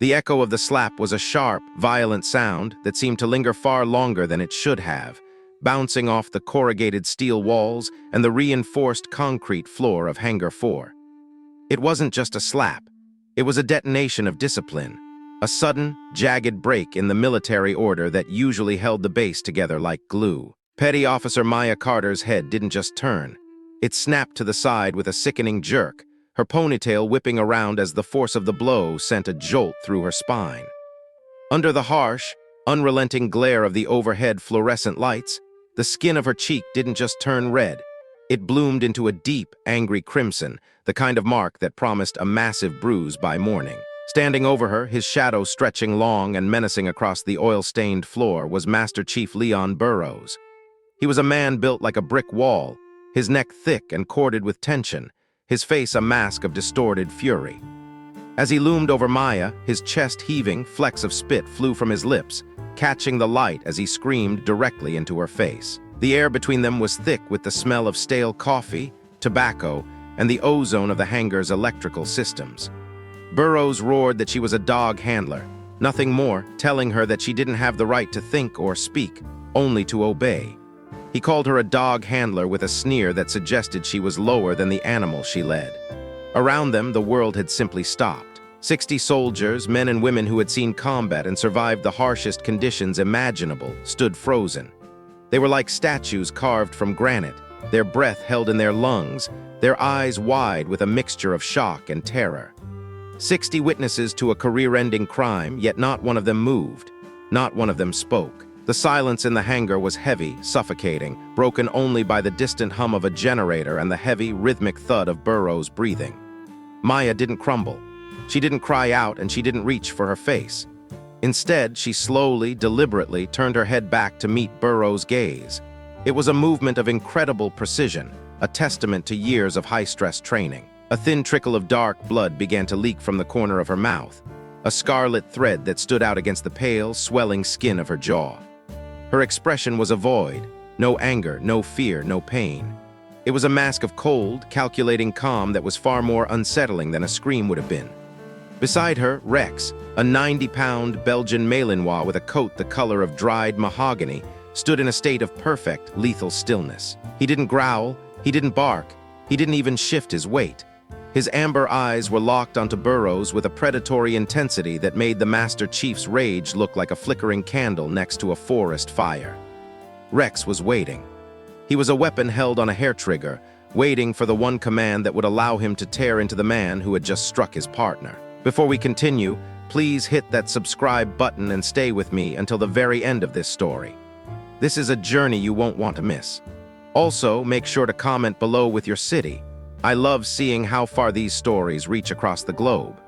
The echo of the slap was a sharp, violent sound that seemed to linger far longer than it should have, bouncing off the corrugated steel walls and the reinforced concrete floor of Hangar 4. It wasn't just a slap. It was a detonation of discipline, a sudden, jagged break in the military order that usually held the base together like glue. Petty Officer Maya Carter's head didn't just turn. It snapped to the side with a sickening jerk, her ponytail whipping around as the force of the blow sent a jolt through her spine. Under the harsh, unrelenting glare of the overhead fluorescent lights, the skin of her cheek didn't just turn red. It bloomed into a deep, angry crimson, the kind of mark that promised a massive bruise by morning. Standing over her, his shadow stretching long and menacing across the oil-stained floor, was Master Chief Leon Burrows. He was a man built like a brick wall, his neck thick and corded with tension, his face a mask of distorted fury. As he loomed over Maya, his chest heaving, flecks of spit flew from his lips, catching the light as he screamed directly into her face. The air between them was thick with the smell of stale coffee, tobacco, and the ozone of the hangar's electrical systems. Burrows roared that she was a dog handler, nothing more, telling her that she didn't have the right to think or speak, only to obey. He called her a dog handler with a sneer that suggested she was lower than the animal she led. Around them, the world had simply stopped. 60 soldiers, men and women who had seen combat and survived the harshest conditions imaginable, stood frozen. They were like statues carved from granite, their breath held in their lungs, their eyes wide with a mixture of shock and terror. 60 witnesses to a career-ending crime, yet not one of them moved. Not one of them spoke. The silence in the hangar was heavy, suffocating, broken only by the distant hum of a generator and the heavy, rhythmic thud of Burrows' breathing. Maya didn't crumble. She didn't cry out and she didn't reach for her face. Instead, she slowly, deliberately turned her head back to meet Burrows' gaze. It was a movement of incredible precision, a testament to years of high-stress training. A thin trickle of dark blood began to leak from the corner of her mouth, a scarlet thread that stood out against the pale, swelling skin of her jaw. Her expression was a void, no anger, no fear, no pain. It was a mask of cold, calculating calm that was far more unsettling than a scream would have been. Beside her, Rex, a 90-pound Belgian Malinois with a coat the color of dried mahogany, stood in a state of perfect, lethal stillness. He didn't growl, he didn't bark, he didn't even shift his weight. His amber eyes were locked onto Burrows with a predatory intensity that made the Master Chief's rage look like a flickering candle next to a forest fire. Rex was waiting. He was a weapon held on a hair trigger, waiting for the one command that would allow him to tear into the man who had just struck his partner. Before we continue, please hit that subscribe button and stay with me until the very end of this story. This is a journey you won't want to miss. Also, make sure to comment below with your city. I love seeing how far these stories reach across the globe.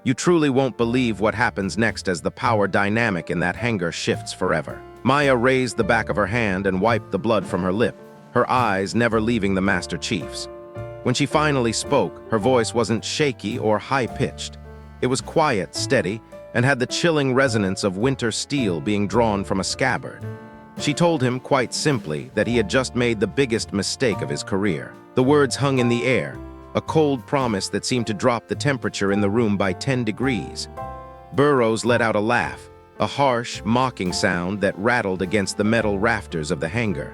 You truly won't believe what happens next as the power dynamic in that hangar shifts forever. Maya raised the back of her hand and wiped the blood from her lip, her eyes never leaving the Master Chief's. When she finally spoke, her voice wasn't shaky or high-pitched. It was quiet, steady, and had the chilling resonance of winter steel being drawn from a scabbard. She told him, quite simply, that he had just made the biggest mistake of his career. The words hung in the air, a cold promise that seemed to drop the temperature in the room by 10 degrees. Burrows let out a laugh, a harsh, mocking sound that rattled against the metal rafters of the hangar.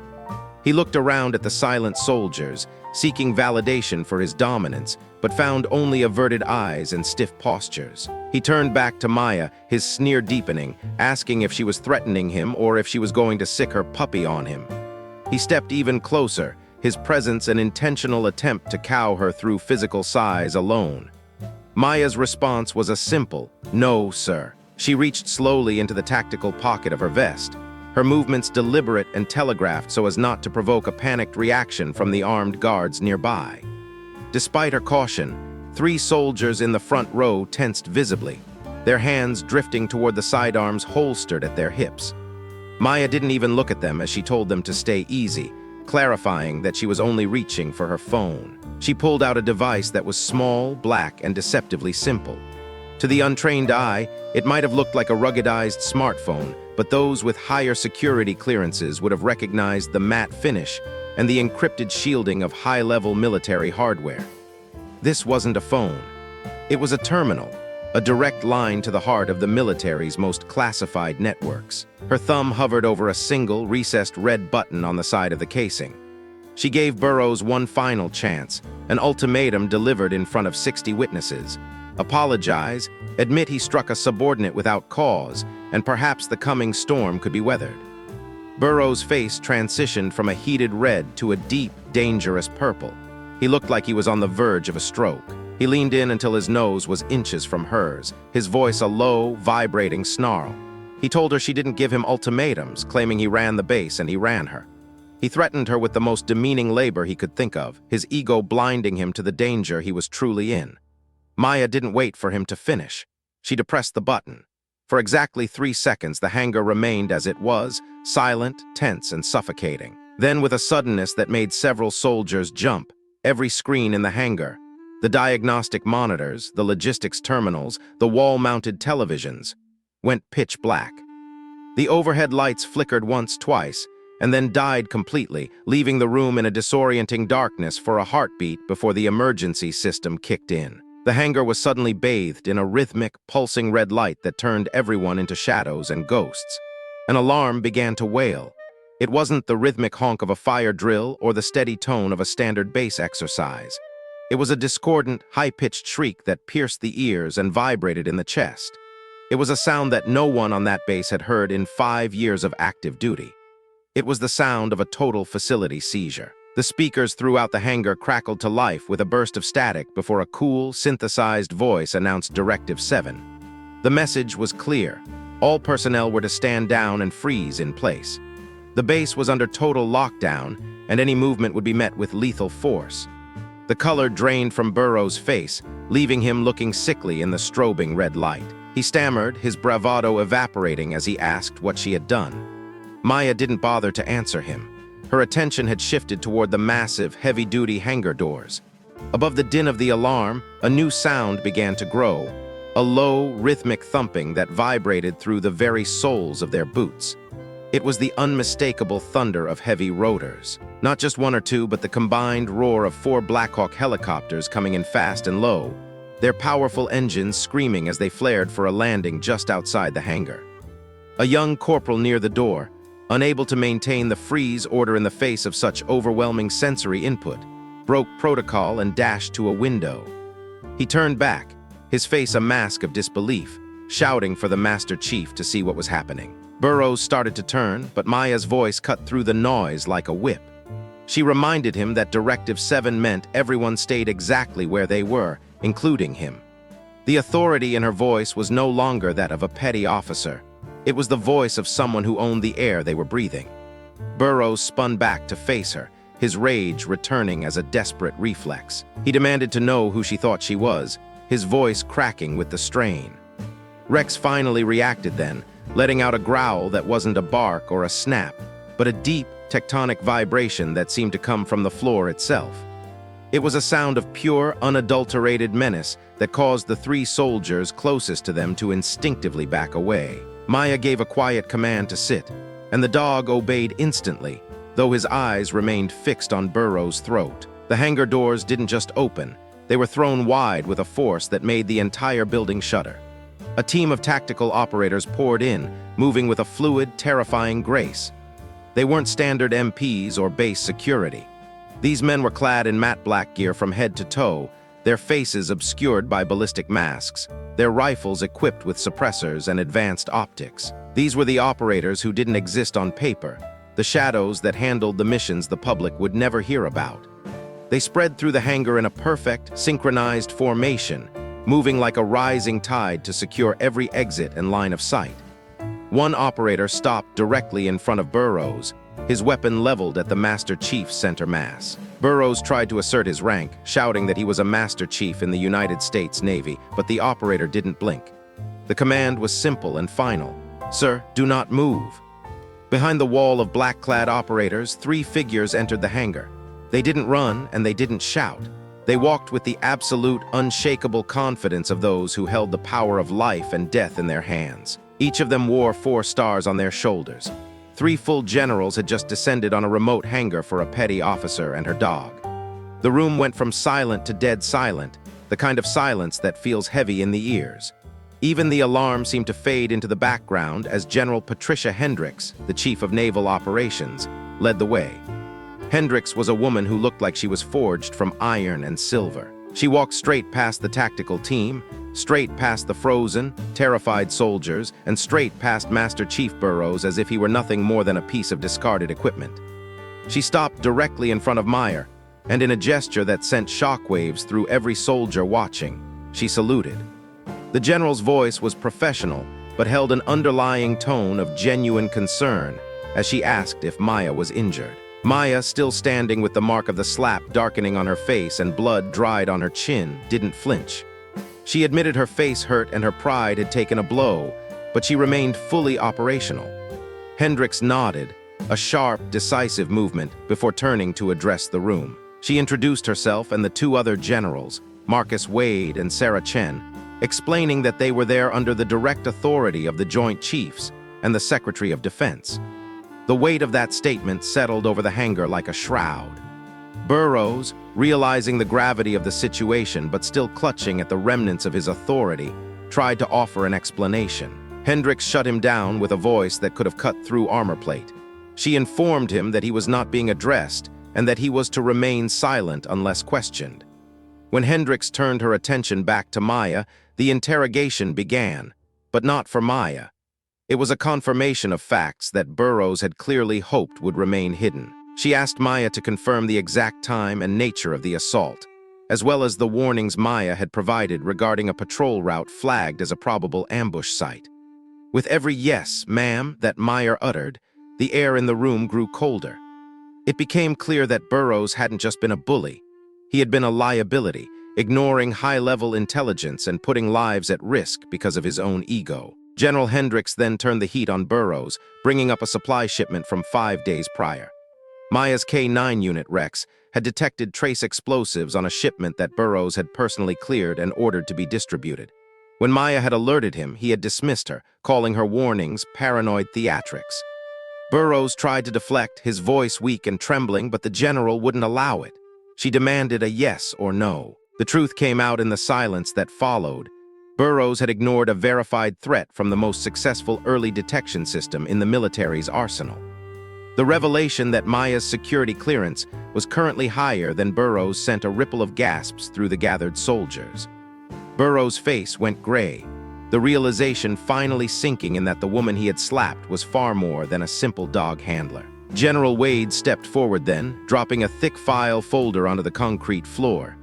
He looked around at the silent soldiers, seeking validation for his dominance, but found only averted eyes and stiff postures. He turned back to Maya, his sneer deepening, asking if she was threatening him or if she was going to sick her puppy on him. He stepped even closer, his presence an intentional attempt to cow her through physical size alone. Maya's response was a simple, "No, sir." She reached slowly into the tactical pocket of her vest, her movements deliberate and telegraphed so as not to provoke a panicked reaction from the armed guards nearby. Despite her caution, 3 soldiers in the front row tensed visibly, their hands drifting toward the sidearms holstered at their hips. Maya didn't even look at them as she told them to stay easy, clarifying that she was only reaching for her phone. She pulled out a device that was small, black, and deceptively simple. To the untrained eye, it might have looked like a ruggedized smartphone, but those with higher security clearances would have recognized the matte finish and the encrypted shielding of high-level military hardware. This wasn't a phone. It was a terminal, a direct line to the heart of the military's most classified networks. Her thumb hovered over a single, recessed red button on the side of the casing. She gave Burrows one final chance, an ultimatum delivered in front of 60 witnesses. Apologize, admit he struck a subordinate without cause, and perhaps the coming storm could be weathered. Burrows' face transitioned from a heated red to a deep, dangerous purple. He looked like he was on the verge of a stroke. He leaned in until his nose was inches from hers, his voice a low, vibrating snarl. He told her she didn't give him ultimatums, claiming he ran the base and he ran her. He threatened her with the most demeaning labor he could think of, his ego blinding him to the danger he was truly in. Maya didn't wait for him to finish. She depressed the button. For exactly 3 seconds, the hangar remained as it was, silent, tense, and suffocating. Then, with a suddenness that made several soldiers jump, every screen in the hangar, the diagnostic monitors, the logistics terminals, the wall-mounted televisions, went pitch black. The overhead lights flickered once, twice, and then died completely, leaving the room in a disorienting darkness for a heartbeat before the emergency system kicked in. The hangar was suddenly bathed in a rhythmic, pulsing red light that turned everyone into shadows and ghosts. An alarm began to wail. It wasn't the rhythmic honk of a fire drill or the steady tone of a standard base exercise. It was a discordant, high-pitched shriek that pierced the ears and vibrated in the chest. It was a sound that no one on that base had heard in 5 years of active duty. It was the sound of a total facility seizure. The speakers throughout the hangar crackled to life with a burst of static before a cool, synthesized voice announced Directive 7. The message was clear. All personnel were to stand down and freeze in place. The base was under total lockdown, and any movement would be met with lethal force. The color drained from Burrows' face, leaving him looking sickly in the strobing red light. He stammered, his bravado evaporating as he asked what she had done. Maya didn't bother to answer him. Her attention had shifted toward the massive, heavy-duty hangar doors. Above the din of the alarm, a new sound began to grow, a low, rhythmic thumping that vibrated through the very soles of their boots. It was the unmistakable thunder of heavy rotors. Not just one or two, but the combined roar of 4 Blackhawk helicopters coming in fast and low, their powerful engines screaming as they flared for a landing just outside the hangar. A young corporal near the door, unable to maintain the freeze order in the face of such overwhelming sensory input, broke protocol and dashed to a window. He turned back, his face a mask of disbelief, shouting for the Master Chief to see what was happening. Burrows started to turn, but Maya's voice cut through the noise like a whip. She reminded him that Directive 7 meant everyone stayed exactly where they were, including him. The authority in her voice was no longer that of a petty officer. It was the voice of someone who owned the air they were breathing. Burrows spun back to face her, his rage returning as a desperate reflex. He demanded to know who she thought she was, his voice cracking with the strain. Rex finally reacted then, letting out a growl that wasn't a bark or a snap, but a deep, tectonic vibration that seemed to come from the floor itself. It was a sound of pure, unadulterated menace that caused the 3 soldiers closest to them to instinctively back away. Maya gave a quiet command to sit, and the dog obeyed instantly, though his eyes remained fixed on Burrows' throat. The hangar doors didn't just open, they were thrown wide with a force that made the entire building shudder. A team of tactical operators poured in, moving with a fluid, terrifying grace. They weren't standard MPs or base security. These men were clad in matte black gear from head to toe, their faces obscured by ballistic masks, their rifles equipped with suppressors and advanced optics. These were the operators who didn't exist on paper, the shadows that handled the missions the public would never hear about. They spread through the hangar in a perfect, synchronized formation, moving like a rising tide to secure every exit and line of sight. One operator stopped directly in front of Burrows, his weapon leveled at the Master Chief's center mass. Burrows tried to assert his rank, shouting that he was a Master Chief in the United States Navy, but the operator didn't blink. The command was simple and final. "Sir, do not move." Behind the wall of black-clad operators, 3 figures entered the hangar. They didn't run and they didn't shout. They walked with the absolute, unshakable confidence of those who held the power of life and death in their hands. Each of them wore 4 stars on their shoulders. 3 full generals had just descended on a remote hangar for a petty officer and her dog. The room went from silent to dead silent, the kind of silence that feels heavy in the ears. Even the alarm seemed to fade into the background as General Patricia Hendricks, the Chief of Naval Operations, led the way. Hendricks was a woman who looked like she was forged from iron and silver. She walked straight past the tactical team, straight past the frozen, terrified soldiers, and straight past Master Chief Burrows as if he were nothing more than a piece of discarded equipment. She stopped directly in front of Meyer, and in a gesture that sent shockwaves through every soldier watching, she saluted. The general's voice was professional, but held an underlying tone of genuine concern as she asked if Maya was injured. Maya, still standing with the mark of the slap darkening on her face and blood dried on her chin, didn't flinch. She admitted her face hurt and her pride had taken a blow, but she remained fully operational. Hendricks nodded, a sharp, decisive movement, before turning to address the room. She introduced herself and the two other generals, Marcus Wade and Sarah Chen, explaining that they were there under the direct authority of the Joint Chiefs and the Secretary of Defense. The weight of that statement settled over the hangar like a shroud. Burrows, realizing the gravity of the situation but still clutching at the remnants of his authority, tried to offer an explanation. Hendricks shut him down with a voice that could have cut through armor plate. She informed him that he was not being addressed and that he was to remain silent unless questioned. When Hendricks turned her attention back to Maya, the interrogation began, but not for Maya. It was a confirmation of facts that Burrows had clearly hoped would remain hidden. She asked Maya to confirm the exact time and nature of the assault, as well as the warnings Maya had provided regarding a patrol route flagged as a probable ambush site. With every "yes, ma'am" that Maya uttered, the air in the room grew colder. It became clear that Burrows hadn't just been a bully. He had been a liability, ignoring high-level intelligence and putting lives at risk because of his own ego. General Hendricks then turned the heat on Burrows, bringing up a supply shipment from 5 days prior. Maya's K9 unit, Rex, had detected trace explosives on a shipment that Burrows had personally cleared and ordered to be distributed. When Maya had alerted him, he had dismissed her, calling her warnings paranoid theatrics. Burrows tried to deflect, his voice weak and trembling, but the general wouldn't allow it. She demanded a yes or no. The truth came out in the silence that followed. Burrows had ignored a verified threat from the most successful early detection system in the military's arsenal. The revelation that Maya's security clearance was currently higher than Burrows sent a ripple of gasps through the gathered soldiers. Burrows' face went gray, the realization finally sinking in that the woman he had slapped was far more than a simple dog handler. General Wade stepped forward then, dropping a thick file folder onto the concrete floor.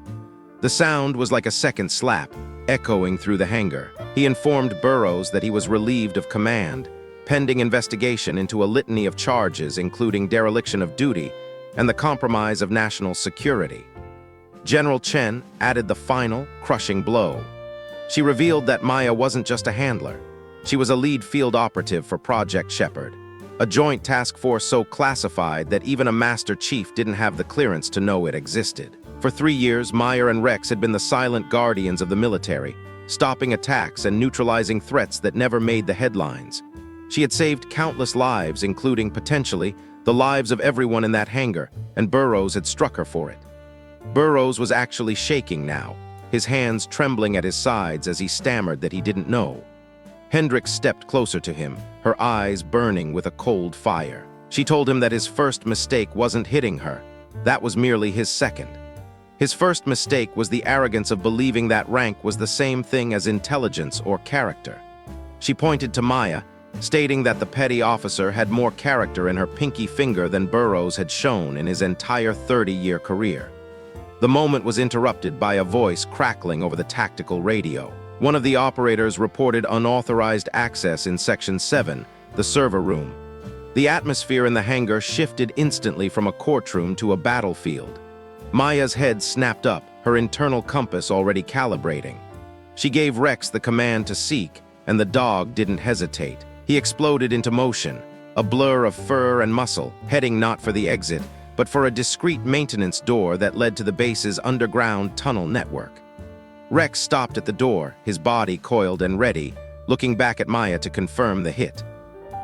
The sound was like a second slap, echoing through the hangar. He informed Burrows that he was relieved of command, pending investigation into a litany of charges including dereliction of duty and the compromise of national security. General Chen added the final, crushing blow. She revealed that Maya wasn't just a handler. She was a lead field operative for Project Shepherd, a joint task force so classified that even a Master Chief didn't have the clearance to know it existed. For 3 years, Maya and Rex had been the silent guardians of the military, stopping attacks and neutralizing threats that never made the headlines. She had saved countless lives, including, potentially, the lives of everyone in that hangar, and Burrows had struck her for it. Burrows was actually shaking now, his hands trembling at his sides as he stammered that he didn't know. Hendricks stepped closer to him, her eyes burning with a cold fire. She told him that his first mistake wasn't hitting her. That was merely his second. His first mistake was the arrogance of believing that rank was the same thing as intelligence or character. She pointed to Maya, stating that the petty officer had more character in her pinky finger than Burrows had shown in his entire 30-year career. The moment was interrupted by a voice crackling over the tactical radio. One of the operators reported unauthorized access in Section 7, the server room. The atmosphere in the hangar shifted instantly from a courtroom to a battlefield. Maya's head snapped up, her internal compass already calibrating. She gave Rex the command to seek, and the dog didn't hesitate. He exploded into motion, a blur of fur and muscle, heading not for the exit, but for a discreet maintenance door that led to the base's underground tunnel network. Rex stopped at the door, his body coiled and ready, looking back at Maya to confirm the hit.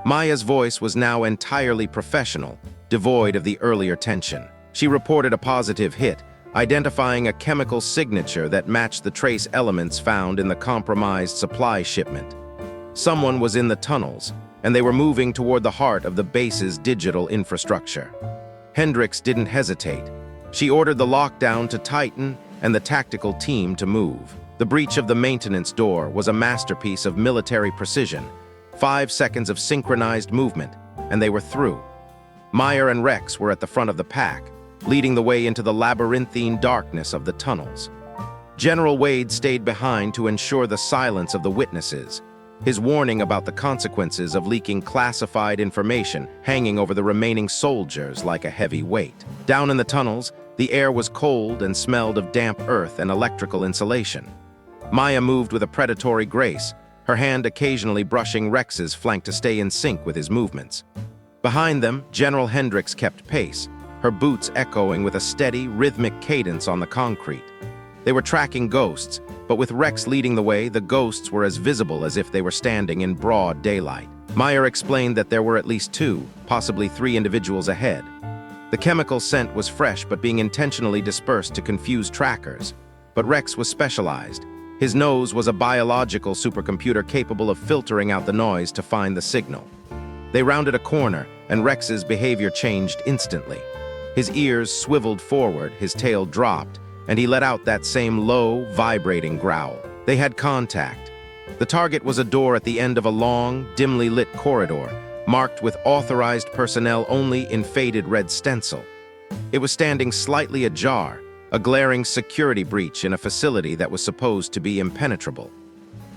Maya's voice was now entirely professional, devoid of the earlier tension. She reported a positive hit, identifying a chemical signature that matched the trace elements found in the compromised supply shipment. Someone was in the tunnels, and they were moving toward the heart of the base's digital infrastructure. Hendricks didn't hesitate. She ordered the lockdown to tighten and the tactical team to move. The breach of the maintenance door was a masterpiece of military precision. 5 seconds of synchronized movement, and they were through. Meyer and Rex were at the front of the pack, leading the way into the labyrinthine darkness of the tunnels. General Wade stayed behind to ensure the silence of the witnesses, his warning about the consequences of leaking classified information hanging over the remaining soldiers like a heavy weight. Down in the tunnels, the air was cold and smelled of damp earth and electrical insulation. Maya moved with a predatory grace, her hand occasionally brushing Rex's flank to stay in sync with his movements. Behind them, General Hendricks kept pace, her boots echoing with a steady, rhythmic cadence on the concrete. They were tracking ghosts, but with Rex leading the way, the ghosts were as visible as if they were standing in broad daylight. Meyer explained that there were at least 2, possibly 3 individuals ahead. The chemical scent was fresh but being intentionally dispersed to confuse trackers. But Rex was specialized. His nose was a biological supercomputer capable of filtering out the noise to find the signal. They rounded a corner, and Rex's behavior changed instantly. His ears swiveled forward, his tail dropped, and he let out that same low, vibrating growl. They had contact. The target was a door at the end of a long, dimly lit corridor, marked with authorized personnel only in faded red stencil. It was standing slightly ajar, a glaring security breach in a facility that was supposed to be impenetrable.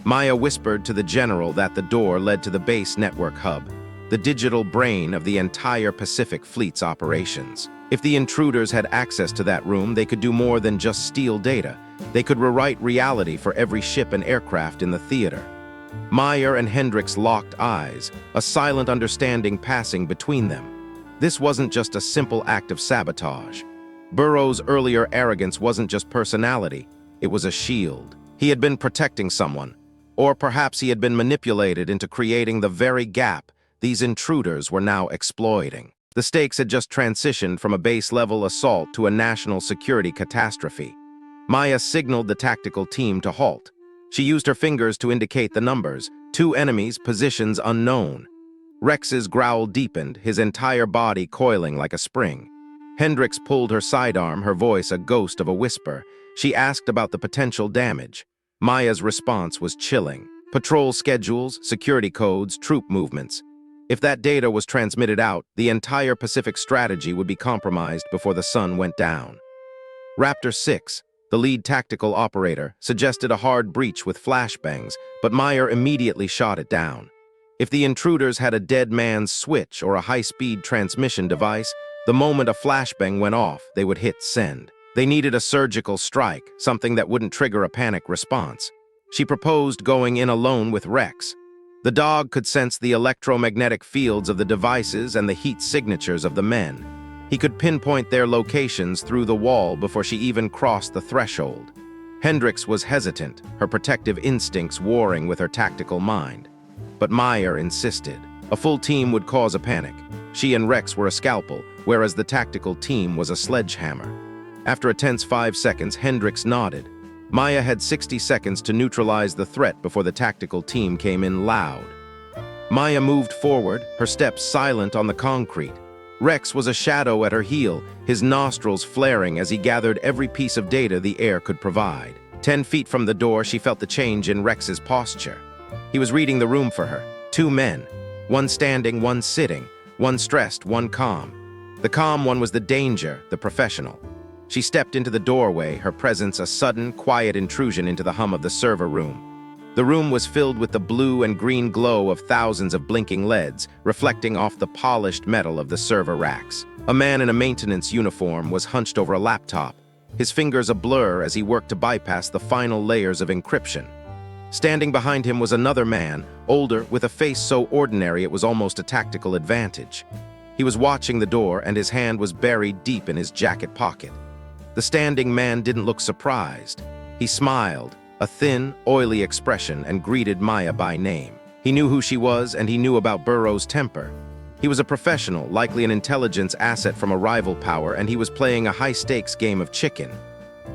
Maya whispered to the general that the door led to the base network hub, the digital brain of the entire Pacific Fleet's operations. If the intruders had access to that room, they could do more than just steal data. They could rewrite reality for every ship and aircraft in the theater. Meyer and Hendricks locked eyes, a silent understanding passing between them. This wasn't just a simple act of sabotage. Burrows' earlier arrogance wasn't just personality, it was a shield. He had been protecting someone, or perhaps he had been manipulated into creating the very gap these intruders were now exploiting. The stakes had just transitioned from a base-level assault to a national security catastrophe. Maya signaled the tactical team to halt. She used her fingers to indicate the numbers, 2 enemies, positions unknown. Rex's growl deepened, his entire body coiling like a spring. Hendricks pulled her sidearm, her voice a ghost of a whisper. She asked about the potential damage. Maya's response was chilling. Patrol schedules, security codes, troop movements. If that data was transmitted out, the entire Pacific strategy would be compromised before the sun went down. Raptor 6, the lead tactical operator, suggested a hard breach with flashbangs, but Meyer immediately shot it down. If the intruders had a dead man's switch or a high-speed transmission device, the moment a flashbang went off, they would hit send. They needed a surgical strike, something that wouldn't trigger a panic response. She proposed going in alone with Rex. The dog could sense the electromagnetic fields of the devices and the heat signatures of the men. He could pinpoint their locations through the wall before she even crossed the threshold. Hendricks was hesitant, her protective instincts warring with her tactical mind. But Meyer insisted. A full team would cause a panic. She and Rex were a scalpel, whereas the tactical team was a sledgehammer. After a tense 5 seconds, Hendricks nodded. Maya had 60 seconds to neutralize the threat before the tactical team came in loud. Maya moved forward, her steps silent on the concrete. Rex was a shadow at her heel, his nostrils flaring as he gathered every piece of data the air could provide. 10 feet from the door, she felt the change in Rex's posture. He was reading the room for her. 2 men, one standing, one sitting, one stressed, one calm. The calm one was the danger, the professional. She stepped into the doorway, her presence a sudden, quiet intrusion into the hum of the server room. The room was filled with the blue and green glow of thousands of blinking LEDs, reflecting off the polished metal of the server racks. A man in a maintenance uniform was hunched over a laptop, his fingers a blur as he worked to bypass the final layers of encryption. Standing behind him was another man, older, with a face so ordinary it was almost a tactical advantage. He was watching the door, and his hand was buried deep in his jacket pocket. The standing man didn't look surprised. He smiled, a thin, oily expression, and greeted Maya by name. He knew who she was, and he knew about Burrows' temper. He was a professional, likely an intelligence asset from a rival power, and he was playing a high-stakes game of chicken.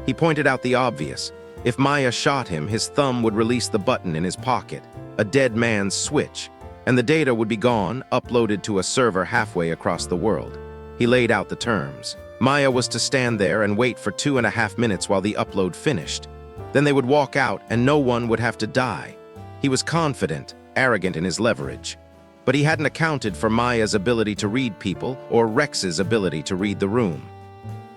He pointed out the obvious. If Maya shot him, his thumb would release the button in his pocket, a dead man's switch, and the data would be gone, uploaded to a server halfway across the world. He laid out the terms. Maya was to stand there and wait for 2.5 minutes while the upload finished. Then they would walk out and no one would have to die. He was confident, arrogant in his leverage. But he hadn't accounted for Maya's ability to read people or Rex's ability to read the room.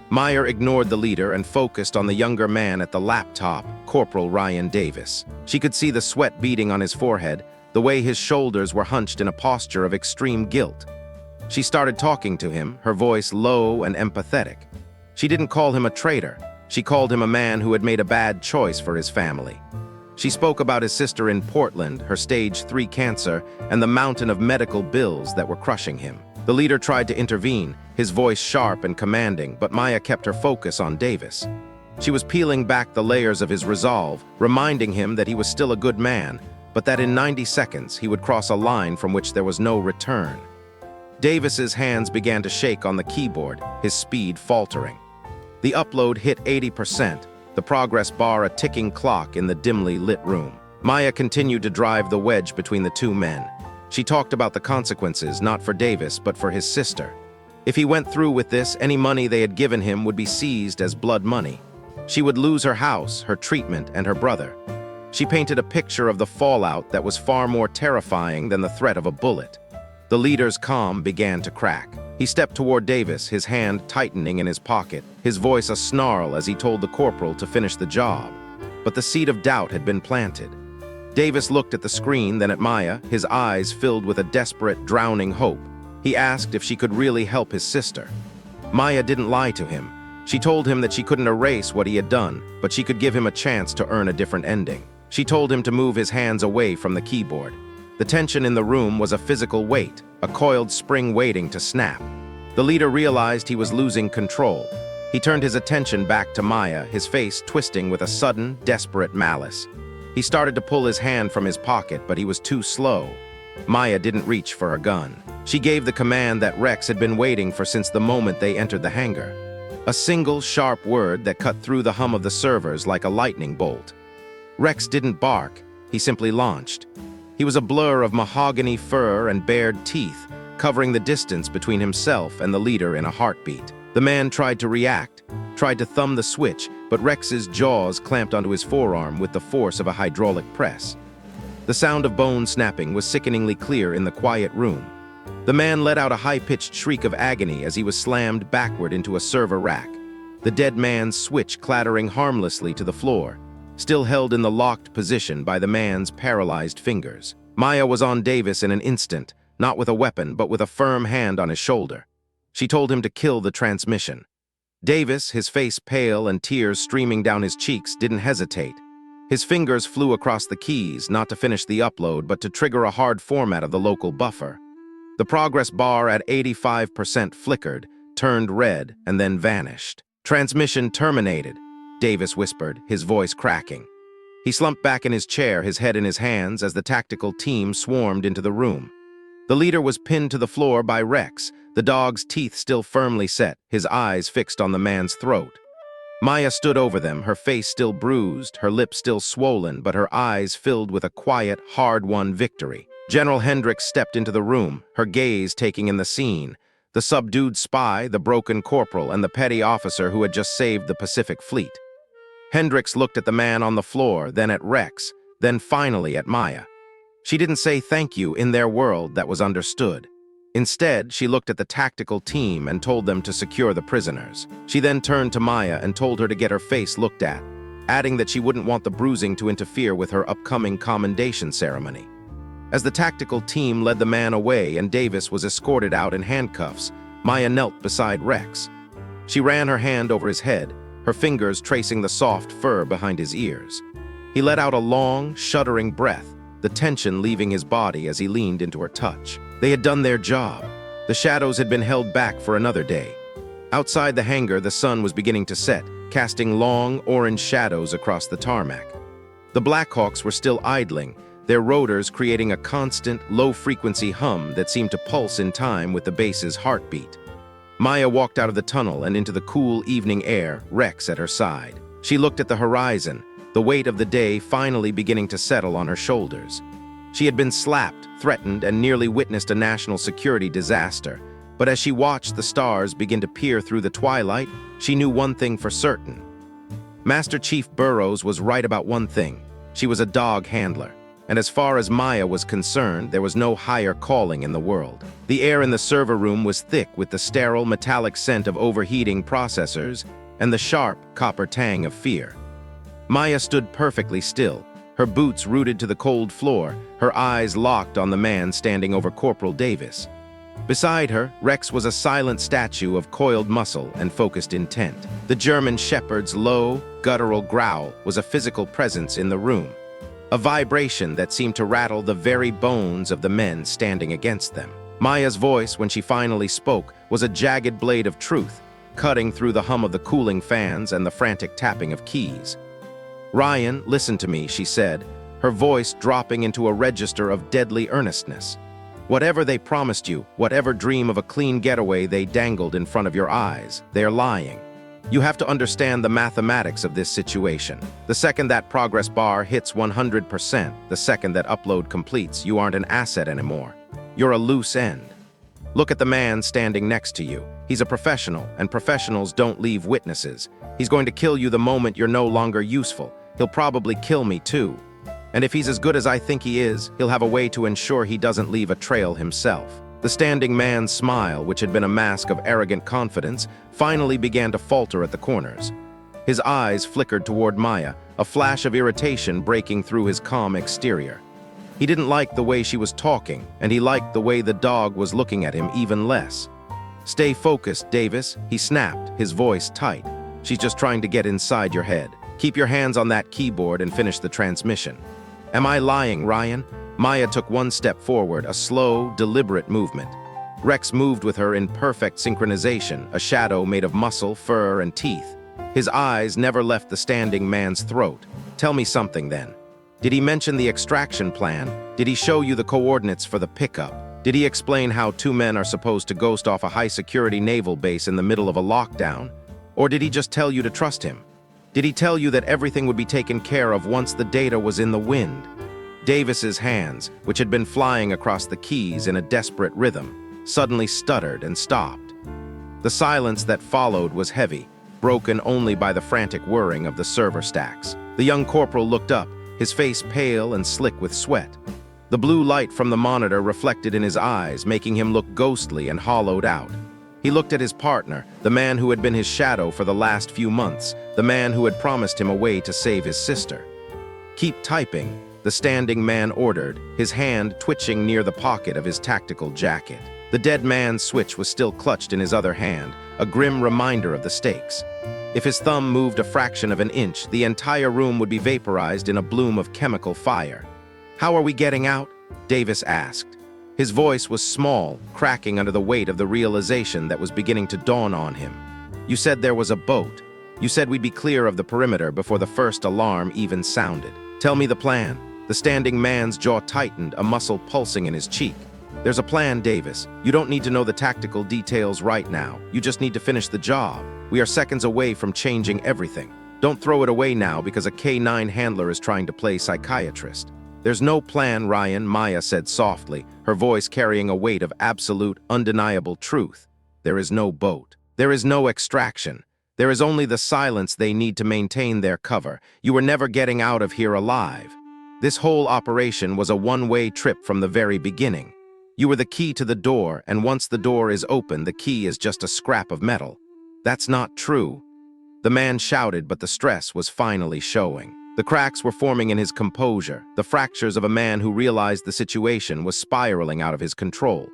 Maya ignored the leader and focused on the younger man at the laptop, Corporal Ryan Davis. She could see the sweat beading on his forehead, the way his shoulders were hunched in a posture of extreme guilt. She started talking to him, her voice low and empathetic. She didn't call him a traitor. She called him a man who had made a bad choice for his family. She spoke about his sister in Portland, her stage 3 cancer, and the mountain of medical bills that were crushing him. The leader tried to intervene, his voice sharp and commanding, but Maya kept her focus on Davis. She was peeling back the layers of his resolve, reminding him that he was still a good man, but that in 90 seconds he would cross a line from which there was no return. Davis's hands began to shake on the keyboard, his speed faltering. The upload hit 80%, the progress bar a ticking clock in the dimly lit room. Maya continued to drive the wedge between the two men. She talked about the consequences, not for Davis, but for his sister. If he went through with this, any money they had given him would be seized as blood money. She would lose her house, her treatment, and her brother. She painted a picture of the fallout that was far more terrifying than the threat of a bullet. The leader's calm began to crack. He stepped toward Davis, his hand tightening in his pocket, his voice a snarl as he told the corporal to finish the job. But the seed of doubt had been planted. Davis looked at the screen, then at Maya, his eyes filled with a desperate, drowning hope. He asked if she could really help his sister. Maya didn't lie to him. She told him that she couldn't erase what he had done, but she could give him a chance to earn a different ending. She told him to move his hands away from the keyboard. The tension in the room was a physical weight, a coiled spring waiting to snap. The leader realized he was losing control. He turned his attention back to Maya, his face twisting with a sudden, desperate malice. He started to pull his hand from his pocket, but he was too slow. Maya didn't reach for her gun. She gave the command that Rex had been waiting for since the moment they entered the hangar. A single, sharp word that cut through the hum of the servers like a lightning bolt. Rex didn't bark, he simply launched. He was a blur of mahogany fur and bared teeth, covering the distance between himself and the leader in a heartbeat. The man tried to react, tried to thumb the switch, but Rex's jaws clamped onto his forearm with the force of a hydraulic press. The sound of bone snapping was sickeningly clear in the quiet room. The man let out a high-pitched shriek of agony as he was slammed backward into a server rack, the dead man's switch clattering harmlessly to the floor, still held in the locked position by the man's paralyzed fingers. Maya was on Davis in an instant, not with a weapon, but with a firm hand on his shoulder. She told him to kill the transmission. Davis, his face pale and tears streaming down his cheeks, didn't hesitate. His fingers flew across the keys, not to finish the upload, but to trigger a hard format of the local buffer. The progress bar at 85% flickered, turned red, and then vanished. "Transmission terminated," Davis whispered, his voice cracking. He slumped back in his chair, his head in his hands, as the tactical team swarmed into the room. The leader was pinned to the floor by Rex, the dog's teeth still firmly set, his eyes fixed on the man's throat. Maya stood over them, her face still bruised, her lips still swollen, but her eyes filled with a quiet, hard-won victory. General Hendricks stepped into the room, her gaze taking in the scene. The subdued spy, the broken corporal, and the petty officer who had just saved the Pacific Fleet. Hendricks looked at the man on the floor, then at Rex, then finally at Maya. She didn't say thank you in their world that was understood. Instead, she looked at the tactical team and told them to secure the prisoners. She then turned to Maya and told her to get her face looked at, adding that she wouldn't want the bruising to interfere with her upcoming commendation ceremony. As the tactical team led the man away and Davis was escorted out in handcuffs, Maya knelt beside Rex. She ran her hand over his head, her fingers tracing the soft fur behind his ears. He let out a long, shuddering breath, the tension leaving his body as he leaned into her touch. They had done their job. The shadows had been held back for another day. Outside the hangar, the sun was beginning to set, casting long, orange shadows across the tarmac. The Blackhawks were still idling, their rotors creating a constant, low-frequency hum that seemed to pulse in time with the base's heartbeat. Maya walked out of the tunnel and into the cool evening air, Rex at her side. She looked at the horizon, the weight of the day finally beginning to settle on her shoulders. She had been slapped, threatened, and nearly witnessed a national security disaster. But as she watched the stars begin to peer through the twilight, she knew one thing for certain. Master Chief Burrows was right about one thing. She was a dog handler. And as far as Maya was concerned, there was no higher calling in the world. The air in the server room was thick with the sterile, metallic scent of overheating processors and the sharp, copper tang of fear. Maya stood perfectly still, her boots rooted to the cold floor, her eyes locked on the man standing over Corporal Davis. Beside her, Rex was a silent statue of coiled muscle and focused intent. The German shepherd's low, guttural growl was a physical presence in the room, a vibration that seemed to rattle the very bones of the men standing against them. Maya's voice, when she finally spoke, was a jagged blade of truth, cutting through the hum of the cooling fans and the frantic tapping of keys. "Ryan, listen to me," she said, her voice dropping into a register of deadly earnestness. "Whatever they promised you, whatever dream of a clean getaway they dangled in front of your eyes, they're lying. You have to understand the mathematics of this situation. The second that progress bar hits 100%, the second that upload completes, you aren't an asset anymore. You're a loose end. Look at the man standing next to you. He's a professional, and professionals don't leave witnesses. He's going to kill you the moment you're no longer useful. He'll probably kill me too. And if he's as good as I think he is, he'll have a way to ensure he doesn't leave a trail himself." The standing man's smile, which had been a mask of arrogant confidence, finally began to falter at the corners. His eyes flickered toward Maya, a flash of irritation breaking through his calm exterior. He didn't like the way she was talking, and he liked the way the dog was looking at him even less. "Stay focused, Davis," he snapped, his voice tight. "She's just trying to get inside your head. Keep your hands on that keyboard and finish the transmission." "Am I lying, Ryan?" Maya took one step forward, a slow, deliberate movement. Rex moved with her in perfect synchronization, a shadow made of muscle, fur, and teeth. His eyes never left the standing man's throat. "Tell me something, then. Did he mention the extraction plan? Did he show you the coordinates for the pickup? Did he explain how two men are supposed to ghost off a high-security naval base in the middle of a lockdown? Or did he just tell you to trust him? Did he tell you that everything would be taken care of once the data was in the wind?" Davis's hands, which had been flying across the keys in a desperate rhythm, suddenly stuttered and stopped. The silence that followed was heavy, broken only by the frantic whirring of the server stacks. The young corporal looked up, his face pale and slick with sweat. The blue light from the monitor reflected in his eyes, making him look ghostly and hollowed out. He looked at his partner, the man who had been his shadow for the last few months, the man who had promised him a way to save his sister. "Keep typing," the standing man ordered, his hand twitching near the pocket of his tactical jacket. The dead man's switch was still clutched in his other hand, a grim reminder of the stakes. If his thumb moved a fraction of an inch, the entire room would be vaporized in a bloom of chemical fire. "How are we getting out?" Davis asked. His voice was small, cracking under the weight of the realization that was beginning to dawn on him. "You said there was a boat. You said we'd be clear of the perimeter before the first alarm even sounded. Tell me the plan." The standing man's jaw tightened, a muscle pulsing in his cheek. "There's a plan, Davis. You don't need to know the tactical details right now. You just need to finish the job. We are seconds away from changing everything. Don't throw it away now because a canine handler is trying to play psychiatrist." "There's no plan, Ryan," Maya said softly, her voice carrying a weight of absolute, undeniable truth. "There is no boat. There is no extraction. There is only the silence they need to maintain their cover. You were never getting out of here alive. This whole operation was a one-way trip from the very beginning. You were the key to the door, and once the door is open, the key is just a scrap of metal." "That's not true." The man shouted, but the stress was finally showing. The cracks were forming in his composure, the fractures of a man who realized the situation was spiraling out of his control.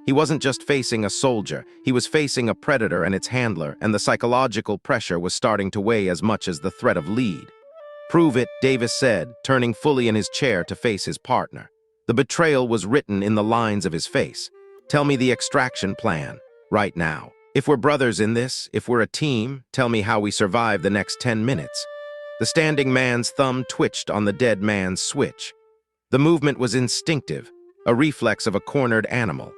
He wasn't just facing a soldier, he was facing a predator and its handler, and the psychological pressure was starting to weigh as much as the threat of lead. "Prove it," Davis said, turning fully in his chair to face his partner. The betrayal was written in the lines of his face. "Tell me the extraction plan, right now. If we're brothers in this, if we're a team, tell me how we survive the next 10 minutes. The standing man's thumb twitched on the dead man's switch. The movement was instinctive, a reflex of a cornered animal.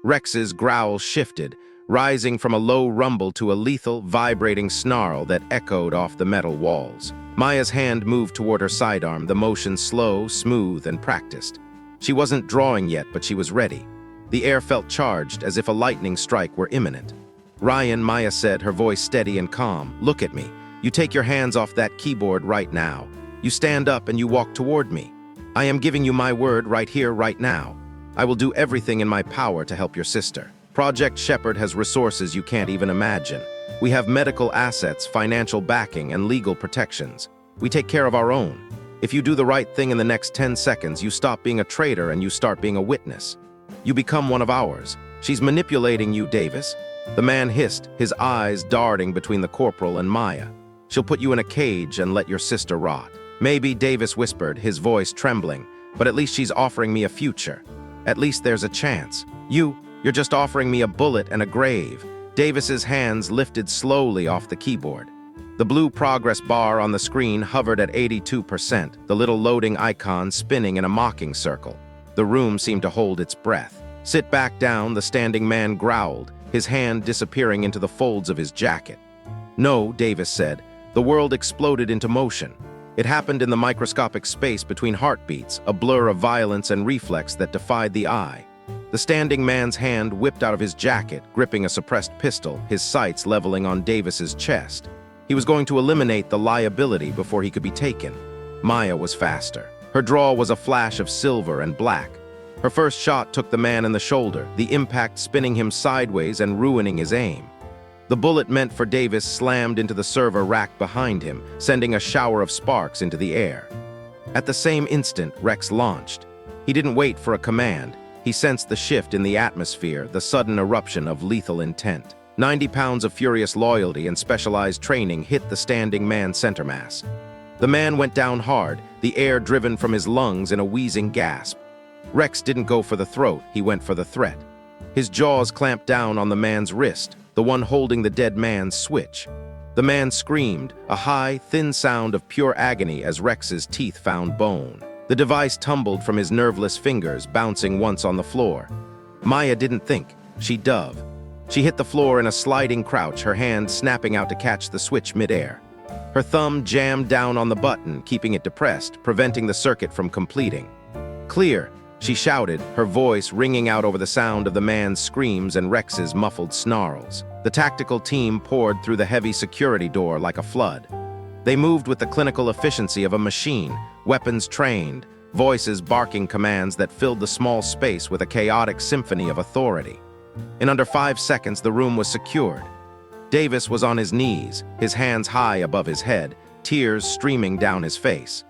Rex's growl shifted, rising from a low rumble to a lethal, vibrating snarl that echoed off the metal walls. Maya's hand moved toward her sidearm, the motion slow, smooth, and practiced. She wasn't drawing yet, but she was ready. The air felt charged, as if a lightning strike were imminent. "Ryan," Maya said, her voice steady and calm, "look at me. You take your hands off that keyboard right now. You stand up and you walk toward me. I am giving you my word right here, right now. I will do everything in my power to help your sister. Project Shepherd has resources you can't even imagine. We have medical assets, financial backing, and legal protections. We take care of our own. If you do the right thing in the next 10 seconds, you stop being a traitor and you start being a witness. You become one of ours. She's manipulating you, Davis." The man hissed, his eyes darting between the corporal and Maya. "She'll put you in a cage and let your sister rot." "Maybe," Davis whispered, his voice trembling, "but at least she's offering me a future. At least there's a chance. You're just offering me a bullet and a grave." Davis's hands lifted slowly off the keyboard. The blue progress bar on the screen hovered at 82%, the little loading icon spinning in a mocking circle. The room seemed to hold its breath. "Sit back down," the standing man growled, his hand disappearing into the folds of his jacket. "No," Davis said. The world exploded into motion. It happened in the microscopic space between heartbeats, a blur of violence and reflex that defied the eye. The standing man's hand whipped out of his jacket, gripping a suppressed pistol, his sights leveling on Davis's chest. He was going to eliminate the liability before he could be taken. Maya was faster. Her draw was a flash of silver and black. Her first shot took the man in the shoulder, the impact spinning him sideways and ruining his aim. The bullet meant for Davis slammed into the server rack behind him, sending a shower of sparks into the air. At the same instant, Rex launched. He didn't wait for a command. He sensed the shift in the atmosphere, the sudden eruption of lethal intent. 90 pounds of furious loyalty and specialized training hit the standing man's center mass. The man went down hard, the air driven from his lungs in a wheezing gasp. Rex didn't go for the throat, he went for the threat. His jaws clamped down on the man's wrist, the one holding the dead man's switch. The man screamed, a high, thin sound of pure agony as Rex's teeth found bone. The device tumbled from his nerveless fingers, bouncing once on the floor. Maya didn't think, she dove. She hit the floor in a sliding crouch, her hand snapping out to catch the switch midair. Her thumb jammed down on the button, keeping it depressed, preventing the circuit from completing. "Clear," she shouted, her voice ringing out over the sound of the man's screams and Rex's muffled snarls. The tactical team poured through the heavy security door like a flood. They moved with the clinical efficiency of a machine, weapons trained, voices barking commands that filled the small space with a chaotic symphony of authority. In under 5 seconds, the room was secured. Davis was on his knees, his hands high above his head, tears streaming down his face.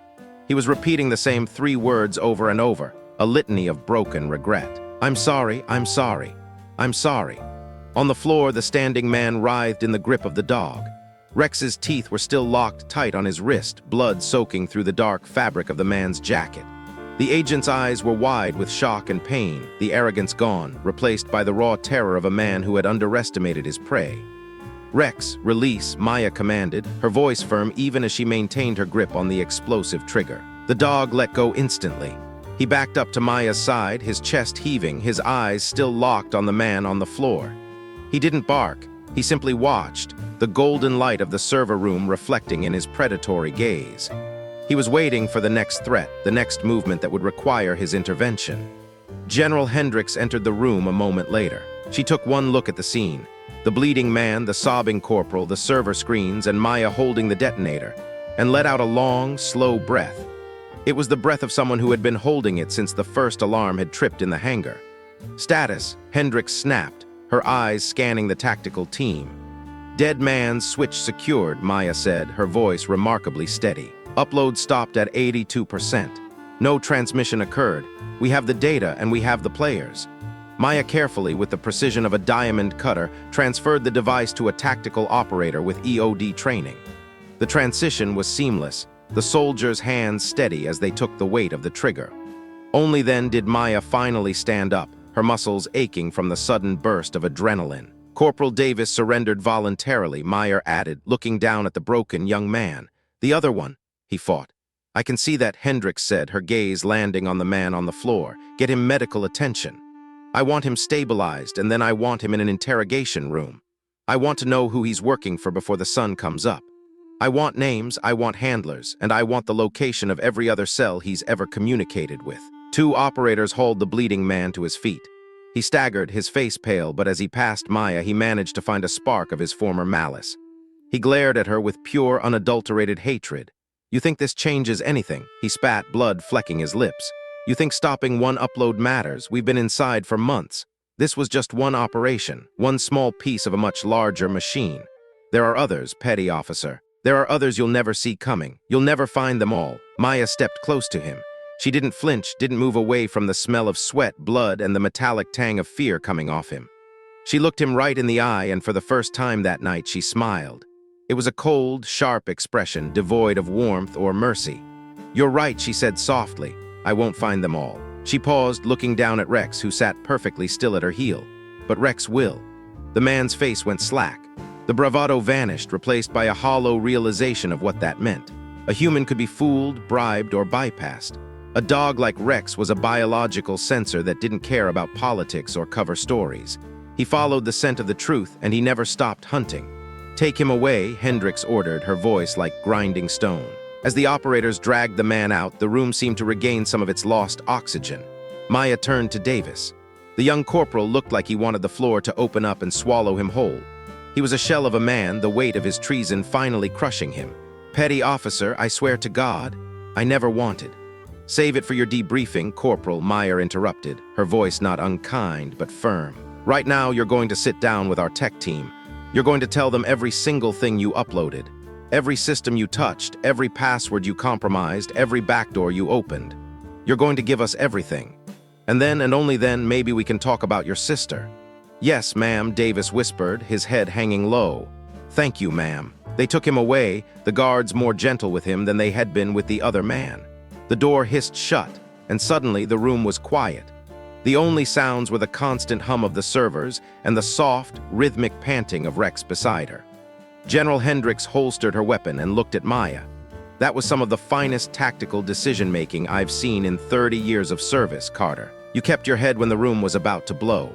He was repeating the same 3 words over and over, a litany of broken regret. "I'm sorry, I'm sorry, I'm sorry." On the floor, the standing man writhed in the grip of the dog. Rex's teeth were still locked tight on his wrist, blood soaking through the dark fabric of the man's jacket. The agent's eyes were wide with shock and pain, the arrogance gone, replaced by the raw terror of a man who had underestimated his prey. "Rex, release," Maya commanded, her voice firm even as she maintained her grip on the explosive trigger. The dog let go instantly. He backed up to Maya's side, his chest heaving, his eyes still locked on the man on the floor. He didn't bark, he simply watched, the golden light of the server room reflecting in his predatory gaze. He was waiting for the next threat, the next movement that would require his intervention. General Hendricks entered the room a moment later. She took one look at the scene. The bleeding man, the sobbing corporal, the server screens, and Maya holding the detonator, and let out a long, slow breath. It was the breath of someone who had been holding it since the first alarm had tripped in the hangar. "Status," Hendricks snapped, her eyes scanning the tactical team. "Dead man's switch secured," Maya said, her voice remarkably steady. "Upload stopped at 82%. No transmission occurred. We have the data and we have the players." Maya carefully, with the precision of a diamond cutter, transferred the device to a tactical operator with EOD training. The transition was seamless, the soldiers' hands steady as they took the weight of the trigger. Only then did Maya finally stand up, her muscles aching from the sudden burst of adrenaline. "Corporal Davis surrendered voluntarily," Meyer added, looking down at the broken young man. "The other one," he fought. "I can see that," Hendricks said, her gaze landing on the man on the floor. "Get him medical attention. I want him stabilized, and then I want him in an interrogation room. I want to know who he's working for before the sun comes up. I want names, I want handlers, and I want the location of every other cell he's ever communicated with." Two operators hauled the bleeding man to his feet. He staggered, his face pale, but as he passed Maya, he managed to find a spark of his former malice. He glared at her with pure, unadulterated hatred. "You think this changes anything?" He spat, blood flecking his lips. "You think stopping one upload matters? We've been inside for months. This was just one operation, one small piece of a much larger machine. There are others, petty officer. There are others you'll never see coming. You'll never find them all." Maya stepped close to him. She didn't flinch, didn't move away from the smell of sweat, blood, and the metallic tang of fear coming off him. She looked him right in the eye, and for the first time that night, she smiled. It was a cold, sharp expression, devoid of warmth or mercy. "You're right," she said softly. "I won't find them all." She paused, looking down at Rex, who sat perfectly still at her heel. "But Rex will." The man's face went slack. The bravado vanished, replaced by a hollow realization of what that meant. A human could be fooled, bribed, or bypassed. A dog like Rex was a biological sensor that didn't care about politics or cover stories. He followed the scent of the truth, and he never stopped hunting. "Take him away," Hendricks ordered, her voice like grinding stone. As the operators dragged the man out, the room seemed to regain some of its lost oxygen. Maya turned to Davis. The young corporal looked like he wanted the floor to open up and swallow him whole. He was a shell of a man, the weight of his treason finally crushing him. "Petty officer, I swear to God, I never wanted." "Save it for your debriefing, Corporal," Meyer interrupted, her voice not unkind but firm. "Right now, you're going to sit down with our tech team. You're going to tell them every single thing you uploaded, every system you touched, every password you compromised, every backdoor you opened. You're going to give us everything. And then, and only then, maybe we can talk about your sister." "Yes, ma'am," Davis whispered, his head hanging low. "Thank you, ma'am." They took him away, the guards more gentle with him than they had been with the other man. The door hissed shut, and suddenly the room was quiet. The only sounds were the constant hum of the servers and the soft, rhythmic panting of Rex beside her. General Hendricks holstered her weapon and looked at Maya. "That was some of the finest tactical decision-making I've seen in 30 years of service, Carter. You kept your head when the room was about to blow."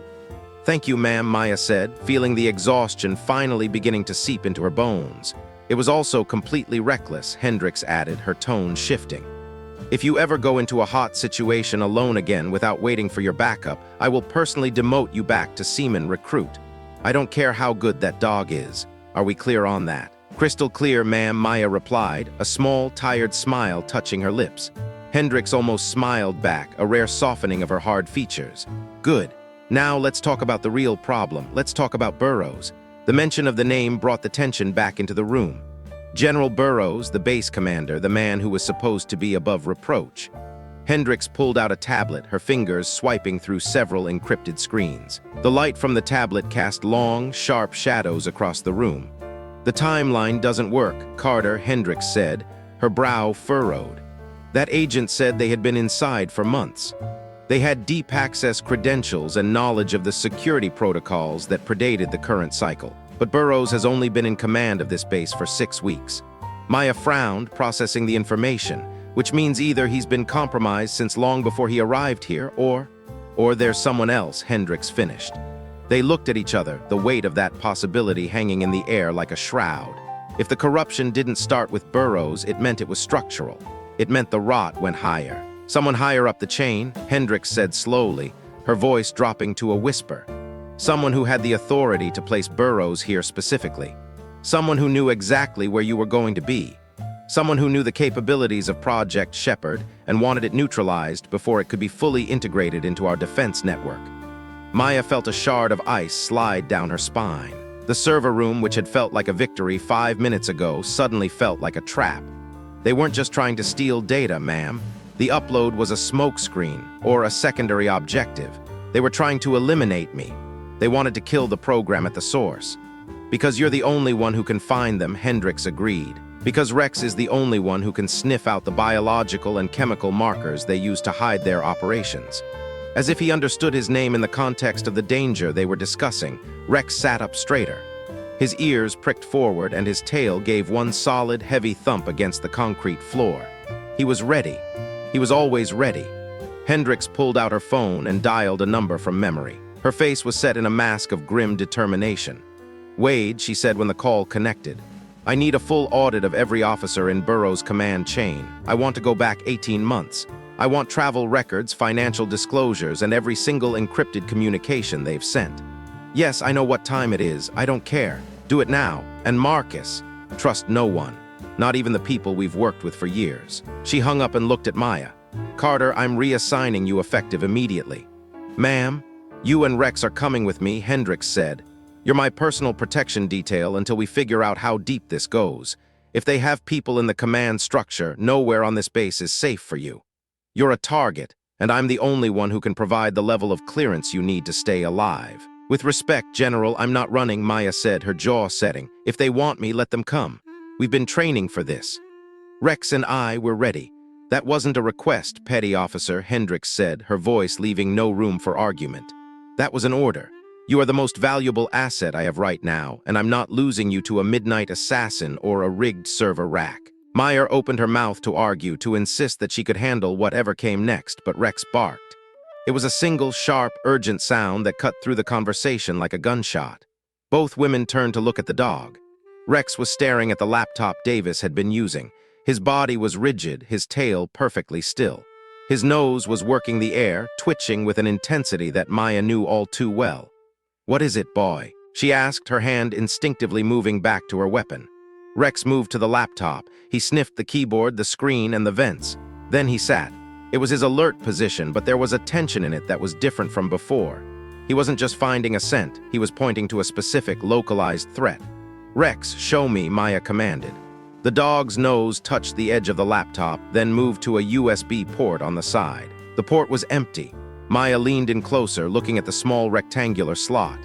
"Thank you, ma'am," Maya said, feeling the exhaustion finally beginning to seep into her bones. "It was also completely reckless," Hendricks added, her tone shifting. "If you ever go into a hot situation alone again without waiting for your backup, I will personally demote you back to Seaman Recruit. I don't care how good that dog is. Are we clear on that?" "Crystal clear, ma'am," Maya replied, a small, tired smile touching her lips. Hendricks almost smiled back, a rare softening of her hard features. "Good. Now let's talk about the real problem. Let's talk about Burrows." The mention of the name brought the tension back into the room. General Burrows, the base commander, the man who was supposed to be above reproach. Hendricks pulled out a tablet, her fingers swiping through several encrypted screens. The light from the tablet cast long, sharp shadows across the room. "The timeline doesn't work," Carter, Hendricks said, her brow furrowed. "That agent said they had been inside for months. They had deep access credentials and knowledge of the security protocols that predated the current cycle. But Burrows has only been in command of this base for 6 weeks." Maya frowned, processing the information, which means either he's been compromised since long before he arrived here, or there's someone else, Hendricks finished. They looked at each other, the weight of that possibility hanging in the air like a shroud. If the corruption didn't start with Burrows, it meant it was structural. It meant the rot went higher. "Someone higher up the chain," Hendricks said slowly, her voice dropping to a whisper. "Someone who had the authority to place Burrows here specifically. Someone who knew exactly where you were going to be. Someone who knew the capabilities of Project Shepherd and wanted it neutralized before it could be fully integrated into our defense network." Maya felt a shard of ice slide down her spine. The server room, which had felt like a victory 5 minutes ago, suddenly felt like a trap. "They weren't just trying to steal data, ma'am. The upload was a smokescreen, or a secondary objective. They were trying to eliminate me. They wanted to kill the program at the source." "Because you're the only one who can find them," Hendricks agreed. "Because Rex is the only one who can sniff out the biological and chemical markers they use to hide their operations." As if he understood his name in the context of the danger they were discussing, Rex sat up straighter. His ears pricked forward and his tail gave one solid, heavy thump against the concrete floor. He was ready. He was always ready. Hendricks pulled out her phone and dialed a number from memory. Her face was set in a mask of grim determination. "Wade," she said when the call connected, "I need a full audit of every officer in Burrows' command chain. I want to go back 18 months. I want travel records, financial disclosures, and every single encrypted communication they've sent. Yes, I know what time it is. I don't care. Do it now. And Marcus, trust no one. Not even the people we've worked with for years." She hung up and looked at Maya. "Carter, I'm reassigning you effective immediately." "Ma'am, you and Rex are coming with me," Hendricks said. "You're my personal protection detail until we figure out how deep this goes. If they have people in the command structure, nowhere on this base is safe for you. You're a target, and I'm the only one who can provide the level of clearance you need to stay alive." "With respect, General, I'm not running," Maya said, her jaw setting. "If they want me, let them come. We've been training for this." "Rex and I were ready." "That wasn't a request, Petty Officer," Hendricks said, her voice leaving no room for argument. "That was an order. You are the most valuable asset I have right now, and I'm not losing you to a midnight assassin or a rigged server rack." Meyer opened her mouth to argue, to insist that she could handle whatever came next, but Rex barked. It was a single, sharp, urgent sound that cut through the conversation like a gunshot. Both women turned to look at the dog. Rex was staring at the laptop Davis had been using. His body was rigid, his tail perfectly still. His nose was working the air, twitching with an intensity that Maya knew all too well. "What is it, boy?" she asked, her hand instinctively moving back to her weapon. Rex moved to the laptop. He sniffed the keyboard, the screen, and the vents. Then he sat. It was his alert position, but there was a tension in it that was different from before. He wasn't just finding a scent, he was pointing to a specific, localized threat. "Rex, show me," Maya commanded. The dog's nose touched the edge of the laptop, then moved to a USB port on the side. The port was empty. Maya leaned in closer, looking at the small rectangular slot.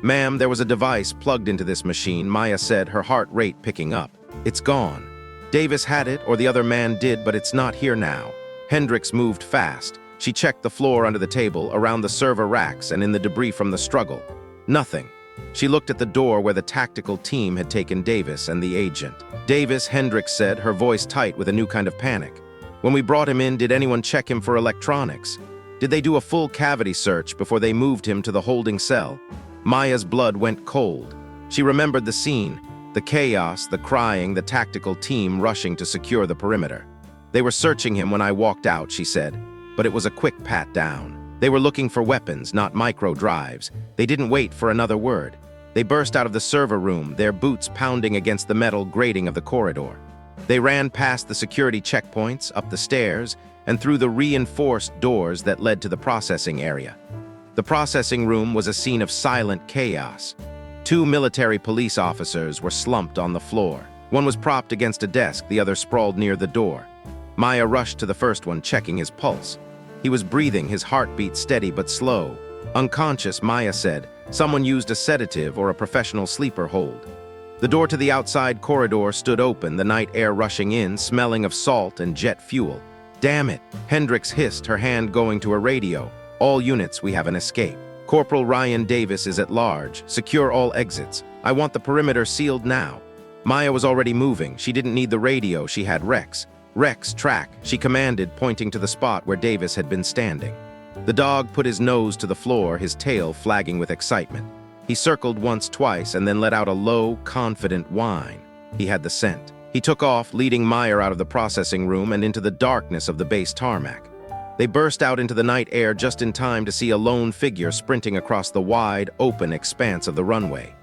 "Ma'am, there was a device plugged into this machine," Maya said, her heart rate picking up. "It's gone. Davis had it, or the other man did, but it's not here now." Hendricks moved fast. She checked the floor under the table, around the server racks, and in the debris from the struggle. Nothing. She looked at the door where the tactical team had taken Davis and the agent. "Davis," Hendricks said, her voice tight with a new kind of panic. "When we brought him in, did anyone check him for electronics? Did they do a full cavity search before they moved him to the holding cell?" Maya's blood went cold. She remembered the scene, the chaos, the crying, the tactical team rushing to secure the perimeter. "They were searching him when I walked out," she said, but it was a quick pat down. They were looking for weapons, not micro drives. They didn't wait for another word. They burst out of the server room, their boots pounding against the metal grating of the corridor. They ran past the security checkpoints, up the stairs, and through the reinforced doors that led to the processing area. The processing room was a scene of silent chaos. 2 military police officers were slumped on the floor. One was propped against a desk, the other sprawled near the door. Maya rushed to the first one, checking his pulse. He was breathing, his heartbeat steady but slow. "Unconscious," Maya said. "Someone used a sedative or a professional sleeper hold." The door to the outside corridor stood open, the night air rushing in, smelling of salt and jet fuel. "Damn it," Hendricks hissed, her hand going to a radio. "All units, we have an escape. Corporal Ryan Davis is at large. Secure all exits. I want the perimeter sealed now." Maya was already moving. She didn't need the radio, she had Rex. "Rex, track," she commanded, pointing to the spot where Davis had been standing. The dog put his nose to the floor, his tail flagging with excitement. He circled once, twice, and then let out a low, confident whine. He had the scent. He took off, leading Meyer out of the processing room and into the darkness of the base tarmac. They burst out into the night air just in time to see a lone figure sprinting across the wide, open expanse of the runway.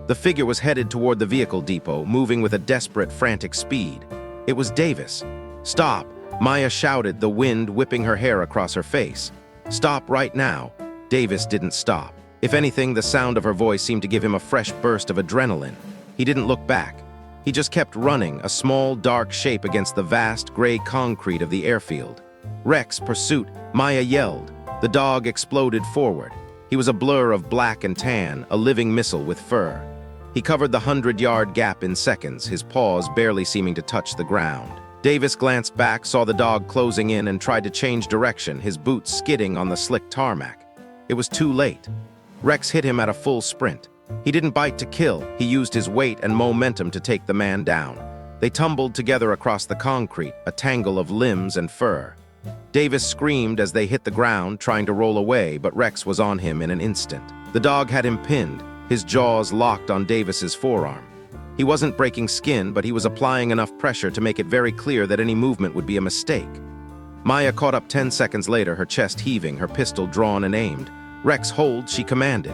The figure was headed toward the vehicle depot, moving with a desperate, frantic speed. It was Davis. "Stop!" Maya shouted, the wind whipping her hair across her face. "Stop right now!" Davis didn't stop. If anything, the sound of her voice seemed to give him a fresh burst of adrenaline. He didn't look back. He just kept running, a small, dark shape against the vast, gray concrete of the airfield. "Rex, pursuit!" Maya yelled. The dog exploded forward. He was a blur of black and tan, a living missile with fur. He covered the 100-yard gap in seconds, his paws barely seeming to touch the ground. Davis glanced back, saw the dog closing in, and tried to change direction, his boots skidding on the slick tarmac. It was too late. Rex hit him at a full sprint. He didn't bite to kill. He used his weight and momentum to take the man down. They tumbled together across the concrete, a tangle of limbs and fur. Davis screamed as they hit the ground, trying to roll away, but Rex was on him in an instant. The dog had him pinned, his jaws locked on Davis's forearm. He wasn't breaking skin, but he was applying enough pressure to make it very clear that any movement would be a mistake. Maya caught up 10 seconds later, her chest heaving, her pistol drawn and aimed. "Rex, hold," she commanded.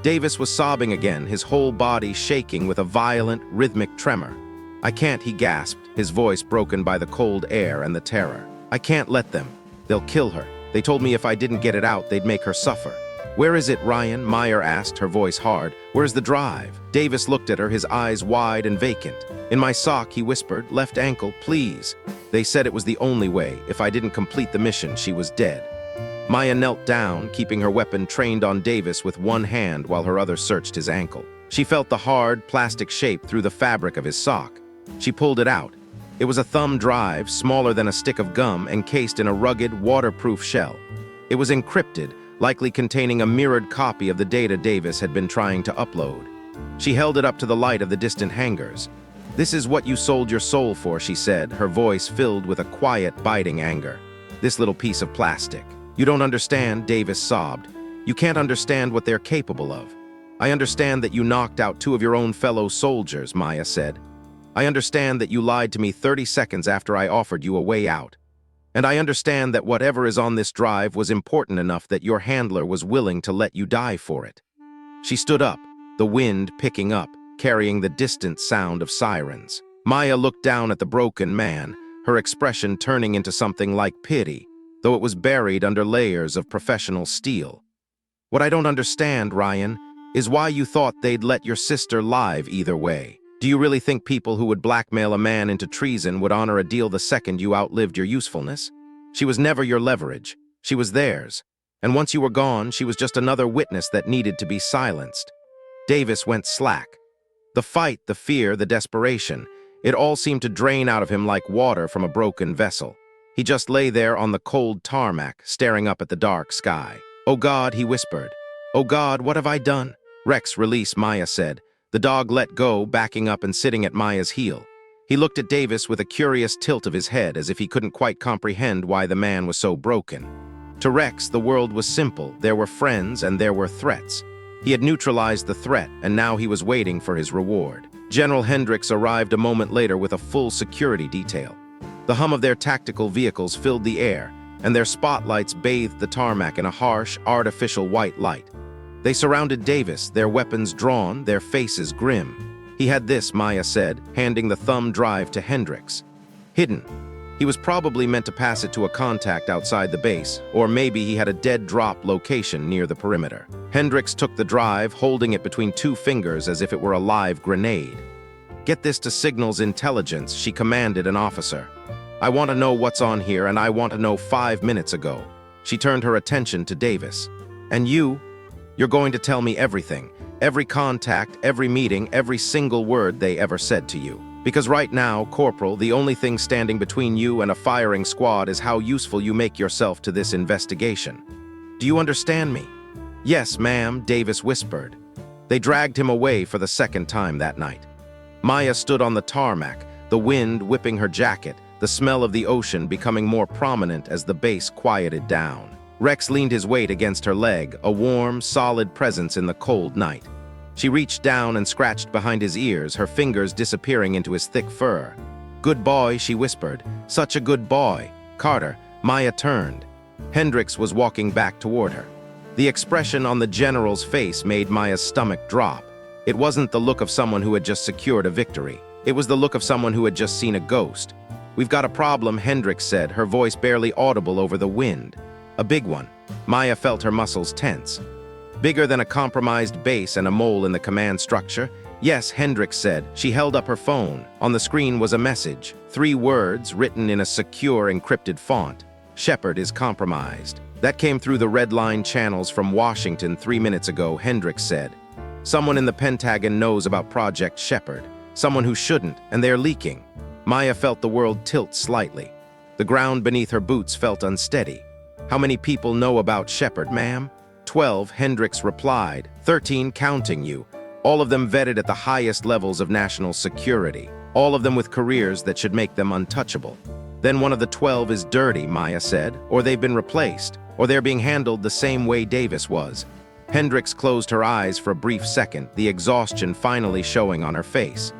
Davis was sobbing again, his whole body shaking with a violent, rhythmic tremor. "I can't," he gasped, his voice broken by the cold air and the terror. "I can't let them. They'll kill her. They told me if I didn't get it out, they'd make her suffer." "Where is it, Ryan?" Meyer asked, her voice hard. "Where's the drive?" Davis looked at her, his eyes wide and vacant. "In my sock," he whispered. "Left ankle, please." They said it was the only way. If I didn't complete the mission, she was dead. Maya knelt down, keeping her weapon trained on Davis with one hand while her other searched his ankle. She felt the hard, plastic shape through the fabric of his sock. She pulled it out. It was a thumb drive, smaller than a stick of gum, encased in a rugged, waterproof shell. It was encrypted, likely containing a mirrored copy of the data Davis had been trying to upload. She held it up to the light of the distant hangars. "This is what you sold your soul for," she said, her voice filled with a quiet, biting anger. "This little piece of plastic. You don't understand," Davis sobbed. "You can't understand what they're capable of." "I understand that you knocked out 2 of your own fellow soldiers," Maya said. "I understand that you lied to me 30 seconds after I offered you a way out. And I understand that whatever is on this drive was important enough that your handler was willing to let you die for it." She stood up, the wind picking up, carrying the distant sound of sirens. Maya looked down at the broken man, her expression turning into something like pity, though it was buried under layers of professional steel. "What I don't understand, Ryan, is why you thought they'd let your sister live either way. Do you really think people who would blackmail a man into treason would honor a deal the second you outlived your usefulness? She was never your leverage. She was theirs. And once you were gone, she was just another witness that needed to be silenced." Davis went slack. The fight, the fear, the desperation, it all seemed to drain out of him like water from a broken vessel. He just lay there on the cold tarmac, staring up at the dark sky. "Oh God," he whispered. "Oh God, what have I done?" "Rex, release," Maya said. The dog let go, backing up and sitting at Maya's heel. He looked at Davis with a curious tilt of his head, as if he couldn't quite comprehend why the man was so broken. To Rex, the world was simple. There were friends and there were threats. He had neutralized the threat, and now he was waiting for his reward. General Hendricks arrived a moment later with a full security detail. The hum of their tactical vehicles filled the air, and their spotlights bathed the tarmac in a harsh, artificial white light. They surrounded Davis, their weapons drawn, their faces grim. "He had this," Maya said, handing the thumb drive to Hendricks. "Hidden. He was probably meant to pass it to a contact outside the base, or maybe he had a dead drop location near the perimeter." Hendricks took the drive, holding it between 2 fingers as if it were a live grenade. "Get this to Signals Intelligence," she commanded an officer. "I want to know what's on here, and I want to know 5 minutes ago." She turned her attention to Davis. "And you're going to tell me everything, every contact, every meeting, every single word they ever said to you. Because right now, Corporal, the only thing standing between you and a firing squad is how useful you make yourself to this investigation. Do you understand me?" "Yes, ma'am," Davis whispered. They dragged him away for the second time that night. Maya stood on the tarmac, the wind whipping her jacket, the smell of the ocean becoming more prominent as the base quieted down. Rex leaned his weight against her leg, a warm, solid presence in the cold night. She reached down and scratched behind his ears, her fingers disappearing into his thick fur. "Good boy," she whispered. "Such a good boy." "Carter." Maya turned. Hendricks was walking back toward her. The expression on the general's face made Maya's stomach drop. It wasn't the look of someone who had just secured a victory. It was the look of someone who had just seen a ghost. "We've got a problem," Hendricks said, her voice barely audible over the wind. "A big one." Maya felt her muscles tense. "Bigger than a compromised base and a mole in the command structure?" "Yes," Hendricks said. She held up her phone. On the screen was a message, 3 words written in a secure, encrypted font. "Shepard is compromised." "That came through the red line channels from Washington 3 minutes ago," Hendricks said. "Someone in the Pentagon knows about Project Shepard. Someone who shouldn't, and they're leaking." Maya felt the world tilt slightly. The ground beneath her boots felt unsteady. "How many people know about Shepard, ma'am?" 12, Hendricks replied. 13 counting you. All of them vetted at the highest levels of national security. all of them with careers that should make them untouchable. Then one of the 12 is dirty, Maya said, or they've been replaced, or they're being handled the same way Davis was. Hendricks closed her eyes for a brief second, the exhaustion finally showing on her face.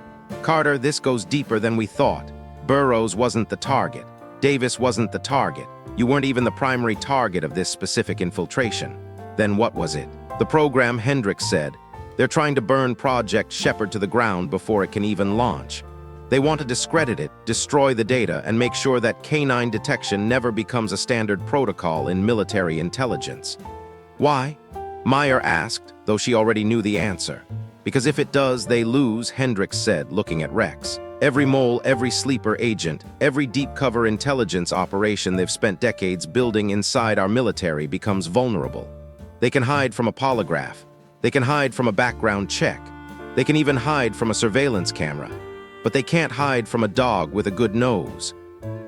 Carter, this goes deeper than we thought. Burrows wasn't the target. Davis wasn't the target. You weren't even the primary target of this specific infiltration. Then what was it? The program, Hendricks said. They're trying to burn Project Shepherd to the ground before it can even launch. They want to discredit it, destroy the data, and make sure that canine detection never becomes a standard protocol in military intelligence. Why? Meyer asked, though she already knew the answer. Because if it does, they lose, Hendricks said, looking at Rex. Every mole, every sleeper agent, every deep-cover intelligence operation they've spent decades building inside our military becomes vulnerable. They can hide from a polygraph. They can hide from a background check. They can even hide from a surveillance camera. But they can't hide from a dog with a good nose.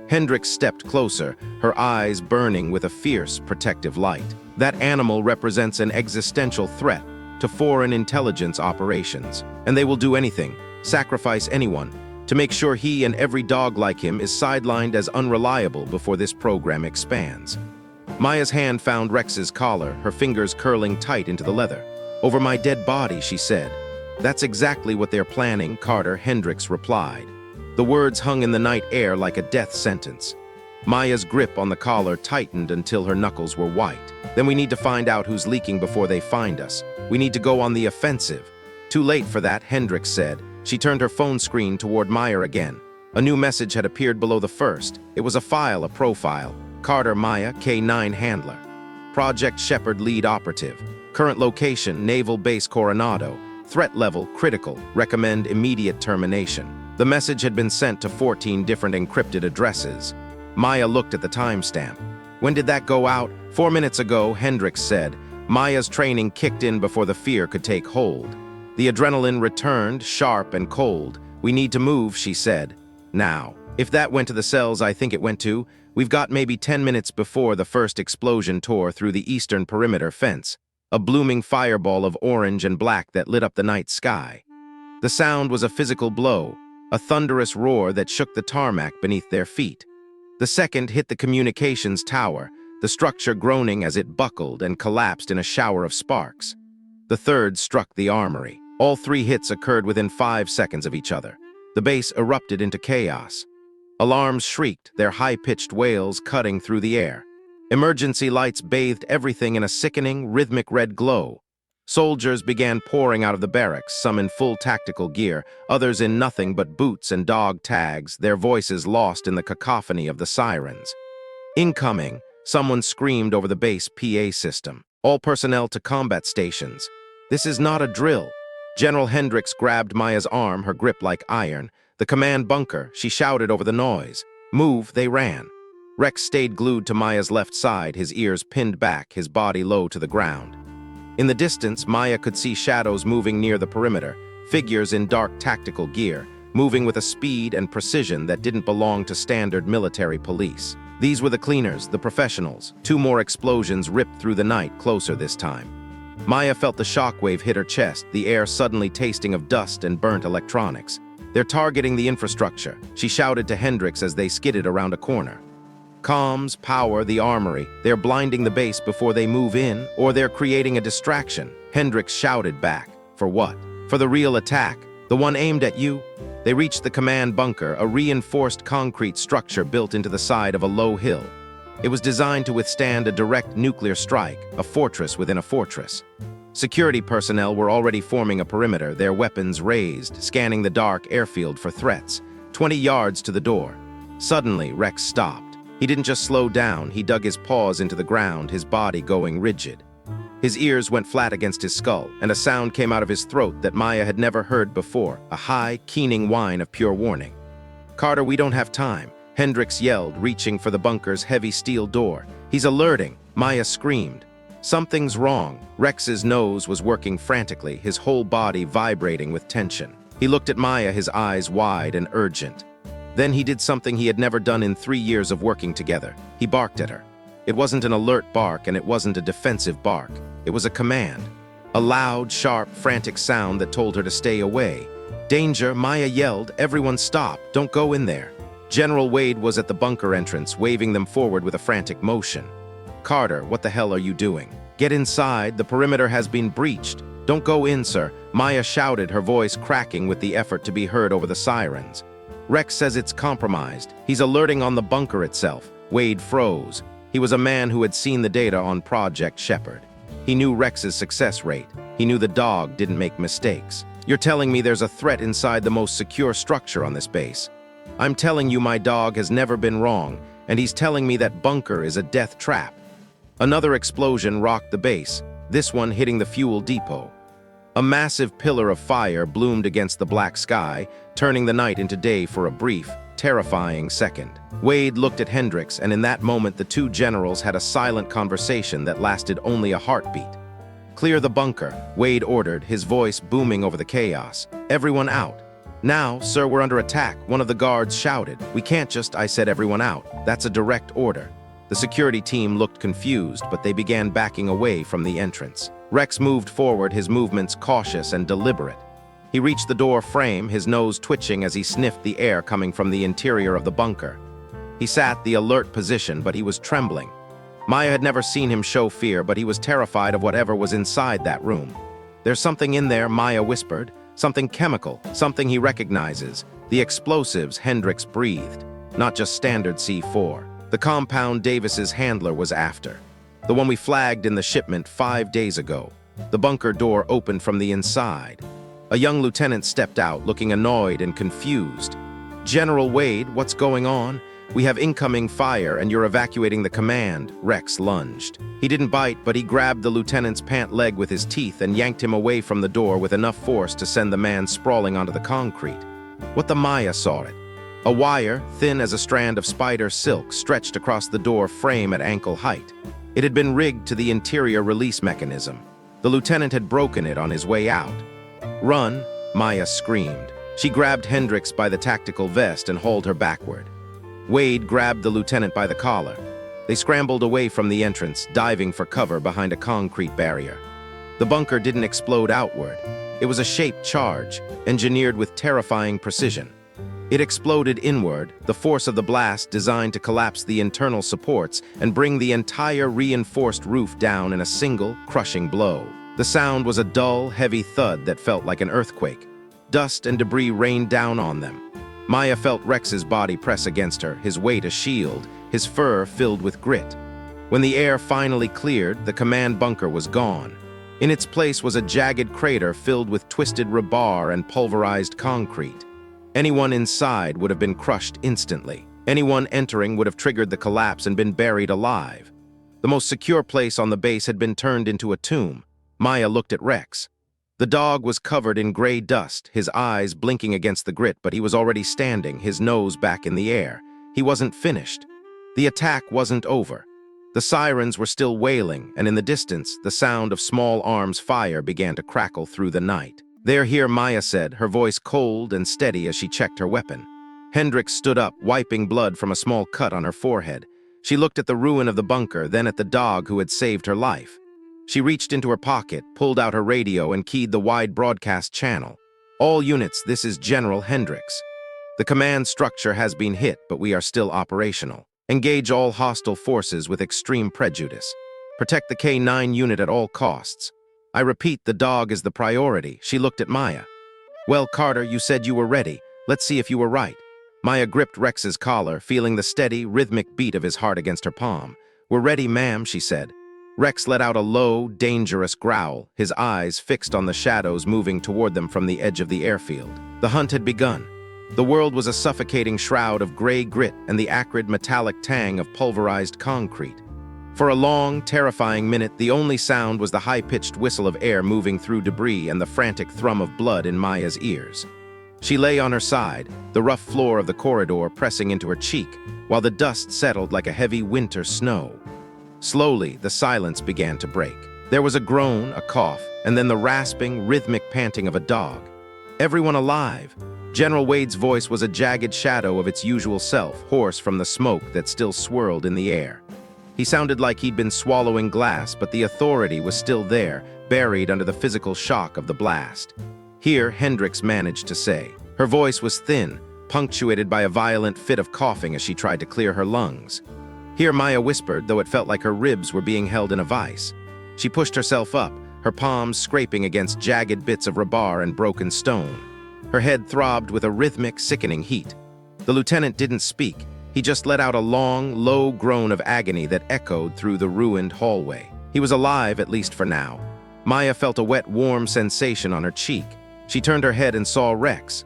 Hendricks stepped closer, her eyes burning with a fierce, protective light. That animal represents an existential threat to foreign intelligence operations, and they will do anything, sacrifice anyone, to make sure he and every dog like him is sidelined as unreliable before this program expands. Maya's hand found Rex's collar, her fingers curling tight into the leather. "Over my dead body," she said. "That's exactly what they're planning," Carter, Hendricks replied. The words hung in the night air like a death sentence. Maya's grip on the collar tightened until her knuckles were white. "Then we need to find out who's leaking before they find us. We need to go on the offensive." "Too late for that," Hendricks said. She turned her phone screen toward Meyer again. A new message had appeared below the first. It was a file, a profile. Carter Maya, K9 handler. Project Shepherd lead operative. Current location, Naval Base Coronado. Threat level, critical. Recommend immediate termination. The message had been sent to 14 different encrypted addresses. Maya looked at the timestamp. "When did that go out?" 4 minutes ago, Hendricks said. Maya's training kicked in before the fear could take hold. The adrenaline returned, sharp and cold. "We need to move," she said. "Now." If that went to the cells I think it went to, we've got maybe 10 minutes before the first explosion tore through the eastern perimeter fence. A blooming fireball of orange and black that lit up the night sky. The sound was a physical blow, a thunderous roar that shook the tarmac beneath their feet. The second hit the communications tower, the structure groaning as it buckled and collapsed in a shower of sparks. The third struck the armory. All 3 hits occurred within 5 seconds of each other. The base erupted into chaos. Alarms shrieked, their high-pitched wails cutting through the air. Emergency lights bathed everything in a sickening, rhythmic red glow. Soldiers began pouring out of the barracks, some in full tactical gear, others in nothing but boots and dog tags, their voices lost in the cacophony of the sirens. "Incoming," someone screamed over the base PA system. "All personnel to combat stations. This is not a drill." General Hendricks grabbed Maya's arm, her grip like iron. "The command bunker," she shouted over the noise. "Move," they ran. Rex stayed glued to Maya's left side, his ears pinned back, his body low to the ground. In the distance, Maya could see shadows moving near the perimeter, figures in dark tactical gear, moving with a speed and precision that didn't belong to standard military police. These were the cleaners, the professionals. 2 more explosions ripped through the night, closer this time. Maya felt the shockwave hit her chest, the air suddenly tasting of dust and burnt electronics. "They're targeting the infrastructure," she shouted to Hendricks as they skidded around a corner. "Comms, power, the armory. They're blinding the base before they move in, or they're creating a distraction," Hendricks shouted back. "For what?" "For the real attack. The one aimed at you." They reached the command bunker, a reinforced concrete structure built into the side of a low hill. It was designed to withstand a direct nuclear strike, a fortress within a fortress. Security personnel were already forming a perimeter, their weapons raised, scanning the dark airfield for threats. 20 yards to the door. Suddenly, Rex stopped. He didn't just slow down, he dug his paws into the ground, his body going rigid. His ears went flat against his skull, and a sound came out of his throat that Maya had never heard before, a high, keening whine of pure warning. "Carter, we don't have time," Hendricks yelled, reaching for the bunker's heavy steel door. "He's alerting," Maya screamed. "Something's wrong." Rex's nose was working frantically, his whole body vibrating with tension. He looked at Maya, his eyes wide and urgent. Then he did something he had never done in 3 years of working together. He barked at her. It wasn't an alert bark, and it wasn't a defensive bark. It was a command. A loud, sharp, frantic sound that told her to stay away. "Danger," Maya yelled. "Everyone stop, don't go in there." General Wade was at the bunker entrance, waving them forward with a frantic motion. "Carter, what the hell are you doing? Get inside, the perimeter has been breached." "Don't go in, sir," Maya shouted, her voice cracking with the effort to be heard over the sirens. "Rex says it's compromised. He's alerting on the bunker itself." Wade froze. He was a man who had seen the data on Project Shepherd. He knew Rex's success rate. He knew the dog didn't make mistakes. "You're telling me there's a threat inside the most secure structure on this base?" "I'm telling you my dog has never been wrong, and he's telling me that bunker is a death trap." Another explosion rocked the base, this one hitting the fuel depot. A massive pillar of fire bloomed against the black sky, turning the night into day for a brief, terrifying second. Wade looked at Hendricks, and in that moment the two generals had a silent conversation that lasted only a heartbeat. "Clear the bunker," Wade ordered, his voice booming over the chaos. "Everyone out." "Now, sir, we're under attack," one of the guards shouted. "We can't just," I said, "everyone out. That's a direct order." The security team looked confused, but they began backing away from the entrance. Rex moved forward, his movements cautious and deliberate. He reached the door frame, his nose twitching as he sniffed the air coming from the interior of the bunker. He sat the alert position, but he was trembling. Maya had never seen him show fear, but he was terrified of whatever was inside that room. "There's something in there," Maya whispered. "Something chemical, something he recognizes. The explosives," Hendricks breathed. "Not just standard C4. The compound Davis's handler was after. The one we flagged in the shipment 5 days ago." The bunker door opened from the inside. A young lieutenant stepped out, looking annoyed and confused. "General Wade, what's going on?" "We have incoming fire and you're evacuating the command," Rex lunged. He didn't bite, but he grabbed the lieutenant's pant leg with his teeth and yanked him away from the door with enough force to send the man sprawling onto the concrete. What the Maya saw it. A wire, thin as a strand of spider silk, stretched across the door frame at ankle height. It had been rigged to the interior release mechanism. The lieutenant had broken it on his way out. "Run," Maya screamed. She grabbed Hendricks by the tactical vest and hauled her backward. Wade grabbed the lieutenant by the collar. They scrambled away from the entrance, diving for cover behind a concrete barrier. The bunker didn't explode outward. It was a shaped charge, engineered with terrifying precision. It exploded inward, the force of the blast designed to collapse the internal supports and bring the entire reinforced roof down in a single, crushing blow. The sound was a dull, heavy thud that felt like an earthquake. Dust and debris rained down on them. Maya felt Rex's body press against her, his weight a shield, his fur filled with grit. When the air finally cleared, the command bunker was gone. In its place was a jagged crater filled with twisted rebar and pulverized concrete. Anyone inside would have been crushed instantly. Anyone entering would have triggered the collapse and been buried alive. The most secure place on the base had been turned into a tomb. Maya looked at Rex. The dog was covered in gray dust, his eyes blinking against the grit, but he was already standing, his nose back in the air. He wasn't finished. The attack wasn't over. The sirens were still wailing, and in the distance, the sound of small arms fire began to crackle through the night. "They're here," Maya said, her voice cold and steady as she checked her weapon. Hendricks stood up, wiping blood from a small cut on her forehead. She looked at the ruin of the bunker, then at the dog who had saved her life. She reached into her pocket, pulled out her radio, and keyed the wide broadcast channel. "All units, this is General Hendricks. The command structure has been hit, but we are still operational. Engage all hostile forces with extreme prejudice. Protect the K9 unit at all costs. I repeat, the dog is the priority." She looked at Maya. "Well, Carter, you said you were ready. Let's see if you were right." Maya gripped Rex's collar, feeling the steady, rhythmic beat of his heart against her palm. "We're ready, ma'am," she said. Rex let out a low, dangerous growl, his eyes fixed on the shadows moving toward them from the edge of the airfield. The hunt had begun. The world was a suffocating shroud of gray grit and the acrid metallic tang of pulverized concrete. For a long, terrifying minute, the only sound was the high-pitched whistle of air moving through debris and the frantic thrum of blood in Maya's ears. She lay on her side, the rough floor of the corridor pressing into her cheek, while the dust settled like a heavy winter snow. Slowly, the silence began to break. There was a groan, a cough, and then the rasping, rhythmic panting of a dog. Everyone alive. General Wade's voice was a jagged shadow of its usual self, hoarse from the smoke that still swirled in the air. He sounded like he'd been swallowing glass, but the authority was still there, buried under the physical shock of the blast. Here, Hendricks managed to say. Her voice was thin, punctuated by a violent fit of coughing as she tried to clear her lungs. Here, Maya whispered, though it felt like her ribs were being held in a vice. She pushed herself up, her palms scraping against jagged bits of rebar and broken stone. Her head throbbed with a rhythmic, sickening heat. The lieutenant didn't speak. He just let out a long, low groan of agony that echoed through the ruined hallway. He was alive, at least for now. Maya felt a wet, warm sensation on her cheek. She turned her head and saw Rex.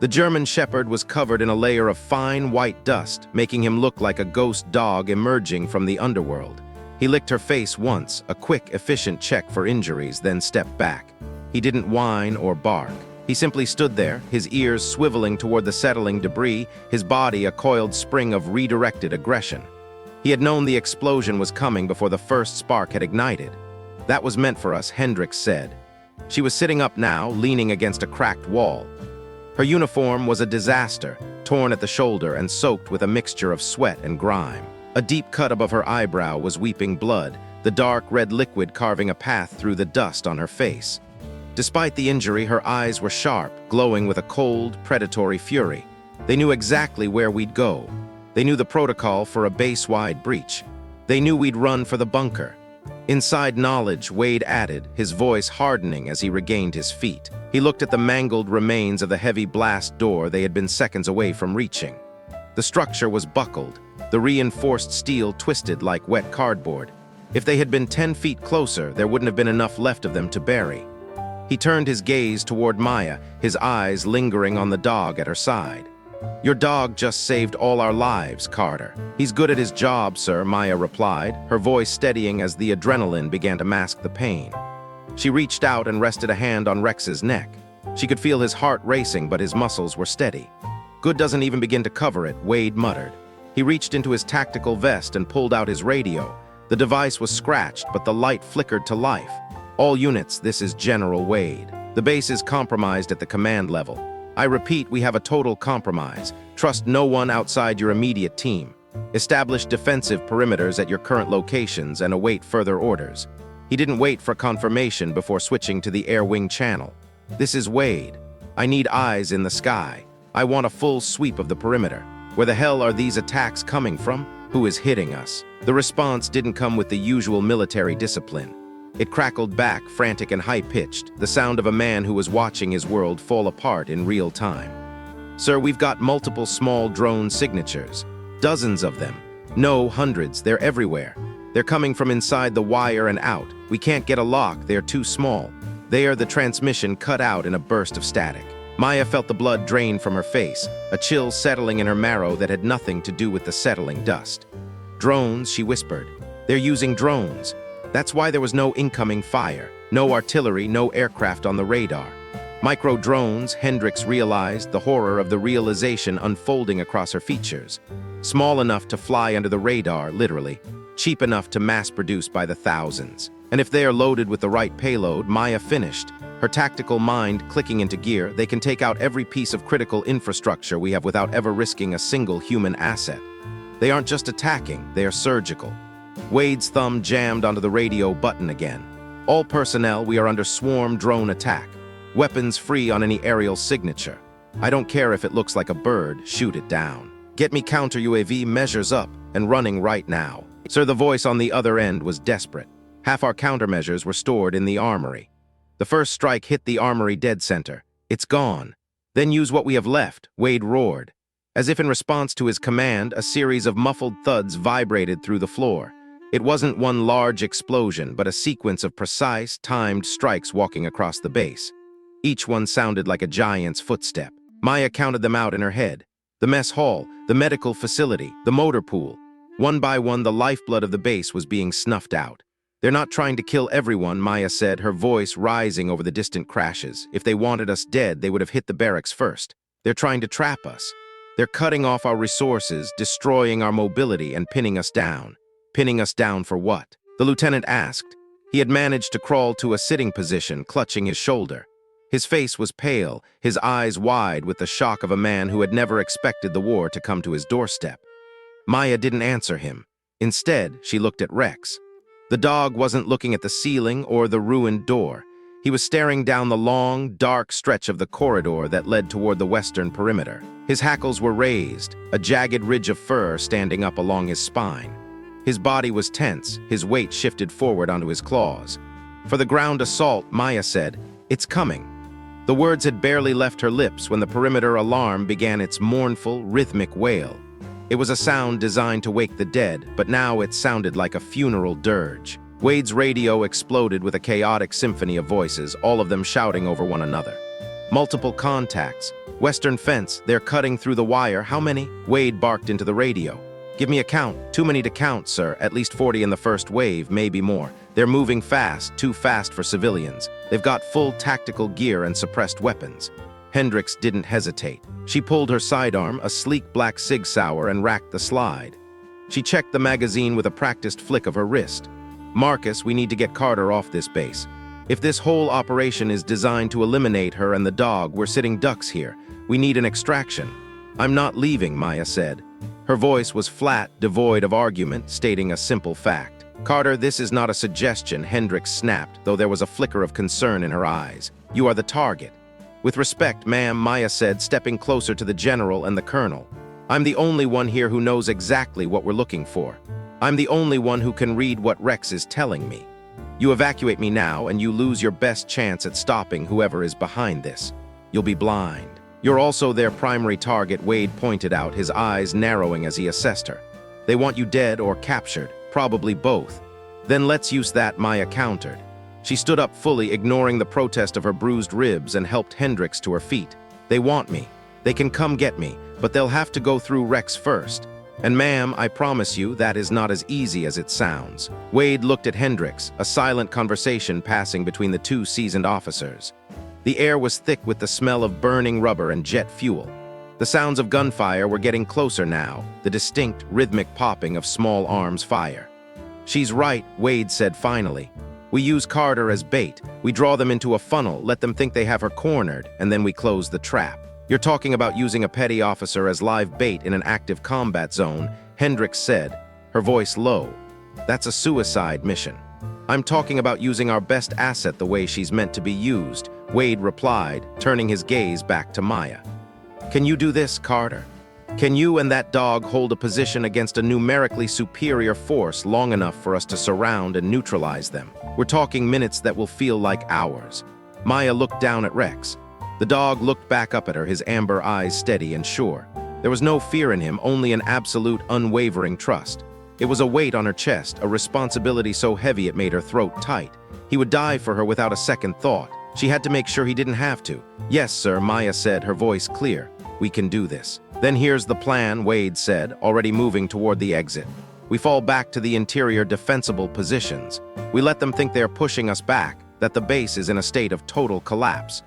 The German shepherd was covered in a layer of fine, white dust, making him look like a ghost dog emerging from the underworld. He licked her face once, a quick, efficient check for injuries, then stepped back. He didn't whine or bark. He simply stood there, his ears swiveling toward the settling debris, his body a coiled spring of redirected aggression. He had known the explosion was coming before the first spark had ignited. That was meant for us, Hendricks said. She was sitting up now, leaning against a cracked wall. Her uniform was a disaster, torn at the shoulder and soaked with a mixture of sweat and grime. A deep cut above her eyebrow was weeping blood, the dark red liquid carving a path through the dust on her face. Despite the injury, her eyes were sharp, glowing with a cold, predatory fury. They knew exactly where we'd go. They knew the protocol for a base-wide breach. They knew we'd run for the bunker. Inside knowledge, Wade added, his voice hardening as he regained his feet. He looked at the mangled remains of the heavy blast door they had been seconds away from reaching. The structure was buckled, the reinforced steel twisted like wet cardboard. If they had been 10 feet closer, there wouldn't have been enough left of them to bury. He turned his gaze toward Maya, his eyes lingering on the dog at her side. "Your dog just saved all our lives, Carter." "He's good at his job, sir," Maya replied, her voice steadying as the adrenaline began to mask the pain. She reached out and rested a hand on Rex's neck. She could feel his heart racing, but his muscles were steady. "Good doesn't even begin to cover it," Wade muttered. He reached into his tactical vest and pulled out his radio. The device was scratched, but the light flickered to life. "All units, this is General Wade. The base is compromised at the command level. I repeat, we have a total compromise. Trust no one outside your immediate team. Establish defensive perimeters at your current locations and await further orders." He didn't wait for confirmation before switching to the air wing channel. "This is Wade. I need eyes in the sky. I want a full sweep of the perimeter. Where the hell are these attacks coming from? Who is hitting us?" The response didn't come with the usual military discipline. It crackled back, frantic and high-pitched, the sound of a man who was watching his world fall apart in real time. "Sir, we've got multiple small drone signatures. Dozens of them. No, hundreds. They're everywhere. They're coming from inside the wire and out. We can't get a lock. They're too small. They are the transmission cut out in a burst of static." Maya felt the blood drain from her face, a chill settling in her marrow that had nothing to do with the settling dust. "Drones," she whispered. "They're using drones. That's why there was no incoming fire, no artillery, no aircraft on the radar. Micro-drones," Hendricks realized, the horror of the realization unfolding across her features. Small enough to fly under the radar, literally. Cheap enough to mass-produce by the thousands. And if they are loaded with the right payload, Maya finished. Her tactical mind clicking into gear, they can take out every piece of critical infrastructure we have without ever risking a single human asset. They aren't just attacking, they are surgical. Wade's thumb jammed onto the radio button again. "All personnel, we are under swarm drone attack. Weapons free on any aerial signature. I don't care if it looks like a bird, shoot it down. Get me counter UAV measures up and running right now." Sir, the voice on the other end was desperate. Half our countermeasures were stored in the armory. The first strike hit the armory dead center. "It's gone." "Then use what we have left," Wade roared. As if in response to his command, a series of muffled thuds vibrated through the floor. It wasn't one large explosion, but a sequence of precise, timed strikes walking across the base. Each one sounded like a giant's footstep. Maya counted them out in her head. The mess hall, the medical facility, the motor pool. One by one, the lifeblood of the base was being snuffed out. "They're not trying to kill everyone," Maya said, her voice rising over the distant crashes. "If they wanted us dead, they would have hit the barracks first. They're trying to trap us. They're cutting off our resources, destroying our mobility, and pinning us down." "Pinning us down for what?" the lieutenant asked. He had managed to crawl to a sitting position, clutching his shoulder. His face was pale, his eyes wide with the shock of a man who had never expected the war to come to his doorstep. Maya didn't answer him. Instead, she looked at Rex. The dog wasn't looking at the ceiling or the ruined door. He was staring down the long, dark stretch of the corridor that led toward the western perimeter. His hackles were raised, a jagged ridge of fur standing up along his spine. His body was tense, his weight shifted forward onto his claws. "For the ground assault," Maya said. "It's coming." The words had barely left her lips when the perimeter alarm began its mournful, rhythmic wail. It was a sound designed to wake the dead, but now it sounded like a funeral dirge. Wade's radio exploded with a chaotic symphony of voices, all of them shouting over one another. "Multiple contacts. Western fence, they're cutting through the wire. How many?" Wade barked into the radio. "Give me a count." "Too many to count, sir. At least 40 in the first wave, maybe more. They're moving fast, too fast for civilians. They've got full tactical gear and suppressed weapons." Hendricks didn't hesitate. She pulled her sidearm, a sleek black Sig Sauer, and racked the slide. She checked the magazine with a practiced flick of her wrist. "Marcus, we need to get Carter off this base. If this whole operation is designed to eliminate her and the dog, we're sitting ducks here. We need an extraction." "I'm not leaving," Maya said. Her voice was flat, devoid of argument, stating a simple fact. "Carter, this is not a suggestion," Hendricks snapped, though there was a flicker of concern in her eyes. "You are the target." "With respect, ma'am," Maya said, stepping closer to the general and the colonel. "I'm the only one here who knows exactly what we're looking for. I'm the only one who can read what Rex is telling me. You evacuate me now, and you lose your best chance at stopping whoever is behind this. You'll be blind. You're also their primary target," Wade pointed out, his eyes narrowing as he assessed her. "They want you dead or captured, probably both." "Then let's use that," Maya countered. She stood up fully, ignoring the protest of her bruised ribs, and helped Hendricks to her feet. "They want me. They can come get me, but they'll have to go through Rex first. And ma'am, I promise you that is not as easy as it sounds." Wade looked at Hendricks, a silent conversation passing between the two seasoned officers. The air was thick with the smell of burning rubber and jet fuel. The sounds of gunfire were getting closer now, the distinct, rhythmic popping of small arms fire. "She's right," Wade said finally. "We use Carter as bait. We draw them into a funnel, let them think they have her cornered, and then we close the trap." "You're talking about using a petty officer as live bait in an active combat zone," Hendricks said, her voice low. "That's a suicide mission." "I'm talking about using our best asset the way she's meant to be used," Wade replied, turning his gaze back to Maya. "Can you do this, Carter? Can you and that dog hold a position against a numerically superior force long enough for us to surround and neutralize them? We're talking minutes that will feel like hours." Maya looked down at Rex. The dog looked back up at her, his amber eyes steady and sure. There was no fear in him, only an absolute, unwavering trust. It was a weight on her chest, a responsibility so heavy it made her throat tight. He would die for her without a second thought. She had to make sure he didn't have to. "Yes, sir," Maya said, her voice clear. "We can do this." "Then here's the plan," Wade said, already moving toward the exit. "We fall back to the interior defensible positions. We let them think they're pushing us back, that the base is in a state of total collapse.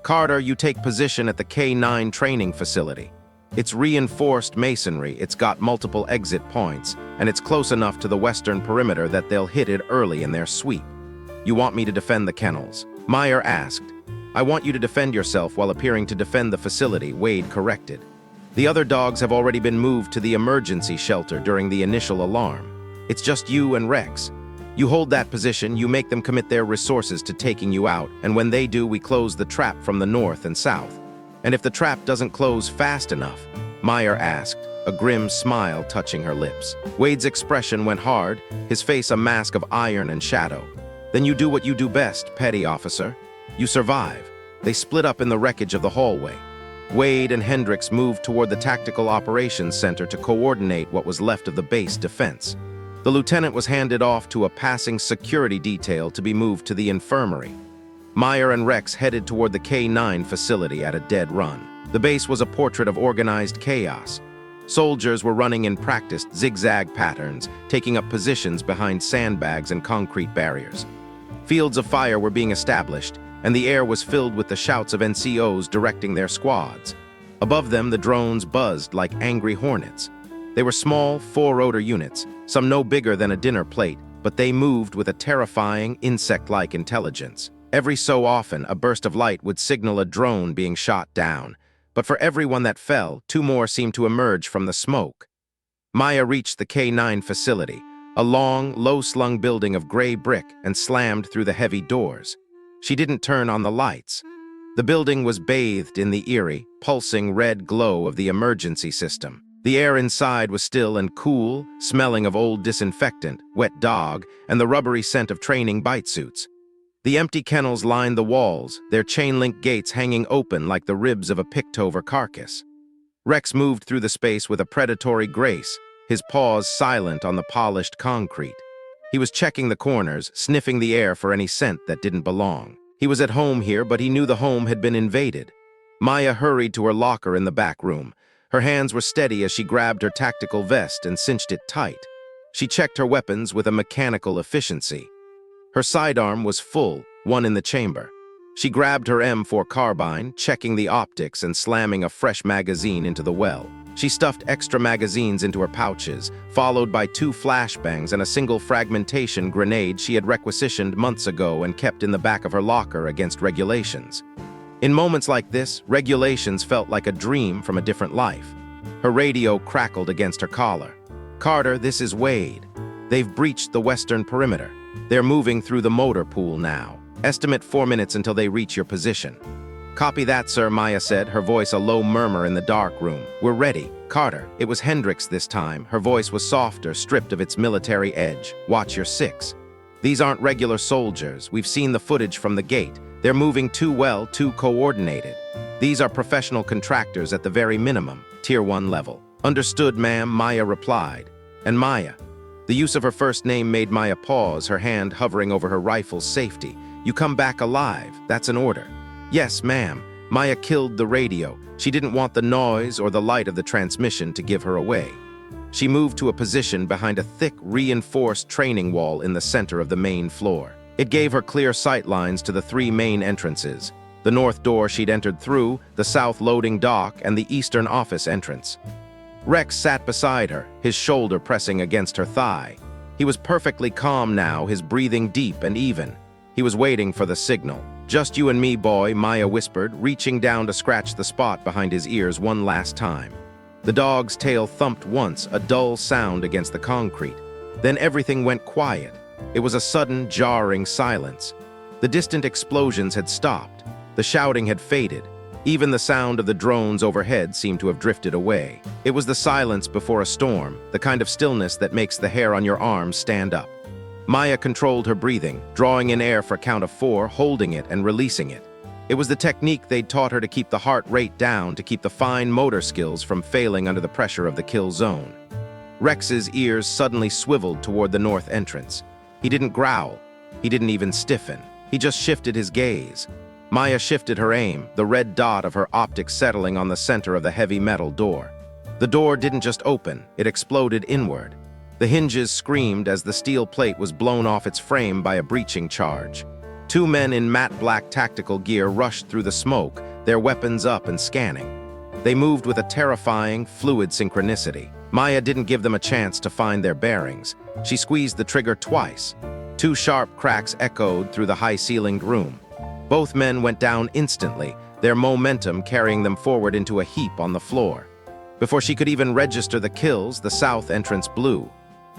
Carter, you take position at the K9 training facility. It's reinforced masonry, it's got multiple exit points, and it's close enough to the western perimeter that they'll hit it early in their sweep." "You want me to defend the kennels?" Meyer asked. "I want you to defend yourself while appearing to defend the facility," Wade corrected. "The other dogs have already been moved to the emergency shelter during the initial alarm. It's just you and Rex. You hold that position, you make them commit their resources to taking you out, and when they do, we close the trap from the north and south." "And if the trap doesn't close fast enough?" Meyer asked, a grim smile touching her lips. Wade's expression went hard, his face a mask of iron and shadow. "Then you do what you do best, petty officer. You survive." They split up in the wreckage of the hallway. Wade and Hendricks moved toward the Tactical Operations Center to coordinate what was left of the base defense. The lieutenant was handed off to a passing security detail to be moved to the infirmary. Meyer and Rex headed toward the K9 facility at a dead run. The base was a portrait of organized chaos. Soldiers were running in practiced zigzag patterns, taking up positions behind sandbags and concrete barriers. Fields of fire were being established, and the air was filled with the shouts of NCOs directing their squads. Above them, the drones buzzed like angry hornets. They were small, four-rotor units, some no bigger than a dinner plate, but they moved with a terrifying, insect-like intelligence. Every so often, a burst of light would signal a drone being shot down, but for every one that fell, two more seemed to emerge from the smoke. Maya reached the K9 facility, a long, low-slung building of gray brick, and slammed through the heavy doors. She didn't turn on the lights. The building was bathed in the eerie, pulsing red glow of the emergency system. The air inside was still and cool, smelling of old disinfectant, wet dog, and the rubbery scent of training bite suits. The empty kennels lined the walls, their chain-link gates hanging open like the ribs of a picked-over carcass. Rex moved through the space with a predatory grace, his paws silent on the polished concrete. He was checking the corners, sniffing the air for any scent that didn't belong. He was at home here, but he knew the home had been invaded. Maya hurried to her locker in the back room. Her hands were steady as she grabbed her tactical vest and cinched it tight. She checked her weapons with a mechanical efficiency. Her sidearm was full, one in the chamber. She grabbed her M4 carbine, checking the optics and slamming a fresh magazine into the well. She stuffed extra magazines into her pouches, followed by 2 flashbangs and a single fragmentation grenade she had requisitioned months ago and kept in the back of her locker against regulations. In moments like this, regulations felt like a dream from a different life. Her radio crackled against her collar. "Carter, this is Wade. They've breached the western perimeter. They're moving through the motor pool now. Estimate 4 minutes until they reach your position." "Copy that, sir," Maya said, her voice a low murmur in the dark room. "We're ready." "Carter." It was Hendricks this time. Her voice was softer, stripped of its military edge. "Watch your 6. These aren't regular soldiers. We've seen the footage from the gate. They're moving too well, too coordinated. These are professional contractors at the very minimum, Tier 1 level." "Understood, ma'am," Maya replied. "And Maya." The use of her first name made Maya pause, her hand hovering over her rifle's safety. "You come back alive. That's an order." "Yes, ma'am." Maya killed the radio. She didn't want the noise or the light of the transmission to give her away. She moved to a position behind a thick, reinforced training wall in the center of the main floor. It gave her clear sight lines to the 3 main entrances: the north door she'd entered through, the south loading dock, and the eastern office entrance. Rex sat beside her, his shoulder pressing against her thigh. He was perfectly calm now, his breathing deep and even. He was waiting for the signal. "Just you and me, boy," Maya whispered, reaching down to scratch the spot behind his ears one last time. The dog's tail thumped once, a dull sound against the concrete. Then everything went quiet. It was a sudden, jarring silence. The distant explosions had stopped. The shouting had faded. Even the sound of the drones overhead seemed to have drifted away. It was the silence before a storm, the kind of stillness that makes the hair on your arms stand up. Maya controlled her breathing, drawing in air for a count of 4, holding it and releasing it. It was the technique they'd taught her to keep the heart rate down, to keep the fine motor skills from failing under the pressure of the kill zone. Rex's ears suddenly swiveled toward the north entrance. He didn't growl. He didn't even stiffen. He just shifted his gaze. Maya shifted her aim, the red dot of her optics settling on the center of the heavy metal door. The door didn't just open, it exploded inward. The hinges screamed as the steel plate was blown off its frame by a breaching charge. 2 men in matte black tactical gear rushed through the smoke, their weapons up and scanning. They moved with a terrifying, fluid synchronicity. Maya didn't give them a chance to find their bearings. She squeezed the trigger twice. 2 sharp cracks echoed through the high-ceilinged room. Both men went down instantly, their momentum carrying them forward into a heap on the floor. Before she could even register the kills, the south entrance blew.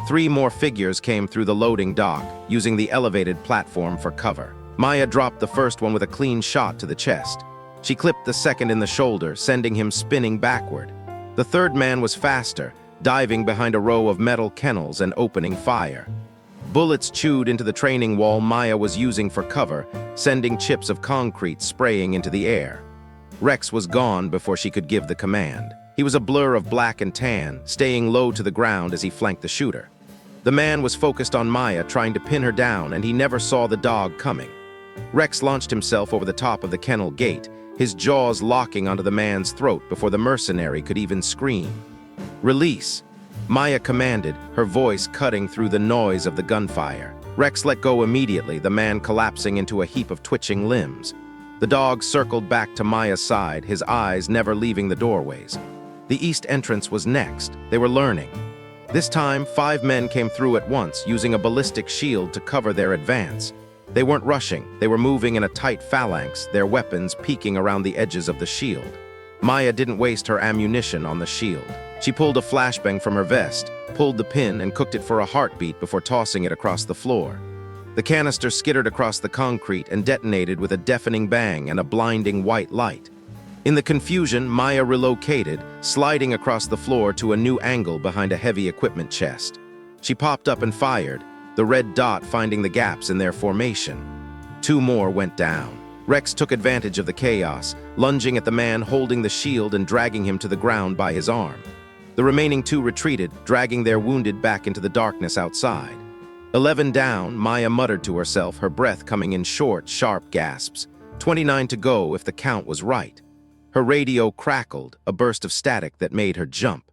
3 more figures came through the loading dock, using the elevated platform for cover. Maya dropped the first one with a clean shot to the chest. She clipped the second in the shoulder, sending him spinning backward. The third man was faster, diving behind a row of metal kennels and opening fire. Bullets chewed into the training wall Maya was using for cover, sending chips of concrete spraying into the air. Rex was gone before she could give the command. He was a blur of black and tan, staying low to the ground as he flanked the shooter. The man was focused on Maya, trying to pin her down, and he never saw the dog coming. Rex launched himself over the top of the kennel gate, his jaws locking onto the man's throat before the mercenary could even scream. "Release," Maya commanded, her voice cutting through the noise of the gunfire. Rex let go immediately, the man collapsing into a heap of twitching limbs. The dog circled back to Maya's side, his eyes never leaving the doorways. The east entrance was next. They were learning. This time, 5 men came through at once, using a ballistic shield to cover their advance. They weren't rushing. They were moving in a tight phalanx, their weapons peeking around the edges of the shield. Maya didn't waste her ammunition on the shield. She pulled a flashbang from her vest, pulled the pin, and cooked it for a heartbeat before tossing it across the floor. The canister skittered across the concrete and detonated with a deafening bang and a blinding white light. In the confusion, Maya relocated, sliding across the floor to a new angle behind a heavy equipment chest. She popped up and fired, the red dot finding the gaps in their formation. 2 more went down. Rex took advantage of the chaos, lunging at the man holding the shield and dragging him to the ground by his arm. The remaining 2 retreated, dragging their wounded back into the darkness outside. 11 down, Maya muttered to herself, her breath coming in short, sharp gasps. 29 to go if the count was right. Her radio crackled, a burst of static that made her jump.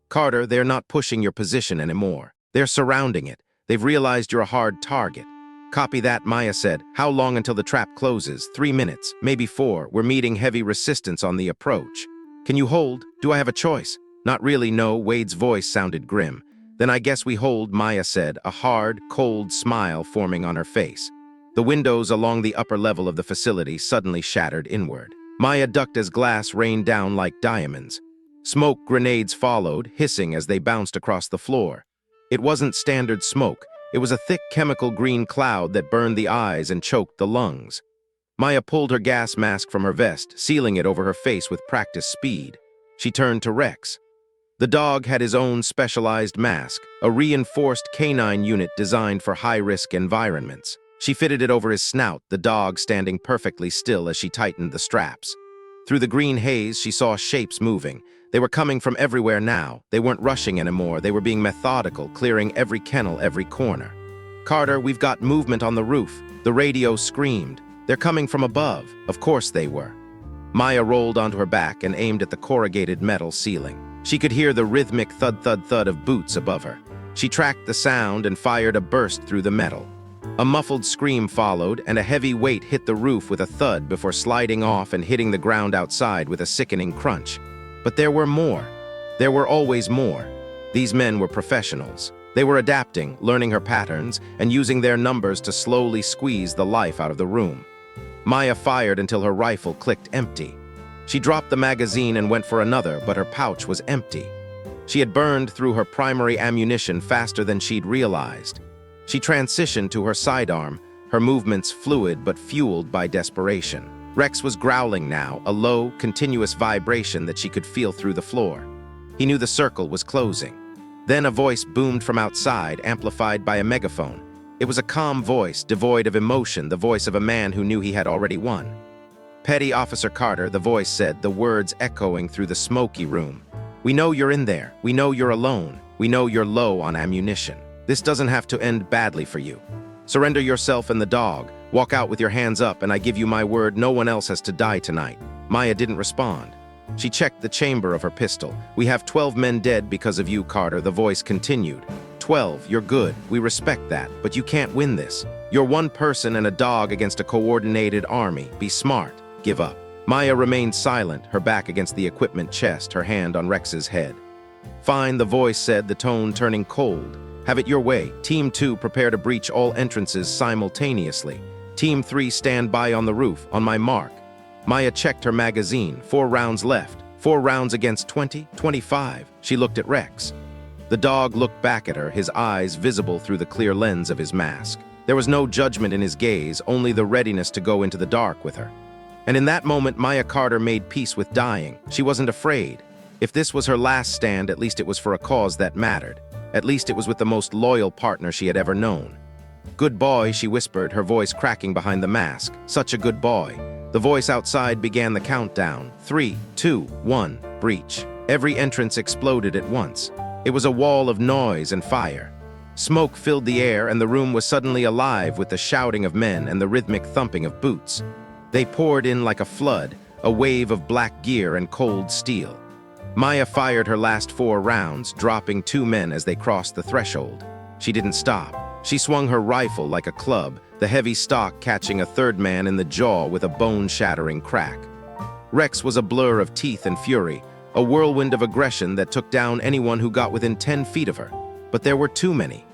"Carter, they're not pushing your position anymore. They're surrounding it. They've realized you're a hard target." "Copy that," Maya said. "How long until the trap closes?" 3 minutes, maybe 4. We're meeting heavy resistance on the approach. "Can you hold? Do I have a choice?" "Not really, no." Wade's voice sounded grim. "Then I guess we hold," Maya said, a hard, cold smile forming on her face. The windows along the upper level of the facility suddenly shattered inward. Maya ducked as glass rained down like diamonds. Smoke grenades followed, hissing as they bounced across the floor. It wasn't standard smoke. It was a thick chemical green cloud that burned the eyes and choked the lungs. Maya pulled her gas mask from her vest, sealing it over her face with practiced speed. She turned to Rex. The dog had his own specialized mask, a reinforced canine unit designed for high-risk environments. She fitted it over his snout, the dog standing perfectly still as she tightened the straps. Through the green haze, she saw shapes moving. They were coming from everywhere now. They weren't rushing anymore. They were being methodical, clearing every kennel, every corner. "Carter, we've got movement on the roof." The radio screamed. "They're coming from above." Of course they were. Maya rolled onto her back and aimed at the corrugated metal ceiling. She could hear the rhythmic thud-thud-thud of boots above her. She tracked the sound and fired a burst through the metal. A muffled scream followed, and a heavy weight hit the roof with a thud before sliding off and hitting the ground outside with a sickening crunch. But there were more. There were always more. These men were professionals. They were adapting, learning her patterns, and using their numbers to slowly squeeze the life out of the room. Maya fired until her rifle clicked empty. She dropped the magazine and went for another, but her pouch was empty. She had burned through her primary ammunition faster than she'd realized. She transitioned to her sidearm, her movements fluid but fueled by desperation. Rex was growling now, a low, continuous vibration that she could feel through the floor. He knew the circle was closing. Then a voice boomed from outside, amplified by a megaphone. It was a calm voice, devoid of emotion, the voice of a man who knew he had already won. "Petty Officer Carter," the voice said, the words echoing through the smoky room. "We know you're in there. We know you're alone. We know you're low on ammunition. This doesn't have to end badly for you. Surrender yourself and the dog. Walk out with your hands up, and I give you my word no one else has to die tonight." Maya didn't respond. She checked the chamber of her pistol. "We have 12 men dead because of you, Carter," the voice continued. 12, you're good. We respect that, but you can't win this. You're one person and a dog against a coordinated army. Be smart. Give up." Maya remained silent, her back against the equipment chest, her hand on Rex's head. "Fine," the voice said, the tone turning cold. "Have it your way. Team 2, prepare to breach all entrances simultaneously. Team 3, stand by on the roof. On my mark." Maya checked her magazine. 4 rounds left. 4 rounds against 20, 25. She looked at Rex. The dog looked back at her, his eyes visible through the clear lens of his mask. There was no judgment in his gaze, only the readiness to go into the dark with her. And in that moment, Maya Carter made peace with dying. She wasn't afraid. If this was her last stand, at least it was for a cause that mattered. At least it was with the most loyal partner she had ever known. "Good boy," she whispered, her voice cracking behind the mask. "Such a good boy." The voice outside began the countdown. 3, 2, 1, breach. Every entrance exploded at once. It was a wall of noise and fire. Smoke filled the air, and the room was suddenly alive with the shouting of men and the rhythmic thumping of boots. They poured in like a flood, a wave of black gear and cold steel. Maya fired her last 4 rounds, dropping 2 men as they crossed the threshold. She didn't stop. She swung her rifle like a club, the heavy stock catching a 3rd man in the jaw with a bone-shattering crack. Rex was a blur of teeth and fury, a whirlwind of aggression that took down anyone who got within 10 feet of her. But there were too many.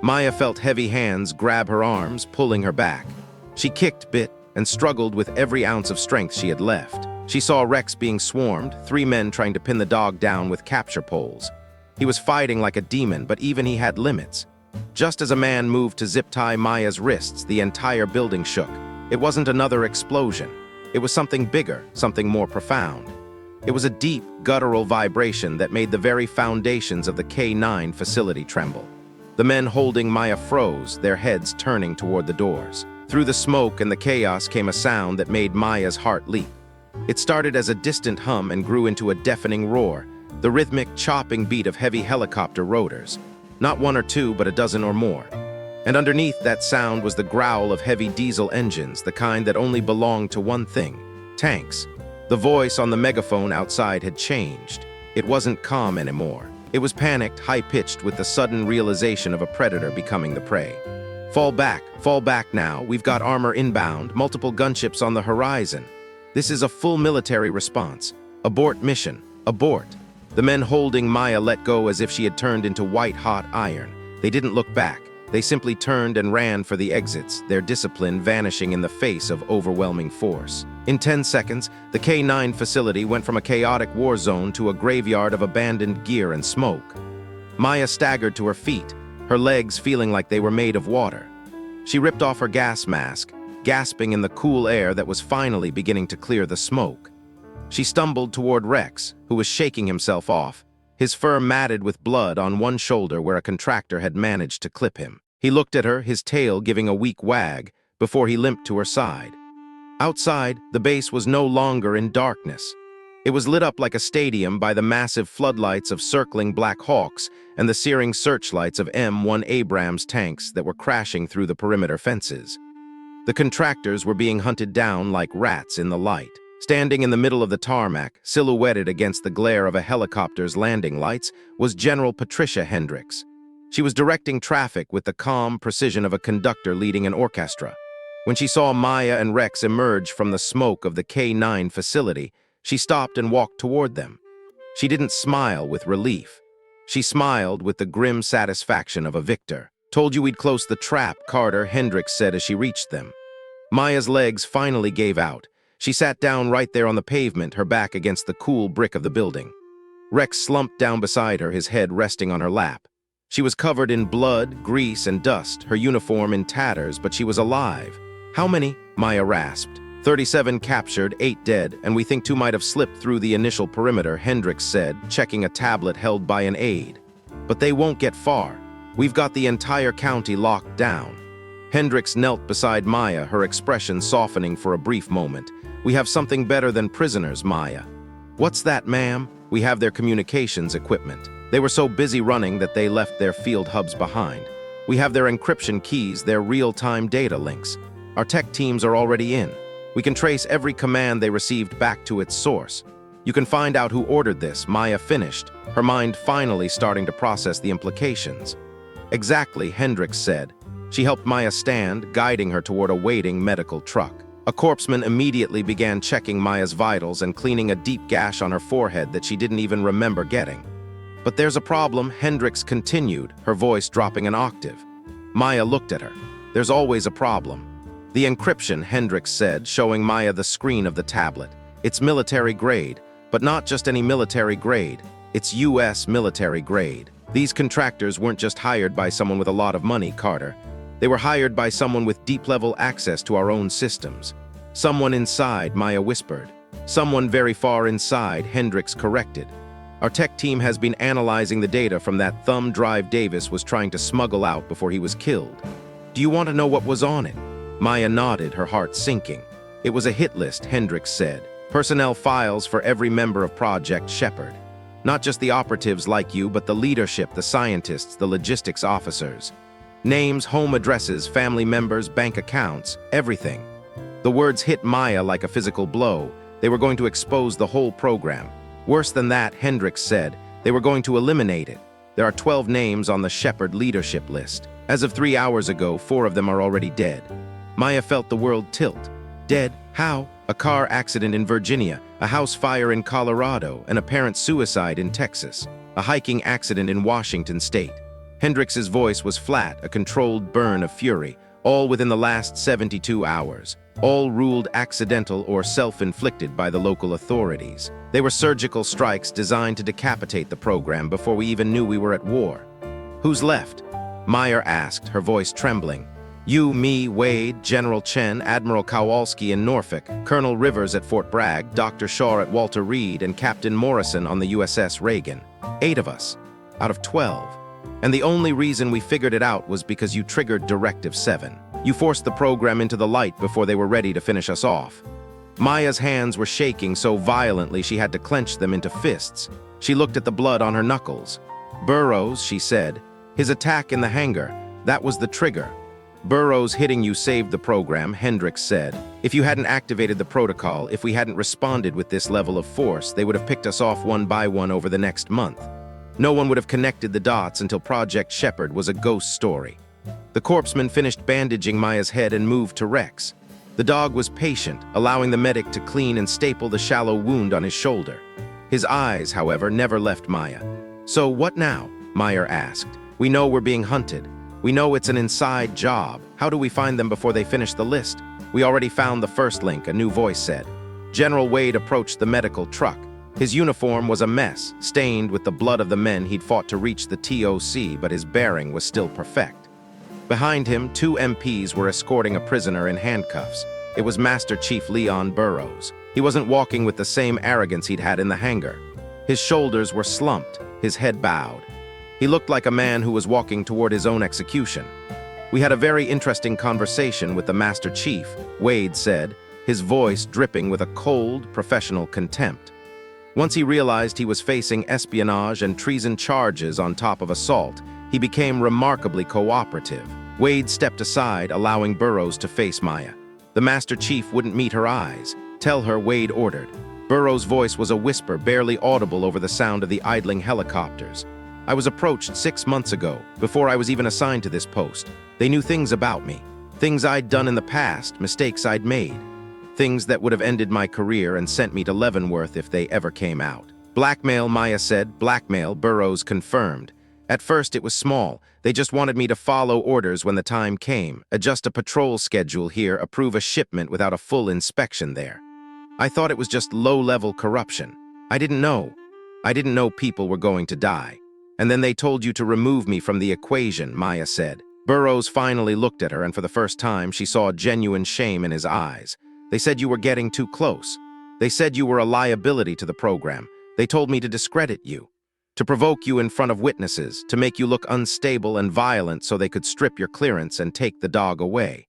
Maya felt heavy hands grab her arms, pulling her back. She kicked, bit, and struggled with every ounce of strength she had left. She saw Rex being swarmed, 3 men trying to pin the dog down with capture poles. He was fighting like a demon, but even he had limits. Just as a man moved to zip-tie Maya's wrists, the entire building shook. It wasn't another explosion. It was something bigger, something more profound. It was a deep, guttural vibration that made the very foundations of the K9 facility tremble. The men holding Maya froze, their heads turning toward the doors. Through the smoke and the chaos came a sound that made Maya's heart leap. It started as a distant hum and grew into a deafening roar, the rhythmic, chopping beat of heavy helicopter rotors. Not one or two, but a dozen or more. And underneath that sound was the growl of heavy diesel engines, the kind that only belonged to one thing: tanks. The voice on the megaphone outside had changed. It wasn't calm anymore. It was panicked, high-pitched with the sudden realization of a predator becoming the prey. Fall back now, we've got armor inbound, multiple gunships on the horizon. This is a full military response. Abort mission, abort. The men holding Maya let go as if she had turned into white-hot iron. They didn't look back. They simply turned and ran for the exits, their discipline vanishing in the face of overwhelming force. In 10 seconds, the K9 facility went from a chaotic war zone to a graveyard of abandoned gear and smoke. Maya staggered to her feet, her legs feeling like they were made of water. She ripped off her gas mask, gasping in the cool air that was finally beginning to clear the smoke. She stumbled toward Rex, who was shaking himself off, his fur matted with blood on one shoulder where a contractor had managed to clip him. He looked at her, his tail giving a weak wag, before he limped to her side. Outside, the base was no longer in darkness. It was lit up like a stadium by the massive floodlights of circling Blackhawks and the searing searchlights of M1 Abrams tanks that were crashing through the perimeter fences. The contractors were being hunted down like rats in the light. Standing in the middle of the tarmac, silhouetted against the glare of a helicopter's landing lights, was General Patricia Hendricks. She was directing traffic with the calm precision of a conductor leading an orchestra. When she saw Maya and Rex emerge from the smoke of the K9 facility, she stopped and walked toward them. She didn't smile with relief. She smiled with the grim satisfaction of a victor. "Told you we'd close the trap, Carter," Hendricks said as she reached them. Maya's legs finally gave out. She sat down right there on the pavement, her back against the cool brick of the building. Rex slumped down beside her, his head resting on her lap. She was covered in blood, grease, and dust, her uniform in tatters, but she was alive. "How many?" Maya rasped. 37 captured, 8 dead, and we think 2 might have slipped through the initial perimeter," Hendricks said, checking a tablet held by an aide. "But they won't get far. We've got the entire county locked down." Hendricks knelt beside Maya, her expression softening for a brief moment. "We have something better than prisoners, Maya." "What's that, ma'am?" "We have their communications equipment. They were so busy running that they left their field hubs behind. We have their encryption keys, their real-time data links. Our tech teams are already in. We can trace every command they received back to its source. You can find out who ordered this," Maya finished, her mind finally starting to process the implications. "Exactly," Hendricks said. She helped Maya stand, guiding her toward a waiting medical truck. A corpsman immediately began checking Maya's vitals and cleaning a deep gash on her forehead that she didn't even remember getting. "But there's a problem," Hendricks continued, her voice dropping an octave. Maya looked at her. "There's always a problem." "The encryption," Hendricks said, showing Maya the screen of the tablet. "It's military grade, but not just any military grade. It's U.S. military grade. These contractors weren't just hired by someone with a lot of money, Carter. They were hired by someone with deep-level access to our own systems." "Someone inside," Maya whispered. "Someone very far inside," Hendricks corrected. "Our tech team has been analyzing the data from that thumb drive Davis was trying to smuggle out before he was killed. Do you want to know what was on it?" Maya nodded, her heart sinking. "It was a hit list," Hendricks said. "Personnel files for every member of Project Shepherd. Not just the operatives like you, but the leadership, the scientists, the logistics officers. Names, home addresses, family members, bank accounts, everything." The words hit Maya like a physical blow. They were going to expose the whole program. Worse than that, Hendricks said, they were going to eliminate it. There are 12 names on the Shepherd leadership list. As of 3 hours ago, 4 of them are already dead. Maya felt the world tilt. Dead? How? A car accident in Virginia, a house fire in Colorado, an apparent suicide in Texas, a hiking accident in Washington state. Hendricks's voice was flat, a controlled burn of fury, all within the last 72 hours, all ruled accidental or self-inflicted by the local authorities. They were surgical strikes designed to decapitate the program before we even knew we were at war. Who's left? Meyer asked, her voice trembling. You, me, Wade, General Chen, Admiral Kowalski in Norfolk, Colonel Rivers at Fort Bragg, Dr. Shaw at Walter Reed, and Captain Morrison on the USS Reagan. 8 of us, out of 12. And the only reason we figured it out was because you triggered Directive 7. You forced the program into the light before they were ready to finish us off. Maya's hands were shaking so violently she had to clench them into fists. She looked at the blood on her knuckles. Burrows, she said, his attack in the hangar, that was the trigger. Burrows hitting you saved the program, Hendricks said. If you hadn't activated the protocol, if we hadn't responded with this level of force, they would have picked us off one by one over the next month. No one would have connected the dots until Project Shepherd was a ghost story. The corpsman finished bandaging Maya's head and moved to Rex. The dog was patient, allowing the medic to clean and staple the shallow wound on his shoulder. His eyes, however, never left Maya. So what now? Meyer asked. We know we're being hunted. We know it's an inside job. How do we find them before they finish the list? We already found the first link, a new voice said. General Wade approached the medical truck. His uniform was a mess, stained with the blood of the men he'd fought to reach the TOC, but his bearing was still perfect. Behind him, 2 MPs were escorting a prisoner in handcuffs. It was Master Chief Leon Burrows. He wasn't walking with the same arrogance he'd had in the hangar. His shoulders were slumped, his head bowed. He looked like a man who was walking toward his own execution. We had a very interesting conversation with the Master Chief, Wade said, his voice dripping with a cold, professional contempt. Once he realized he was facing espionage and treason charges on top of assault, he became remarkably cooperative. Wade stepped aside, allowing Burrows to face Maya. The Master Chief wouldn't meet her eyes. Tell her, Wade ordered. Burrows' voice was a whisper, barely audible over the sound of the idling helicopters. I was approached 6 months ago, before I was even assigned to this post. They knew things about me, things I'd done in the past, mistakes I'd made, things that would have ended my career and sent me to Leavenworth if they ever came out. Blackmail, Maya said. Blackmail, Burrows confirmed. At first it was small. They just wanted me to follow orders when the time came, adjust a patrol schedule here, approve a shipment without a full inspection there. I thought it was just low-level corruption. I didn't know. I didn't know people were going to die. And then they told you to remove me from the equation, Maya said. Burrows finally looked at her, and for the first time she saw genuine shame in his eyes. They said you were getting too close. They said you were a liability to the program. They told me to discredit you, to provoke you in front of witnesses, to make you look unstable and violent so they could strip your clearance and take the dog away.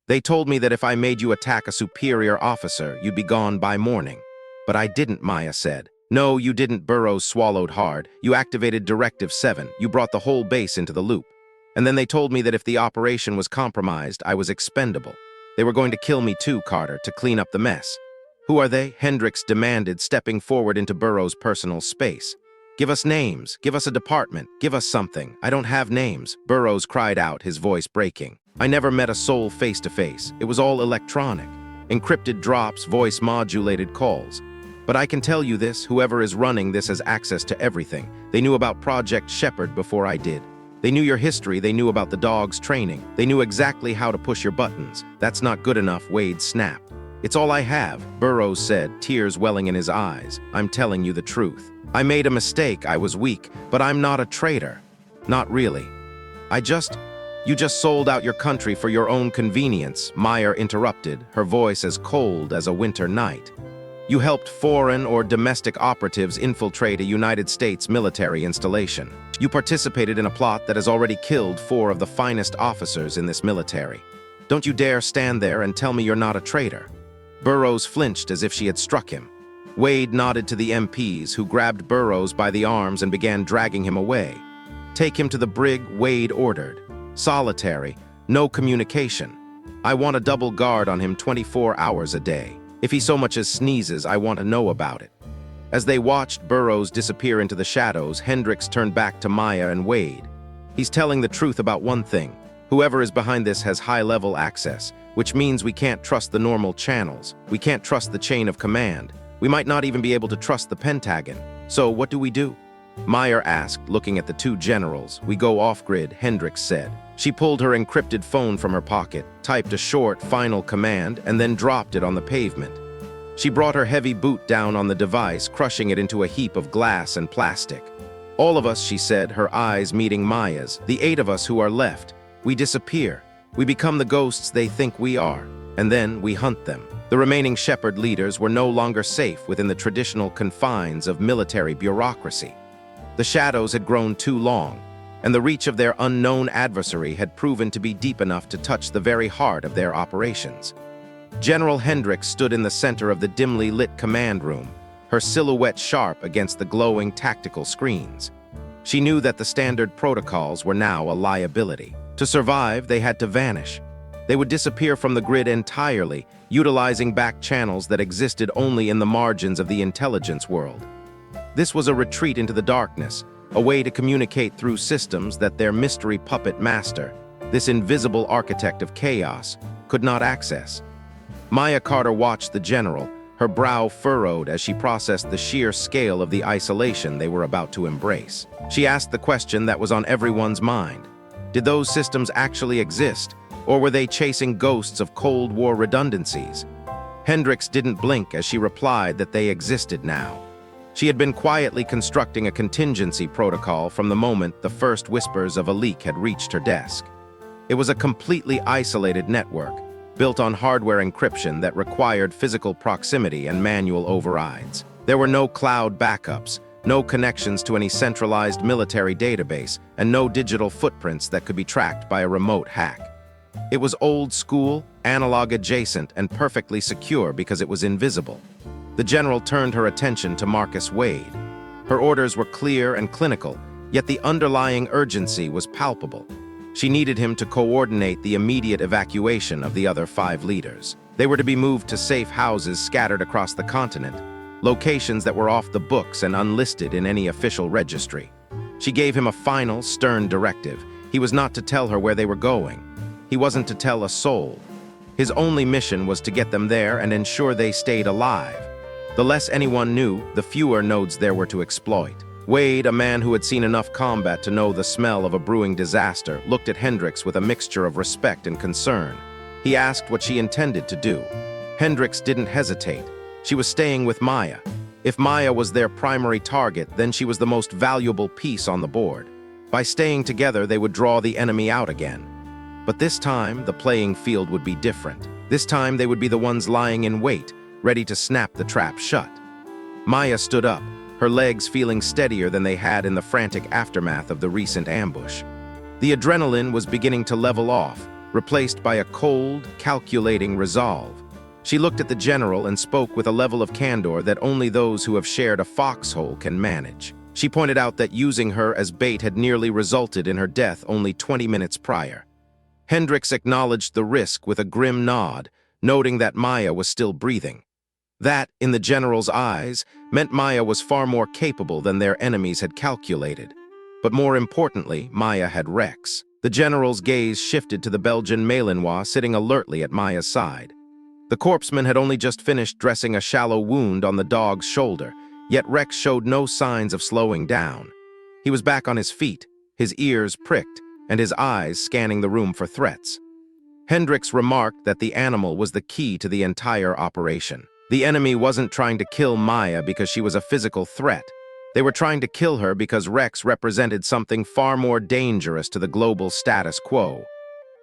They told me that if I made you attack a superior officer, you'd be gone by morning. But I didn't, Maya said. No, you didn't, Burrows swallowed hard. You activated Directive 7. You brought the whole base into the loop. And then they told me that if the operation was compromised, I was expendable. They were going to kill me too, Carter, to clean up the mess. Who are they? Hendricks demanded, stepping forward into Burrows' personal space. Give us names. Give us a department. Give us something. I don't have names, Burrows cried out, his voice breaking. I never met a soul face-to-face. It was all electronic. Encrypted drops, voice-modulated calls. But I can tell you this, whoever is running this has access to everything. They knew about Project Shepherd before I did. They knew your history, they knew about the dog's training. They knew exactly how to push your buttons. That's not good enough, Wade snapped. It's all I have, Burrows said, tears welling in his eyes. I'm telling you the truth. I made a mistake, I was weak, but I'm not a traitor. Not really. You just sold out your country for your own convenience, Meyer interrupted, her voice as cold as a winter night. You helped foreign or domestic operatives infiltrate a United States military installation. You participated in a plot that has already killed 4 of the finest officers in this military. Don't you dare stand there and tell me you're not a traitor. Burrows flinched as if she had struck him. Wade nodded to the MPs, who grabbed Burrows by the arms and began dragging him away. Take him to the brig, Wade ordered. Solitary, no communication. I want a double guard on him 24 hours a day. If he so much as sneezes, I want to know about it. As they watched Burrows disappear into the shadows, Hendricks turned back to Maya and Wade. He's telling the truth about one thing. Whoever is behind this has high-level access, which means we can't trust the normal channels. We can't trust the chain of command. We might not even be able to trust the Pentagon. So what do we do? Meyer asked, looking at the 2 generals. We go off-grid, Hendricks said. She pulled her encrypted phone from her pocket, typed a short, final command, and then dropped it on the pavement. She brought her heavy boot down on the device, crushing it into a heap of glass and plastic. All of us, she said, her eyes meeting Maya's, the 8 of us who are left, we disappear. We become the ghosts they think we are, and then we hunt them. The remaining shepherd leaders were no longer safe within the traditional confines of military bureaucracy. The shadows had grown too long, and the reach of their unknown adversary had proven to be deep enough to touch the very heart of their operations. General Hendricks stood in the center of the dimly lit command room, her silhouette sharp against the glowing tactical screens. She knew that the standard protocols were now a liability. To survive, they had to vanish. They would disappear from the grid entirely, utilizing back channels that existed only in the margins of the intelligence world. This was a retreat into the darkness, a way to communicate through systems that their mystery puppet master, this invisible architect of chaos, could not access. Maya Carter watched the general, her brow furrowed as she processed the sheer scale of the isolation they were about to embrace. She asked the question that was on everyone's mind. Did those systems actually exist, or were they chasing ghosts of Cold War redundancies? Hendricks didn't blink as she replied that they existed now. She had been quietly constructing a contingency protocol from the moment the first whispers of a leak had reached her desk. It was a completely isolated network, built on hardware encryption that required physical proximity and manual overrides. There were no cloud backups, no connections to any centralized military database, and no digital footprints that could be tracked by a remote hack. It was old school, analog adjacent, and perfectly secure because it was invisible. The general turned her attention to Marcus Wade. Her orders were clear and clinical, yet the underlying urgency was palpable. She needed him to coordinate the immediate evacuation of the other 5 leaders. They were to be moved to safe houses scattered across the continent, locations that were off the books and unlisted in any official registry. She gave him a final, stern directive. He was not to tell her where they were going. He wasn't to tell a soul. His only mission was to get them there and ensure they stayed alive. The less anyone knew, the fewer nodes there were to exploit. Wade, a man who had seen enough combat to know the smell of a brewing disaster, looked at Hendricks with a mixture of respect and concern. He asked what she intended to do. Hendricks didn't hesitate. She was staying with Maya. If Maya was their primary target, then she was the most valuable piece on the board. By staying together, they would draw the enemy out again. But this time, the playing field would be different. This time, they would be the ones lying in wait, ready to snap the trap shut. Maya stood up, her legs feeling steadier than they had in the frantic aftermath of the recent ambush. The adrenaline was beginning to level off, replaced by a cold, calculating resolve. She looked at the general and spoke with a level of candor that only those who have shared a foxhole can manage. She pointed out that using her as bait had nearly resulted in her death only 20 minutes prior. Hendricks acknowledged the risk with a grim nod, noting that Maya was still breathing. That, in the general's eyes, meant Maya was far more capable than their enemies had calculated. But more importantly, Maya had Rex. The general's gaze shifted to the Belgian Malinois sitting alertly at Maya's side. The corpsman had only just finished dressing a shallow wound on the dog's shoulder, yet Rex showed no signs of slowing down. He was back on his feet, his ears pricked, and his eyes scanning the room for threats. Hendricks remarked that the animal was the key to the entire operation. The enemy wasn't trying to kill Maya because she was a physical threat. They were trying to kill her because Rex represented something far more dangerous to the global status quo.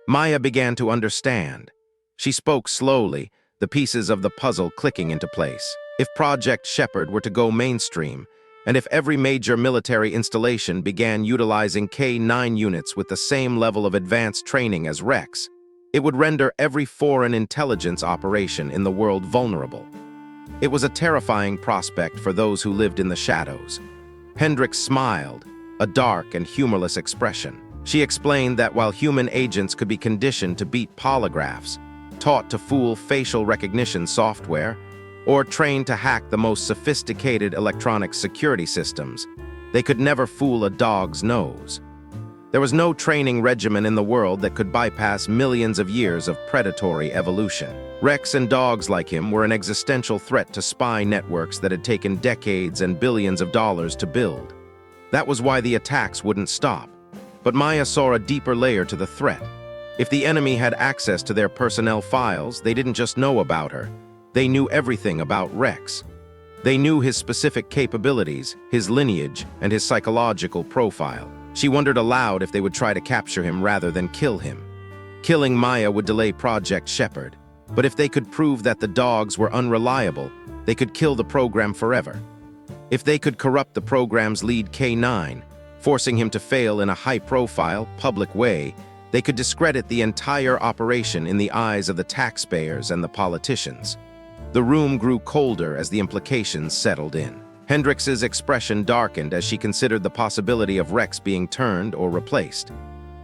Maya began to understand. She spoke slowly, the pieces of the puzzle clicking into place. If Project Shepherd were to go mainstream, and if every major military installation began utilizing K-9 units with the same level of advanced training as Rex, it would render every foreign intelligence operation in the world vulnerable. It was a terrifying prospect for those who lived in the shadows. Hendricks smiled, a dark and humorless expression. She explained that while human agents could be conditioned to beat polygraphs, taught to fool facial recognition software, or trained to hack the most sophisticated electronic security systems, they could never fool a dog's nose. There was no training regimen in the world that could bypass millions of years of predatory evolution. Rex and dogs like him were an existential threat to spy networks that had taken decades and billions of dollars to build. That was why the attacks wouldn't stop. But Maya saw a deeper layer to the threat. If the enemy had access to their personnel files, they didn't just know about her. They knew everything about Rex. They knew his specific capabilities, his lineage, and his psychological profile. She wondered aloud if they would try to capture him rather than kill him. Killing Maya would delay Project Shepard, but if they could prove that the dogs were unreliable, they could kill the program forever. If they could corrupt the program's lead canine, forcing him to fail in a high-profile, public way, they could discredit the entire operation in the eyes of the taxpayers and the politicians. The room grew colder as the implications settled in. Hendrix's expression darkened as she considered the possibility of Rex being turned or replaced.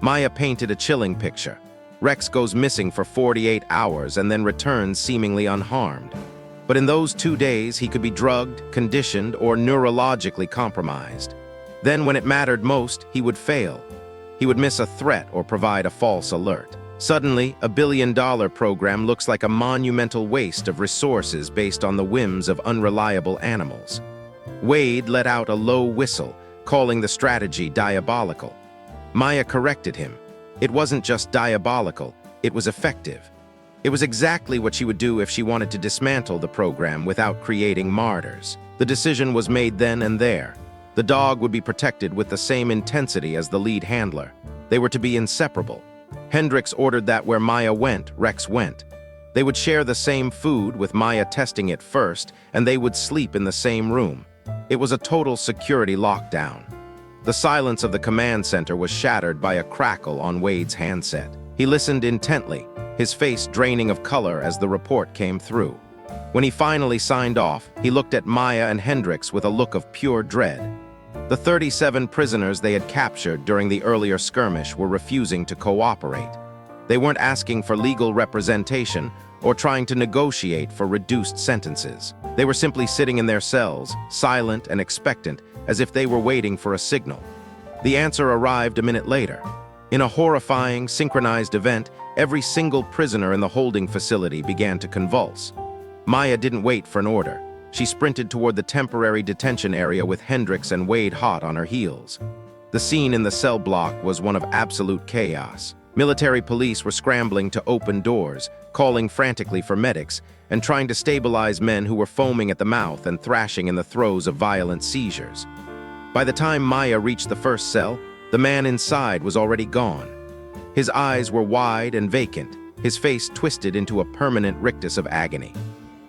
Maya painted a chilling picture. Rex goes missing for 48 hours and then returns seemingly unharmed. But in those 2 days, he could be drugged, conditioned, or neurologically compromised. Then, when it mattered most, he would fail. He would miss a threat or provide a false alert. Suddenly, a billion-dollar program looks like a monumental waste of resources based on the whims of unreliable animals. Wade let out a low whistle, calling the strategy diabolical. Maya corrected him. It wasn't just diabolical, it was effective. It was exactly what she would do if she wanted to dismantle the program without creating martyrs. The decision was made then and there. The dog would be protected with the same intensity as the lead handler. They were to be inseparable. Hendrix ordered that where Maya went, Rex went. They would share the same food, with Maya testing it first, and they would sleep in the same room. It was a total security lockdown. The silence of the command center was shattered by a crackle on Wade's handset. He listened intently, his face draining of color as the report came through. When he finally signed off, he looked at Maya and Hendrix with a look of pure dread. The 37 prisoners they had captured during the earlier skirmish were refusing to cooperate. They weren't asking for legal representation or trying to negotiate for reduced sentences. They were simply sitting in their cells, silent and expectant, as if they were waiting for a signal. The answer arrived a minute later. In a horrifying, synchronized event, every single prisoner in the holding facility began to convulse. Maya didn't wait for an order. She sprinted toward the temporary detention area with Hendrix and Wade hot on her heels. The scene in the cell block was one of absolute chaos. Military police were scrambling to open doors, calling frantically for medics, and trying to stabilize men who were foaming at the mouth and thrashing in the throes of violent seizures. By the time Maya reached the first cell, the man inside was already gone. His eyes were wide and vacant, his face twisted into a permanent rictus of agony.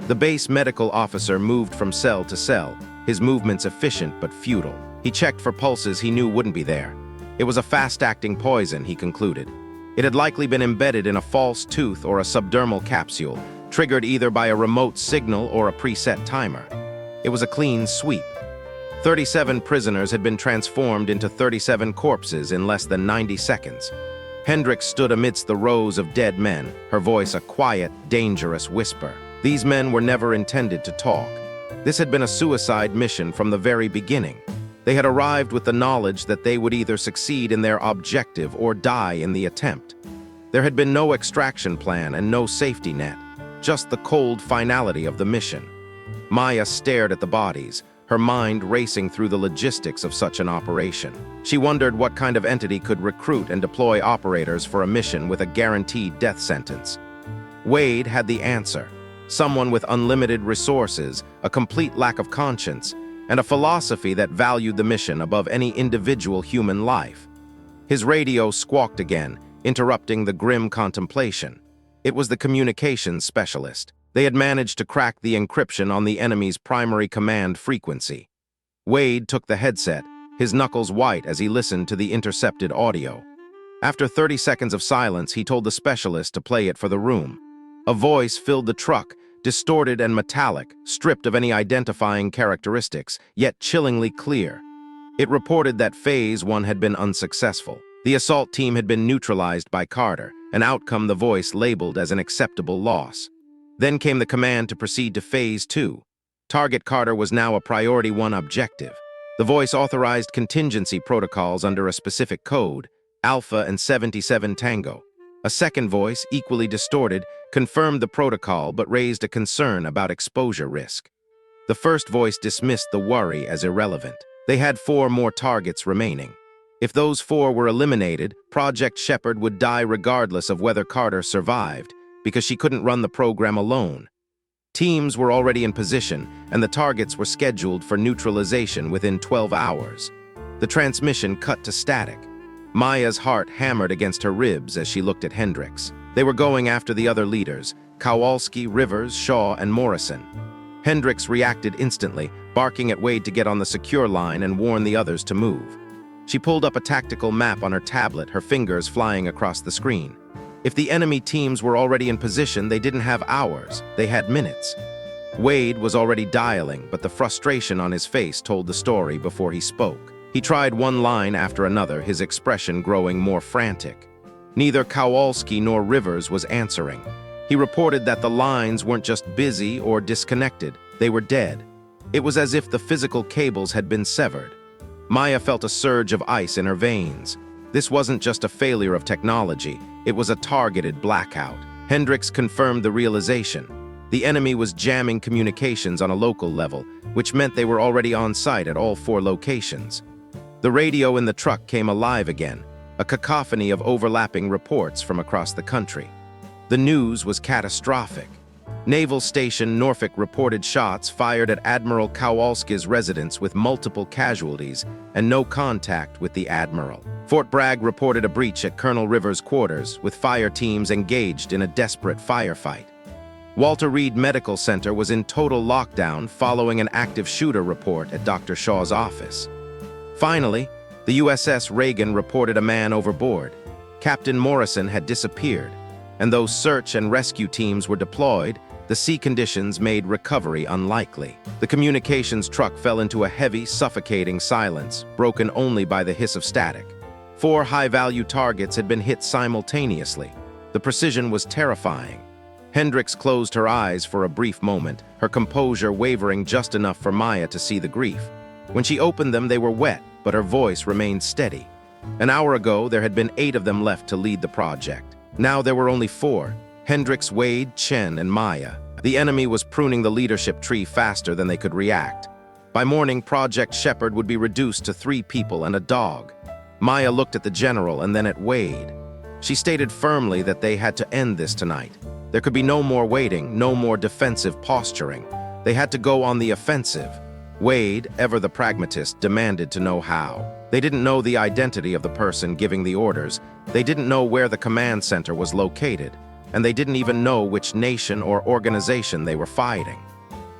The base medical officer moved from cell to cell, his movements efficient but futile. He checked for pulses he knew wouldn't be there. It was a fast-acting poison, he concluded. It had likely been embedded in a false tooth or a subdermal capsule, triggered either by a remote signal or a preset timer. It was a clean sweep. 37 prisoners had been transformed into 37 corpses in less than 90 seconds. Hendrix stood amidst the rows of dead men, her voice a quiet, dangerous whisper. These men were never intended to talk. This had been a suicide mission from the very beginning. They had arrived with the knowledge that they would either succeed in their objective or die in the attempt. There had been no extraction plan and no safety net, just the cold finality of the mission. Maya stared at the bodies, her mind racing through the logistics of such an operation. She wondered what kind of entity could recruit and deploy operators for a mission with a guaranteed death sentence. Wade had the answer. Someone with unlimited resources, a complete lack of conscience, and a philosophy that valued the mission above any individual human life. His radio squawked again, interrupting the grim contemplation. It was the communications specialist. They had managed to crack the encryption on the enemy's primary command frequency. Wade took the headset, his knuckles white as he listened to the intercepted audio. After 30 seconds of silence, he told the specialist to play it for the room. A voice filled the truck, distorted and metallic, stripped of any identifying characteristics, yet chillingly clear. It reported that Phase 1 had been unsuccessful. The assault team had been neutralized by Carter, an outcome the voice labeled as an acceptable loss. Then came the command to proceed to Phase 2. Target Carter was now a Priority 1 objective. The voice authorized contingency protocols under a specific code, Alpha and 77 Tango. A second voice, equally distorted, confirmed the protocol but raised a concern about exposure risk. The first voice dismissed the worry as irrelevant. They had 4 more targets remaining. If those 4 were eliminated, Project Shepard would die regardless of whether Carter survived, because she couldn't run the program alone. Teams were already in position, and the targets were scheduled for neutralization within 12 hours. The transmission cut to static. Maya's heart hammered against her ribs as she looked at Hendricks. They were going after the other leaders, Kowalski, Rivers, Shaw, and Morrison. Hendricks reacted instantly, barking at Wade to get on the secure line and warn the others to move. She pulled up a tactical map on her tablet, her fingers flying across the screen. If the enemy teams were already in position, they didn't have hours, they had minutes. Wade was already dialing, but the frustration on his face told the story before he spoke. He tried one line after another, his expression growing more frantic. Neither Kowalski nor Rivers was answering. He reported that the lines weren't just busy or disconnected, they were dead. It was as if the physical cables had been severed. Maya felt a surge of ice in her veins. This wasn't just a failure of technology, it was a targeted blackout. Hendricks confirmed the realization. The enemy was jamming communications on a local level, which meant they were already on site at all 4 locations. The radio in the truck came alive again, a cacophony of overlapping reports from across the country. The news was catastrophic. Naval Station Norfolk reported shots fired at Admiral Kowalski's residence with multiple casualties and no contact with the Admiral. Fort Bragg reported a breach at Colonel Rivers' quarters with fire teams engaged in a desperate firefight. Walter Reed Medical Center was in total lockdown following an active shooter report at Dr. Shaw's office. Finally, the USS Reagan reported a man overboard. Captain Morrison had disappeared, and though search and rescue teams were deployed, the sea conditions made recovery unlikely. The communications truck fell into a heavy, suffocating silence, broken only by the hiss of static. 4 high-value targets had been hit simultaneously. The precision was terrifying. Hendricks closed her eyes for a brief moment, her composure wavering just enough for Maya to see the grief. When she opened them, they were wet, but her voice remained steady. An hour ago, there had been 8 of them left to lead the project. Now there were only 4. Hendricks, Wade, Chen, and Maya. The enemy was pruning the leadership tree faster than they could react. By morning, Project Shepherd would be reduced to 3 people and a dog. Maya looked at the general and then at Wade. She stated firmly that they had to end this tonight. There could be no more waiting, no more defensive posturing. They had to go on the offensive. Wade, ever the pragmatist, demanded to know how. They didn't know the identity of the person giving the orders. They didn't know where the command center was located. And they didn't even know which nation or organization they were fighting.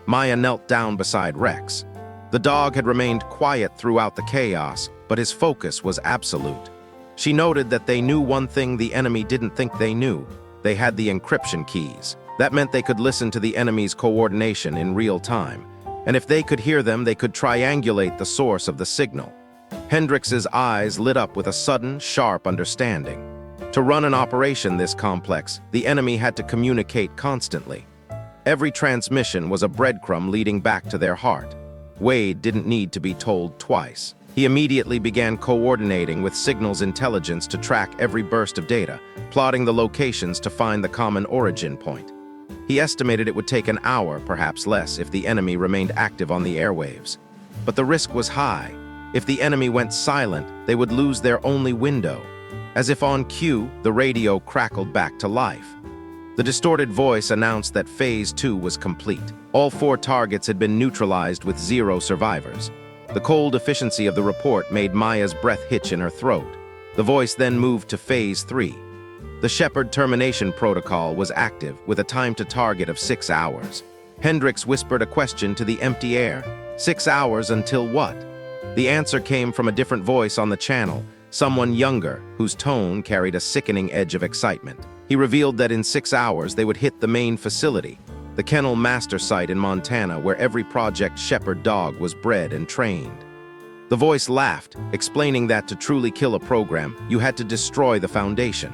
Maya knelt down beside Rex. The dog had remained quiet throughout the chaos, but his focus was absolute. She noted that they knew one thing the enemy didn't think they knew. They had the encryption keys. That meant they could listen to the enemy's coordination in real time. And if they could hear them, they could triangulate the source of the signal. Hendricks's eyes lit up with a sudden, sharp understanding. To run an operation this complex, the enemy had to communicate constantly. Every transmission was a breadcrumb leading back to their heart. Wade didn't need to be told twice. He immediately began coordinating with signals intelligence to track every burst of data, plotting the locations to find the common origin point. He estimated it would take an hour, perhaps less, if the enemy remained active on the airwaves. But the risk was high. If the enemy went silent, they would lose their only window. As if on cue, the radio crackled back to life. The distorted voice announced that Phase 2 was complete. All 4 targets had been neutralized with 0 survivors. The cold efficiency of the report made Maya's breath hitch in her throat. The voice then moved to Phase 3. The Shepherd termination protocol was active, with a time to target of 6 hours. Hendricks whispered a question to the empty air. 6 hours until what? The answer came from a different voice on the channel, someone younger, whose tone carried a sickening edge of excitement. He revealed that in 6 hours they would hit the main facility, the Kennel Master Site in Montana, where every Project Shepherd dog was bred and trained. The voice laughed, explaining that to truly kill a program, you had to destroy the foundation.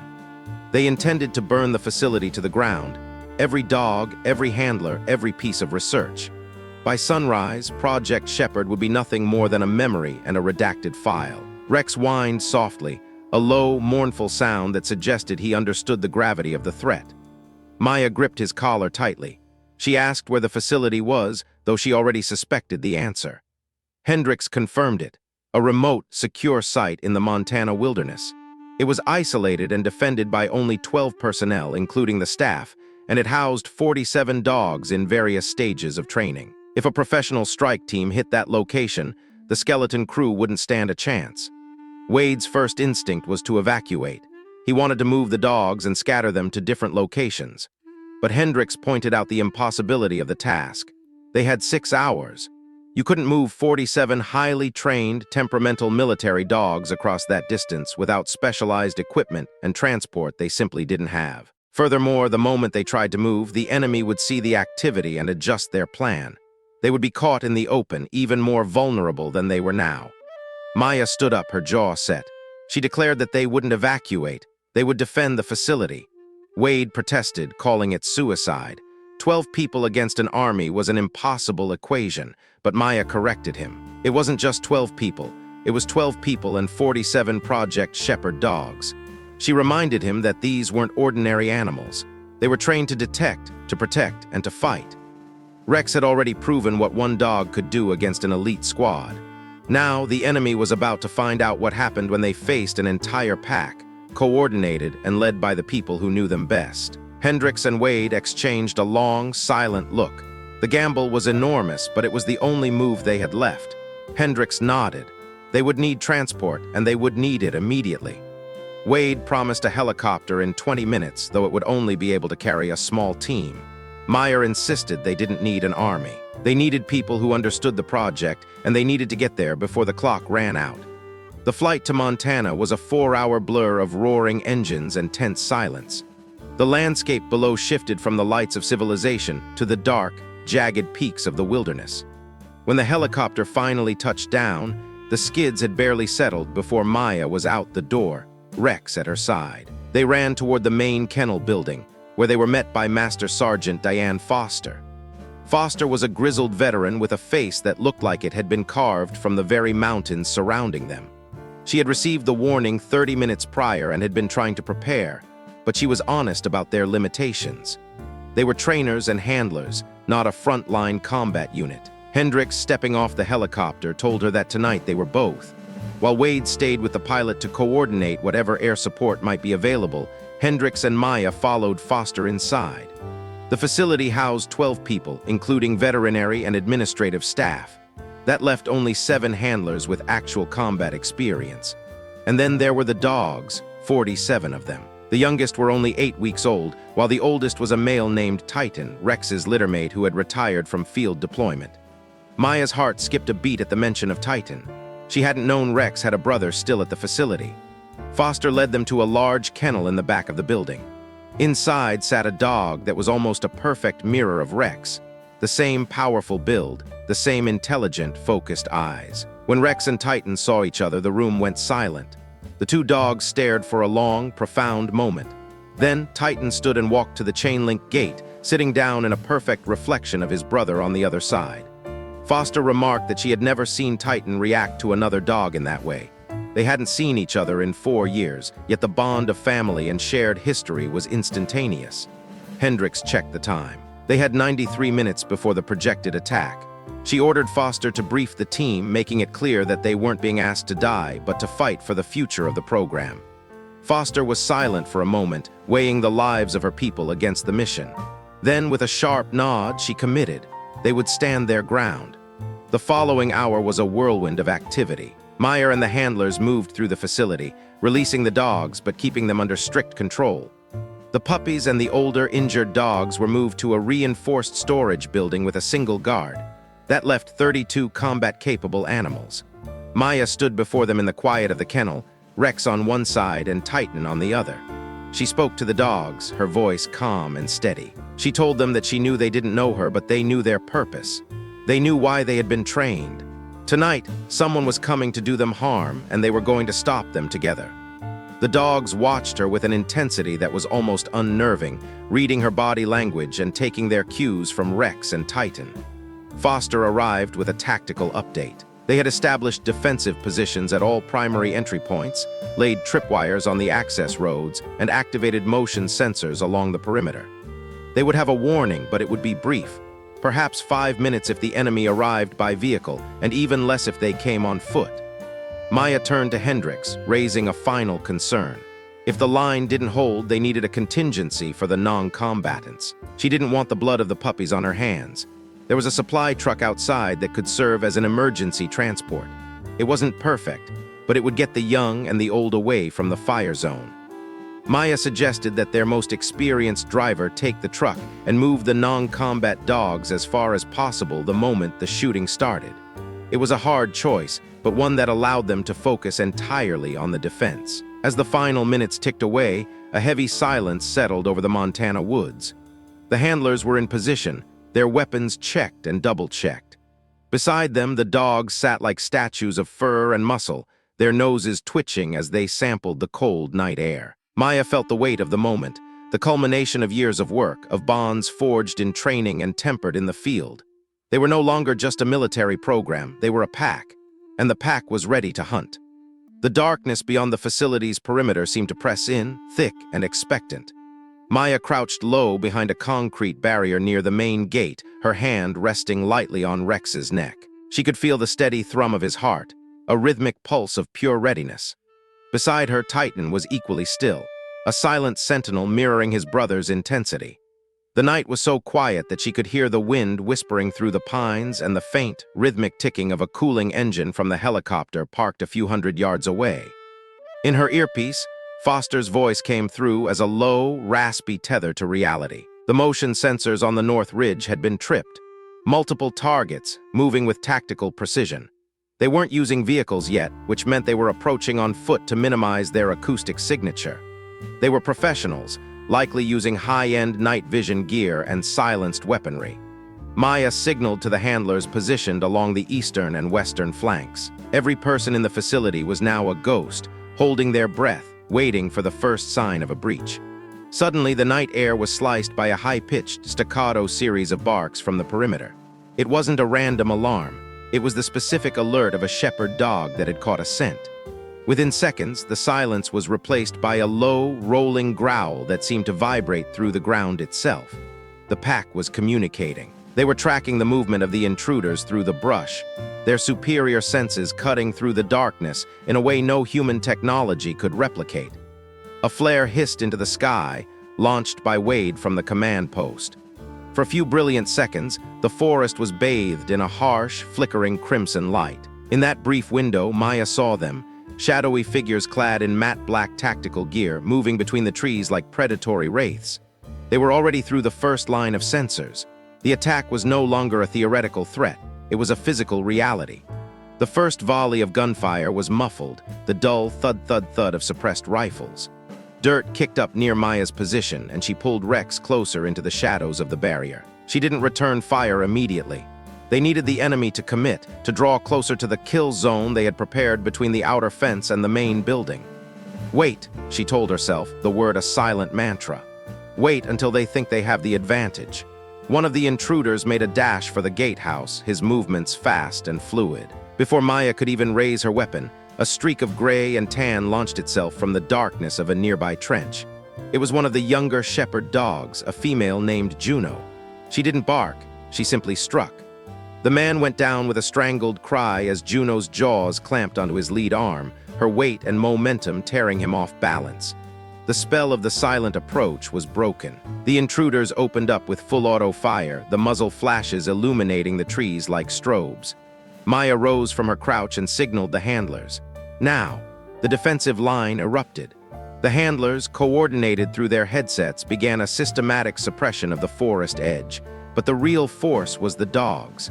They intended to burn the facility to the ground, every dog, every handler, every piece of research. By sunrise, Project Shepherd would be nothing more than a memory and a redacted file. Rex whined softly, a low, mournful sound that suggested he understood the gravity of the threat. Maya gripped his collar tightly. She asked where the facility was, though she already suspected the answer. Hendricks confirmed it, a remote, secure site in the Montana wilderness. It was isolated and defended by only 12 personnel, including the staff, and it housed 47 dogs in various stages of training. If a professional strike team hit that location, the skeleton crew wouldn't stand a chance. Wade's first instinct was to evacuate. He wanted to move the dogs and scatter them to different locations. But Hendricks pointed out the impossibility of the task. They had 6 hours. You couldn't move 47 highly trained, temperamental military dogs across that distance without specialized equipment and transport they simply didn't have. Furthermore, the moment they tried to move, the enemy would see the activity and adjust their plan. They would be caught in the open, even more vulnerable than they were now. Maya stood up, her jaw set. She declared that they wouldn't evacuate. They would defend the facility. Wade protested, calling it suicide. 12 people against an army was an impossible equation, but Maya corrected him. It wasn't just 12 people. It was 12 people and 47 Project Shepherd dogs. She reminded him that these weren't ordinary animals. They were trained to detect, to protect, and to fight. Rex had already proven what one dog could do against an elite squad. Now, the enemy was about to find out what happened when they faced an entire pack, coordinated and led by the people who knew them best. Hendricks and Wade exchanged a long, silent look. The gamble was enormous, but it was the only move they had left. Hendricks nodded. They would need transport, and they would need it immediately. Wade promised a helicopter in 20 minutes, though it would only be able to carry a small team. Meyer insisted they didn't need an army. They needed people who understood the project, and they needed to get there before the clock ran out. The flight to Montana was a 4-hour blur of roaring engines and tense silence. The landscape below shifted from the lights of civilization to the dark, jagged peaks of the wilderness. When the helicopter finally touched down, the skids had barely settled before Maya was out the door, Rex at her side. They ran toward the main kennel building, where they were met by Master Sergeant Diane Foster. Foster was a grizzled veteran with a face that looked like it had been carved from the very mountains surrounding them. She had received the warning 30 minutes prior and had been trying to prepare, but she was honest about their limitations. They were trainers and handlers, not a front-line combat unit. Hendricks, stepping off the helicopter, told her that tonight they were both. While Wade stayed with the pilot to coordinate whatever air support might be available, Hendricks and Maya followed Foster inside. The facility housed 12 people, including veterinary and administrative staff. That left only 7 handlers with actual combat experience. And then there were the dogs, 47 of them. The youngest were only 8 weeks old, while the oldest was a male named Titan, Rex's littermate who had retired from field deployment. Maya's heart skipped a beat at the mention of Titan. She hadn't known Rex had a brother still at the facility. Foster led them to a large kennel in the back of the building. Inside sat a dog that was almost a perfect mirror of Rex. The same powerful build, the same intelligent, focused eyes. When Rex and Titan saw each other, the room went silent. The 2 dogs stared for a long, profound moment. Then Titan stood and walked to the chain-link gate, sitting down in a perfect reflection of his brother on the other side. Foster remarked that she had never seen Titan react to another dog in that way. They hadn't seen each other in 4 years, yet the bond of family and shared history was instantaneous. Hendricks checked the time. They had 93 minutes before the projected attack. She ordered Foster to brief the team, making it clear that they weren't being asked to die, but to fight for the future of the program. Foster was silent for a moment, weighing the lives of her people against the mission. Then, with a sharp nod, she committed. They would stand their ground. The following hour was a whirlwind of activity. Meyer and the handlers moved through the facility, releasing the dogs but keeping them under strict control. The puppies and the older, injured dogs were moved to a reinforced storage building with a single guard. That left 32 combat-capable animals. Maya stood before them in the quiet of the kennel, Rex on one side and Titan on the other. She spoke to the dogs, her voice calm and steady. She told them that she knew they didn't know her, but they knew their purpose. They knew why they had been trained. Tonight, someone was coming to do them harm, and they were going to stop them together. The dogs watched her with an intensity that was almost unnerving, reading her body language and taking their cues from Rex and Titan. Foster arrived with a tactical update. They had established defensive positions at all primary entry points, laid tripwires on the access roads, and activated motion sensors along the perimeter. They would have a warning, but it would be brief. Perhaps 5 minutes if the enemy arrived by vehicle, and even less if they came on foot. Maya turned to Hendricks, raising a final concern. If the line didn't hold, they needed a contingency for the non-combatants. She didn't want the blood of the puppies on her hands. There was a supply truck outside that could serve as an emergency transport. It wasn't perfect, but it would get the young and the old away from the fire zone. Maya suggested that their most experienced driver take the truck and move the non-combat dogs as far as possible the moment the shooting started. It was a hard choice, but one that allowed them to focus entirely on the defense. As the final minutes ticked away, a heavy silence settled over the Montana woods. The handlers were in position, their weapons checked and double-checked. Beside them, the dogs sat like statues of fur and muscle, their noses twitching as they sampled the cold night air. Maya felt the weight of the moment, the culmination of years of work, of bonds forged in training and tempered in the field. They were no longer just a military program, they were a pack, and the pack was ready to hunt. The darkness beyond the facility's perimeter seemed to press in, thick and expectant. Maya crouched low behind a concrete barrier near the main gate, her hand resting lightly on Rex's neck. She could feel the steady thrum of his heart, a rhythmic pulse of pure readiness. Beside her, Titan was equally still, a silent sentinel mirroring his brother's intensity. The night was so quiet that she could hear the wind whispering through the pines and the faint, rhythmic ticking of a cooling engine from the helicopter parked a few hundred yards away. In her earpiece, Foster's voice came through as a low, raspy tether to reality. The motion sensors on the North Ridge had been tripped. Multiple targets, moving with tactical precision. They weren't using vehicles yet, which meant they were approaching on foot to minimize their acoustic signature. They were professionals, likely using high-end night vision gear and silenced weaponry. Maya signaled to the handlers positioned along the eastern and western flanks. Every person in the facility was now a ghost, holding their breath, waiting for the first sign of a breach. Suddenly, the night air was sliced by a high-pitched, staccato series of barks from the perimeter. It wasn't a random alarm. It was the specific alert of a shepherd dog that had caught a scent. Within seconds, the silence was replaced by a low, rolling growl that seemed to vibrate through the ground itself. The pack was communicating. They were tracking the movement of the intruders through the brush, their superior senses cutting through the darkness in a way no human technology could replicate. A flare hissed into the sky, launched by Wade from the command post. For a few brilliant seconds, the forest was bathed in a harsh, flickering crimson light. In that brief window, Maya saw them, shadowy figures clad in matte black tactical gear, moving between the trees like predatory wraiths. They were already through the first line of sensors. The attack was no longer a theoretical threat. It was a physical reality. The first volley of gunfire was muffled, the dull thud-thud-thud of suppressed rifles. Dirt kicked up near Maya's position, and she pulled Rex closer into the shadows of the barrier. She didn't return fire immediately. They needed the enemy to commit, to draw closer to the kill zone they had prepared between the outer fence and the main building. Wait, she told herself, the word a silent mantra. Wait until they think they have the advantage. One of the intruders made a dash for the gatehouse, his movements fast and fluid. Before Maya could even raise her weapon, a streak of gray and tan launched itself from the darkness of a nearby trench. It was one of the younger shepherd dogs, a female named Juno. She didn't bark, she simply struck. The man went down with a strangled cry as Juno's jaws clamped onto his lead arm, her weight and momentum tearing him off balance. The spell of the silent approach was broken. The intruders opened up with full auto fire, the muzzle flashes illuminating the trees like strobes. Maya rose from her crouch and signaled the handlers. Now, the defensive line erupted. The handlers, coordinated through their headsets, began a systematic suppression of the forest edge, but the real force was the dogs.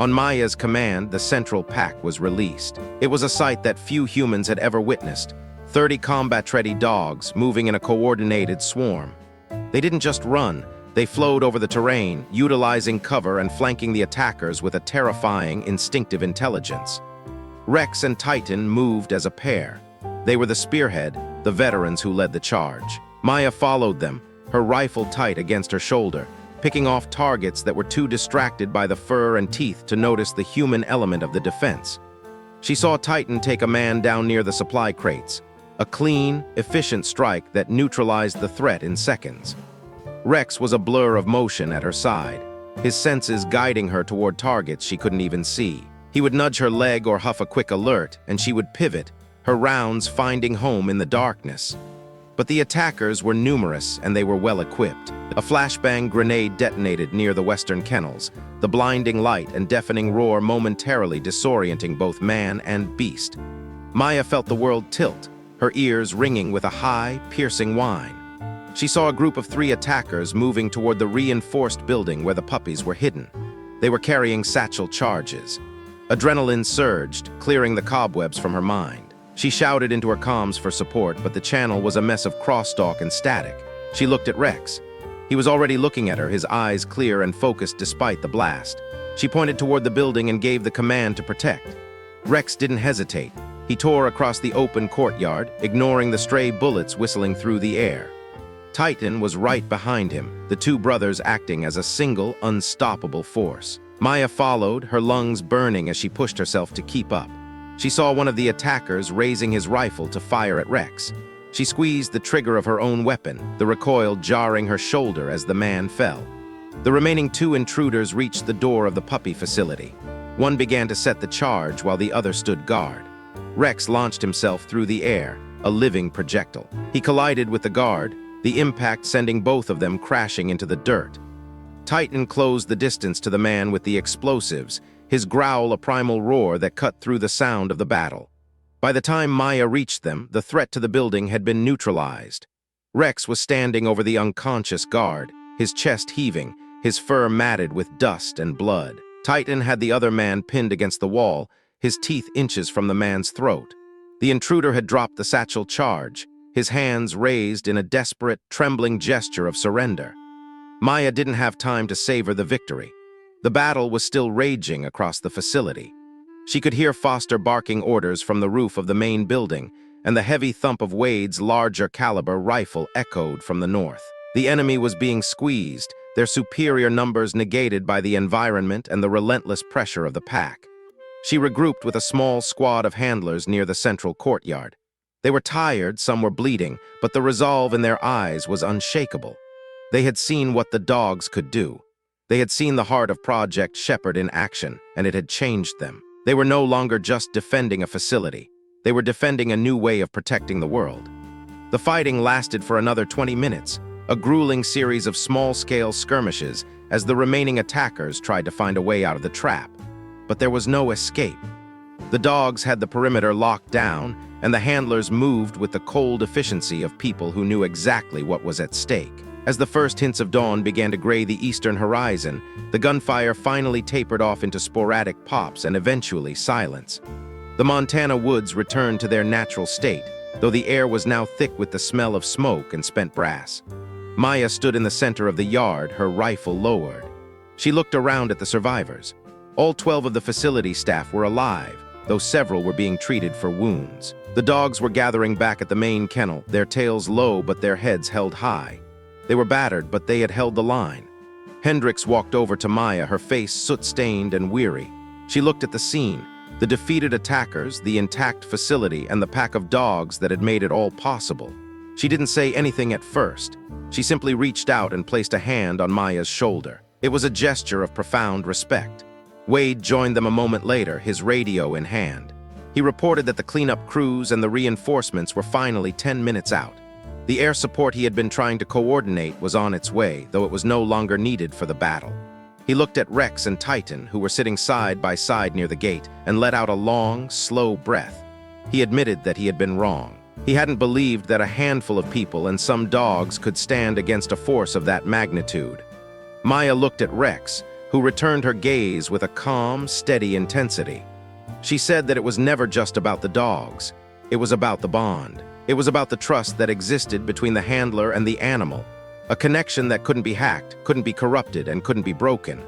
On Maya's command, the central pack was released. It was a sight that few humans had ever witnessed, 30 combat-ready dogs moving in a coordinated swarm. They didn't just run, they flowed over the terrain, utilizing cover and flanking the attackers with a terrifying, instinctive intelligence. Rex and Titan moved as a pair. They were the spearhead, the veterans who led the charge. Maya followed them, her rifle tight against her shoulder, picking off targets that were too distracted by the fur and teeth to notice the human element of the defense. She saw Titan take a man down near the supply crates, a clean, efficient strike that neutralized the threat in seconds. Rex was a blur of motion at her side, his senses guiding her toward targets she couldn't even see. He would nudge her leg or huff a quick alert, and she would pivot, her rounds finding home in the darkness. But the attackers were numerous and they were well equipped. A flashbang grenade detonated near the western kennels, the blinding light and deafening roar momentarily disorienting both man and beast. Maya felt the world tilt, her ears ringing with a high, piercing whine. She saw a group of 3 attackers moving toward the reinforced building where the puppies were hidden. They were carrying satchel charges. Adrenaline surged, clearing the cobwebs from her mind. She shouted into her comms for support, but the channel was a mess of crosstalk and static. She looked at Rex. He was already looking at her, his eyes clear and focused despite the blast. She pointed toward the building and gave the command to protect. Rex didn't hesitate. He tore across the open courtyard, ignoring the stray bullets whistling through the air. Titan was right behind him, the 2 brothers acting as a single, unstoppable force. Maya followed, her lungs burning as she pushed herself to keep up. She saw one of the attackers raising his rifle to fire at Rex. She squeezed the trigger of her own weapon, the recoil jarring her shoulder as the man fell. The remaining 2 intruders reached the door of the puppy facility. One began to set the charge while the other stood guard. Rex launched himself through the air, a living projectile. He collided with the guard, the impact sending both of them crashing into the dirt. Titan closed the distance to the man with the explosives, his growl a primal roar that cut through the sound of the battle. By the time Maya reached them, the threat to the building had been neutralized. Rex was standing over the unconscious guard, his chest heaving, his fur matted with dust and blood. Titan had the other man pinned against the wall, his teeth inches from the man's throat. The intruder had dropped the satchel charge, his hands raised in a desperate, trembling gesture of surrender. Maya didn't have time to savor the victory. The battle was still raging across the facility. She could hear Foster barking orders from the roof of the main building, and the heavy thump of Wade's larger caliber rifle echoed from the north. The enemy was being squeezed, their superior numbers negated by the environment and the relentless pressure of the pack. She regrouped with a small squad of handlers near the central courtyard. They were tired, some were bleeding, but the resolve in their eyes was unshakable. They had seen what the dogs could do. They had seen the heart of Project Shepherd in action, and it had changed them. They were no longer just defending a facility. They were defending a new way of protecting the world. The fighting lasted for another 20 minutes, a grueling series of small-scale skirmishes as the remaining attackers tried to find a way out of the trap. But there was no escape. The dogs had the perimeter locked down, and the handlers moved with the cold efficiency of people who knew exactly what was at stake. As the first hints of dawn began to gray the eastern horizon, the gunfire finally tapered off into sporadic pops and eventually silence. The Montana woods returned to their natural state, though the air was now thick with the smell of smoke and spent brass. Maya stood in the center of the yard, her rifle lowered. She looked around at the survivors. All 12 of the facility staff were alive, though several were being treated for wounds. The dogs were gathering back at the main kennel, their tails low but their heads held high. They were battered, but they had held the line. Hendricks walked over to Maya, her face soot-stained and weary. She looked at the scene, the defeated attackers, the intact facility, and the pack of dogs that had made it all possible. She didn't say anything at first. She simply reached out and placed a hand on Maya's shoulder. It was a gesture of profound respect. Wade joined them a moment later, his radio in hand. He reported that the cleanup crews and the reinforcements were finally 10 minutes out. The air support he had been trying to coordinate was on its way, though it was no longer needed for the battle. He looked at Rex and Titan, who were sitting side by side near the gate, and let out a long, slow breath. He admitted that he had been wrong. He hadn't believed that a handful of people and some dogs could stand against a force of that magnitude. Maya looked at Rex, who returned her gaze with a calm, steady intensity. She said that it was never just about the dogs. It was about the bond. It was about the trust that existed between the handler and the animal, a connection that couldn't be hacked, couldn't be corrupted, and couldn't be broken.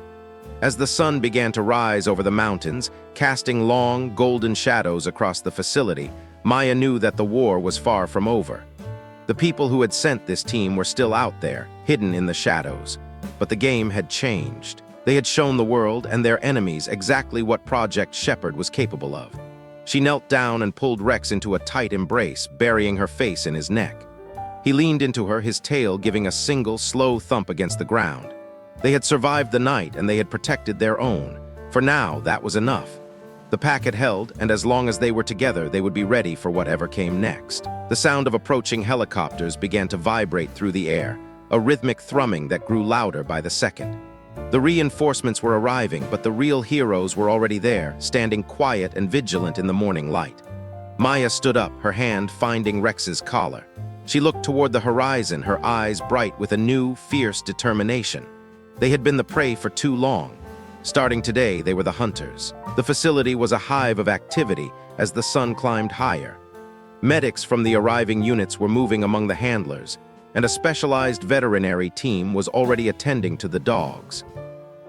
As the sun began to rise over the mountains, casting long, golden shadows across the facility, Maya knew that the war was far from over. The people who had sent this team were still out there, hidden in the shadows. But the game had changed. They had shown the world and their enemies exactly what Project Shepherd was capable of. She knelt down and pulled Rex into a tight embrace, burying her face in his neck. He leaned into her, his tail giving a single, slow thump against the ground. They had survived the night and they had protected their own. For now, that was enough. The pack had held, and as long as they were together, they would be ready for whatever came next. The sound of approaching helicopters began to vibrate through the air, a rhythmic thrumming that grew louder by the second. The reinforcements were arriving, but the real heroes were already there, standing quiet and vigilant in the morning light. Maya stood up, her hand finding Rex's collar. She looked toward the horizon, her eyes bright with a new, fierce determination. They had been the prey for too long. Starting today, they were the hunters. The facility was a hive of activity as the sun climbed higher. Medics from the arriving units were moving among the handlers, and a specialized veterinary team was already attending to the dogs.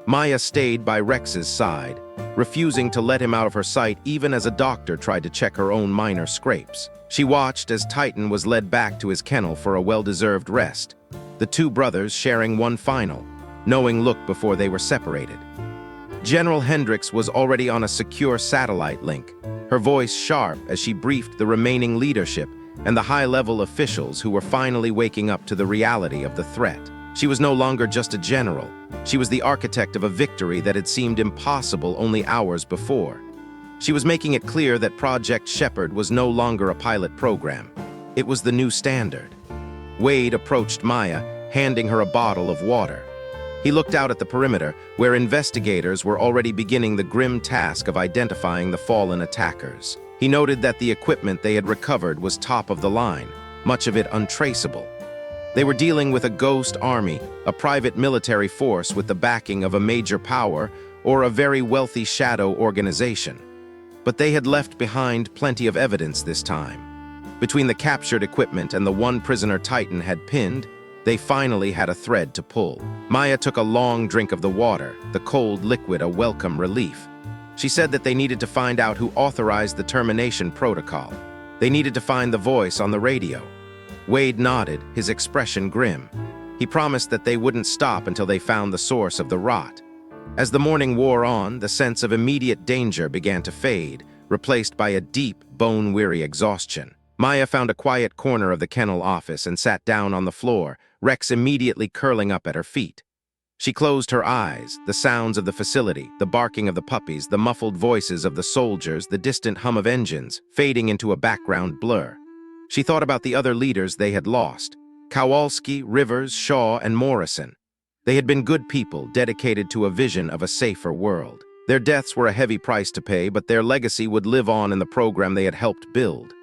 Maya stayed by Rex's side, refusing to let him out of her sight even as a doctor tried to check her own minor scrapes. She watched as Titan was led back to his kennel for a well-deserved rest, the two brothers sharing one final, knowing look before they were separated. General Hendricks was already on a secure satellite link, her voice sharp as she briefed the remaining leadership and the high-level officials who were finally waking up to the reality of the threat. She was no longer just a general. She was the architect of a victory that had seemed impossible only hours before. She was making it clear that Project Shepherd was no longer a pilot program. It was the new standard. Wade approached Maya, handing her a bottle of water. He looked out at the perimeter, where investigators were already beginning the grim task of identifying the fallen attackers. He noted that the equipment they had recovered was top of the line, much of it untraceable. They were dealing with a ghost army, a private military force with the backing of a major power or a very wealthy shadow organization. But they had left behind plenty of evidence this time. Between the captured equipment and the one prisoner Titan had pinned, they finally had a thread to pull. Maya took a long drink of the water, the cold liquid a welcome relief. She said that they needed to find out who authorized the termination protocol. They needed to find the voice on the radio. Wade nodded, his expression grim. He promised that they wouldn't stop until they found the source of the rot. As the morning wore on, the sense of immediate danger began to fade, replaced by a deep, bone-weary exhaustion. Maya found a quiet corner of the kennel office and sat down on the floor, Rex immediately curling up at her feet. She closed her eyes, the sounds of the facility, the barking of the puppies, the muffled voices of the soldiers, the distant hum of engines, fading into a background blur. She thought about the other leaders they had lost, Kowalski, Rivers, Shaw, and Morrison. They had been good people, dedicated to a vision of a safer world. Their deaths were a heavy price to pay, but their legacy would live on in the program they had helped build.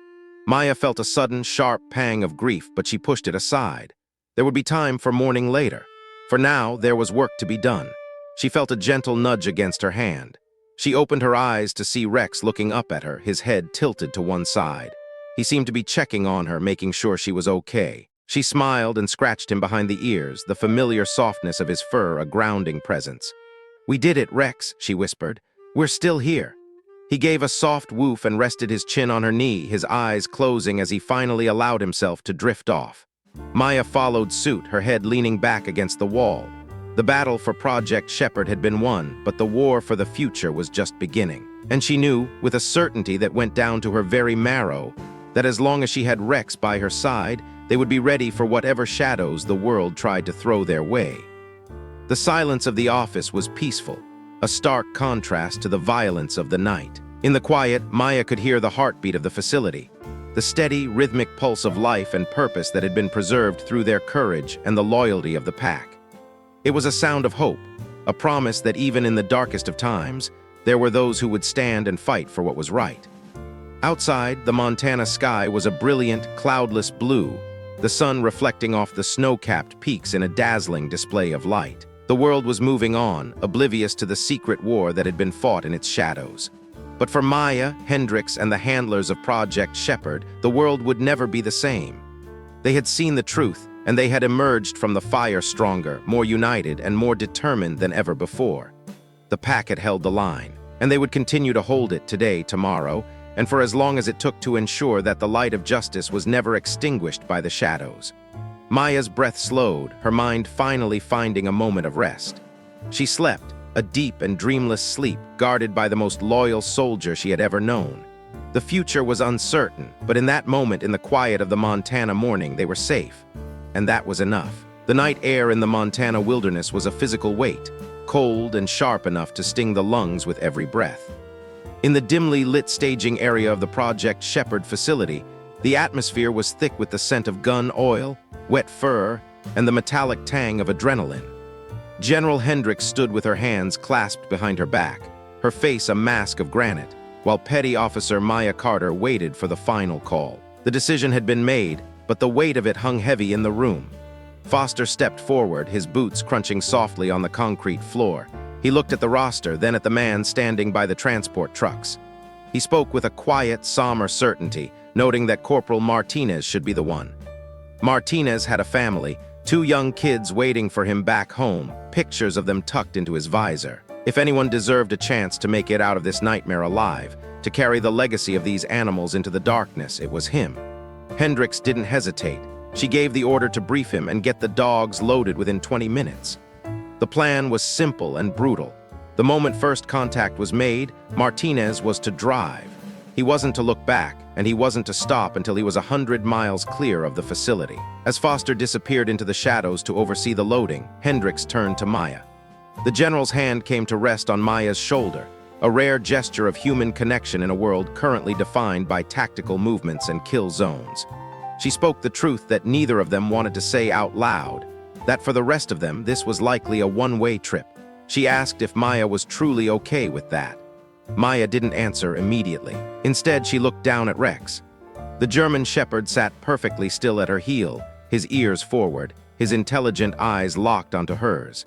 Maya felt a sudden, sharp pang of grief, but she pushed it aside. There would be time for mourning later. For now, there was work to be done. She felt a gentle nudge against her hand. She opened her eyes to see Rex looking up at her, his head tilted to one side. He seemed to be checking on her, making sure she was okay. She smiled and scratched him behind the ears, the familiar softness of his fur a grounding presence. "We did it, Rex," she whispered. "We're still here." He gave a soft woof and rested his chin on her knee, his eyes closing as he finally allowed himself to drift off. Maya followed suit, her head leaning back against the wall. The battle for Project Shepherd had been won, but the war for the future was just beginning. And she knew, with a certainty that went down to her very marrow, that as long as she had Rex by her side, they would be ready for whatever shadows the world tried to throw their way. The silence of the office was peaceful, a stark contrast to the violence of the night. In the quiet, Maya could hear the heartbeat of the facility, the steady, rhythmic pulse of life and purpose that had been preserved through their courage and the loyalty of the pack. It was a sound of hope, a promise that even in the darkest of times, there were those who would stand and fight for what was right. Outside, the Montana sky was a brilliant, cloudless blue, the sun reflecting off the snow-capped peaks in a dazzling display of light. The world was moving on, oblivious to the secret war that had been fought in its shadows. But for Maya, Hendricks, and the handlers of Project Shepherd, the world would never be the same. They had seen the truth, and they had emerged from the fire stronger, more united, and more determined than ever before. The pack had held the line, and they would continue to hold it today, tomorrow, and for as long as it took to ensure that the light of justice was never extinguished by the shadows. Maya's breath slowed, her mind finally finding a moment of rest. She slept, a deep and dreamless sleep, guarded by the most loyal soldier she had ever known. The future was uncertain, but in that moment in the quiet of the Montana morning, they were safe. And that was enough. The night air in the Montana wilderness was a physical weight, cold and sharp enough to sting the lungs with every breath. In the dimly lit staging area of the Project Shepherd facility, the atmosphere was thick with the scent of gun oil, wet fur, and the metallic tang of adrenaline. General Hendricks stood with her hands clasped behind her back, her face a mask of granite, while Petty Officer Maya Carter waited for the final call. The decision had been made, but the weight of it hung heavy in the room. Foster stepped forward, his boots crunching softly on the concrete floor. He looked at the roster, then at the man standing by the transport trucks. He spoke with a quiet, somber certainty, noting that Corporal Martinez should be the one. Martinez had a family, 2 young kids waiting for him back home, pictures of them tucked into his visor. If anyone deserved a chance to make it out of this nightmare alive, to carry the legacy of these animals into the darkness, it was him. Hendricks didn't hesitate. She gave the order to brief him and get the dogs loaded within 20 minutes. The plan was simple and brutal. The moment first contact was made, Martinez was to drive. He wasn't to look back, and he wasn't to stop until he was 100 miles clear of the facility. As Foster disappeared into the shadows to oversee the loading, Hendricks turned to Maya. The general's hand came to rest on Maya's shoulder, a rare gesture of human connection in a world currently defined by tactical movements and kill zones. She spoke the truth that neither of them wanted to say out loud, that for the rest of them this was likely a one-way trip. She asked if Maya was truly okay with that. Maya didn't answer immediately. Instead, she looked down at Rex. The German shepherd sat perfectly still at her heel, his ears forward, his intelligent eyes locked onto hers.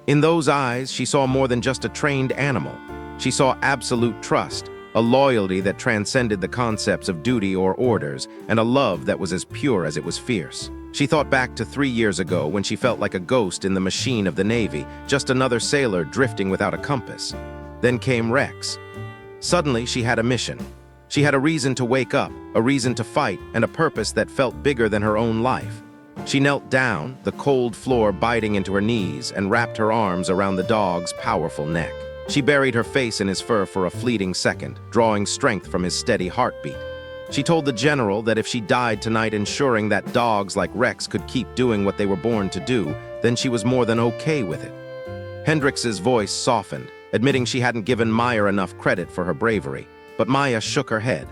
In those eyes, she saw more than just a trained animal. She saw absolute trust, a loyalty that transcended the concepts of duty or orders, and a love that was as pure as it was fierce. She thought back to 3 years ago when she felt like a ghost in the machine of the Navy, just another sailor drifting without a compass. Then came Rex. Suddenly, she had a mission. She had a reason to wake up, a reason to fight, and a purpose that felt bigger than her own life. She knelt down, the cold floor biting into her knees, and wrapped her arms around the dog's powerful neck. She buried her face in his fur for a fleeting second, drawing strength from his steady heartbeat. She told the general that if she died tonight ensuring that dogs like Rex could keep doing what they were born to do, then she was more than okay with it. Hendricks's voice softened, admitting she hadn't given Maya enough credit for her bravery, but Maya shook her head.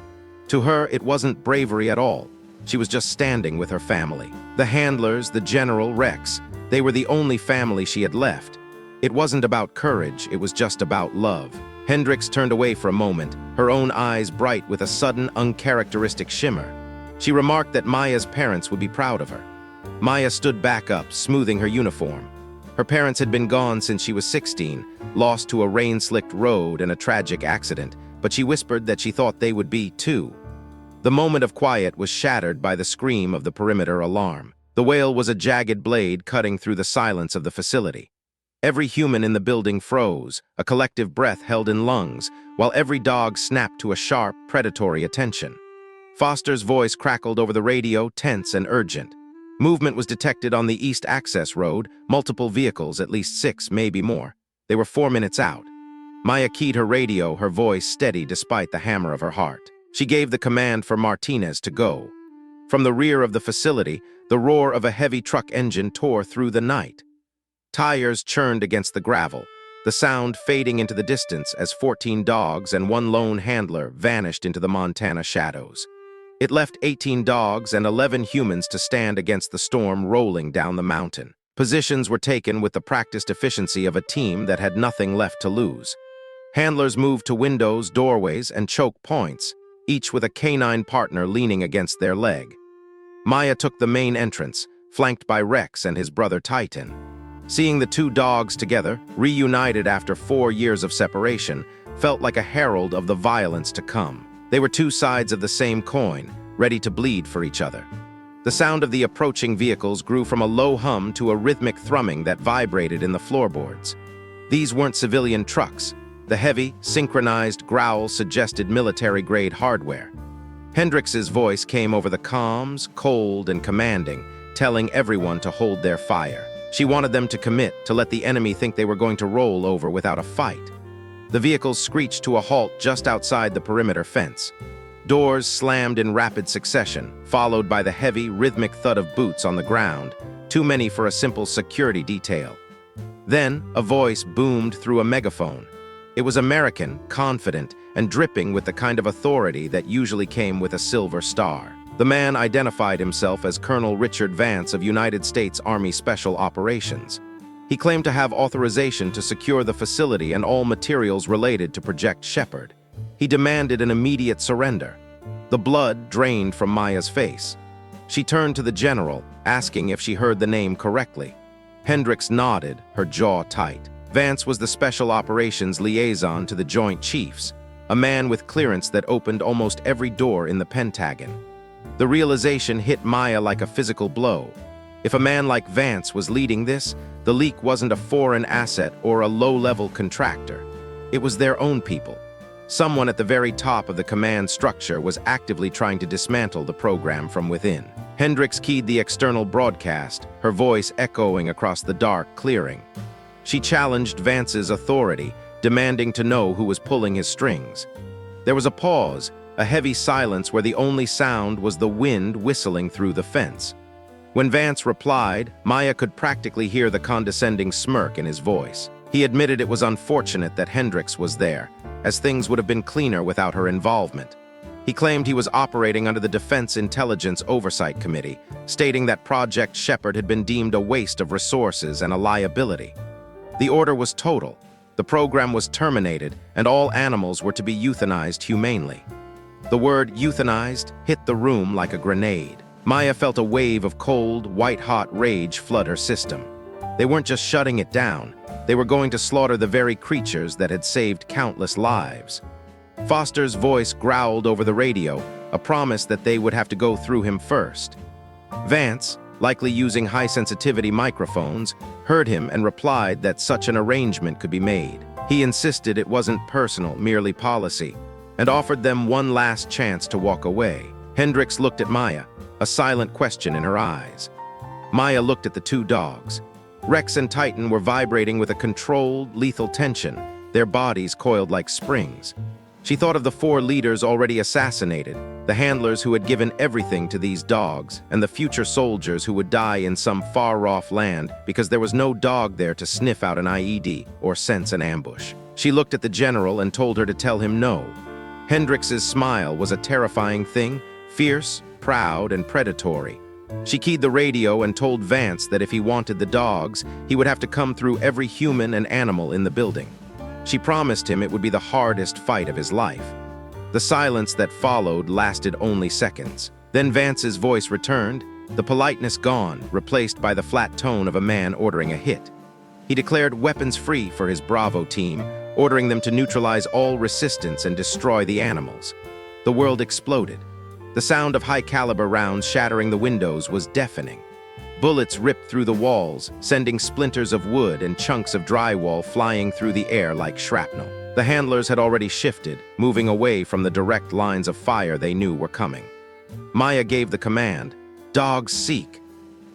To her, it wasn't bravery at all. She was just standing with her family. The handlers, the general, Rex, they were the only family she had left. It wasn't about courage, it was just about love. Hendricks turned away for a moment, her own eyes bright with a sudden, uncharacteristic shimmer. She remarked that Maya's parents would be proud of her. Maya stood back up, smoothing her uniform. Her parents had been gone since she was 16, lost to a rain-slicked road and a tragic accident, but she whispered that she thought they would be too. The moment of quiet was shattered by the scream of the perimeter alarm. The wail was a jagged blade cutting through the silence of the facility. Every human in the building froze, a collective breath held in lungs, while every dog snapped to a sharp, predatory attention. Foster's voice crackled over the radio, tense and urgent. Movement was detected on the East Access Road, multiple vehicles, at least 6, maybe more. They were 4 minutes out. Maya keyed her radio, her voice steady despite the hammer of her heart. She gave the command for Martinez to go. From the rear of the facility, the roar of a heavy truck engine tore through the night. Tires churned against the gravel, the sound fading into the distance as 14 dogs and 1 lone handler vanished into the Montana shadows. It left 18 dogs and 11 humans to stand against the storm rolling down the mountain. Positions were taken with the practiced efficiency of a team that had nothing left to lose. Handlers moved to windows, doorways, and choke points, each with a canine partner leaning against their leg. Maya took the main entrance, flanked by Rex and his brother Titan. Seeing the 2 dogs together, reunited after 4 years of separation, felt like a herald of the violence to come. They were 2 sides of the same coin, ready to bleed for each other. The sound of the approaching vehicles grew from a low hum to a rhythmic thrumming that vibrated in the floorboards. These weren't civilian trucks. The heavy, synchronized growl suggested military-grade hardware. Hendricks's voice came over the comms, cold and commanding, telling everyone to hold their fire. She wanted them to commit, to let the enemy think they were going to roll over without a fight. The vehicles screeched to a halt just outside the perimeter fence. Doors slammed in rapid succession, followed by the heavy, rhythmic thud of boots on the ground, too many for a simple security detail. Then, a voice boomed through a megaphone. It was American, confident, and dripping with the kind of authority that usually came with a silver star. The man identified himself as Colonel Richard Vance of United States Army Special Operations. He claimed to have authorization to secure the facility and all materials related to Project Shepherd. He demanded an immediate surrender. The blood drained from Maya's face. She turned to the general, asking if she heard the name correctly. Hendricks nodded, her jaw tight. Vance was the Special Operations liaison to the Joint Chiefs, a man with clearance that opened almost every door in the Pentagon. The realization hit Maya like a physical blow. If a man like Vance was leading this, the leak wasn't a foreign asset or a low-level contractor. It was their own people. Someone at the very top of the command structure was actively trying to dismantle the program from within. Hendricks keyed the external broadcast, her voice echoing across the dark clearing. She challenged Vance's authority, demanding to know who was pulling his strings. There was a pause, a heavy silence where the only sound was the wind whistling through the fence. When Vance replied, Maya could practically hear the condescending smirk in his voice. He admitted it was unfortunate that Hendricks was there, as things would have been cleaner without her involvement. He claimed he was operating under the Defense Intelligence Oversight Committee, stating that Project Shepherd had been deemed a waste of resources and a liability. The order was total. The program was terminated, and all animals were to be euthanized humanely. The word euthanized hit the room like a grenade. Maya felt a wave of cold, white-hot rage flood her system. They weren't just shutting it down. They were going to slaughter the very creatures that had saved countless lives. Foster's voice growled over the radio, a promise that they would have to go through him first. Vance, likely using high-sensitivity microphones, heard him and replied that such an arrangement could be made. He insisted it wasn't personal, merely policy, and offered them one last chance to walk away. Hendricks looked at Maya, a silent question in her eyes. Maya looked at the two dogs. Rex and Titan were vibrating with a controlled, lethal tension, their bodies coiled like springs. She thought of the 4 leaders already assassinated, the handlers who had given everything to these dogs, and the future soldiers who would die in some far-off land because there was no dog there to sniff out an IED or sense an ambush. She looked at the general and told her to tell him no. Hendricks's smile was a terrifying thing, fierce, proud, and predatory. She keyed the radio and told Vance that if he wanted the dogs, he would have to come through every human and animal in the building. She promised him it would be the hardest fight of his life. The silence that followed lasted only seconds. Then Vance's voice returned, the politeness gone, replaced by the flat tone of a man ordering a hit. He declared weapons free for his Bravo team, ordering them to neutralize all resistance and destroy the animals. The world exploded. The sound of high-caliber rounds shattering the windows was deafening. Bullets ripped through the walls, sending splinters of wood and chunks of drywall flying through the air like shrapnel. The handlers had already shifted, moving away from the direct lines of fire they knew were coming. Maya gave the command, "Dogs seek."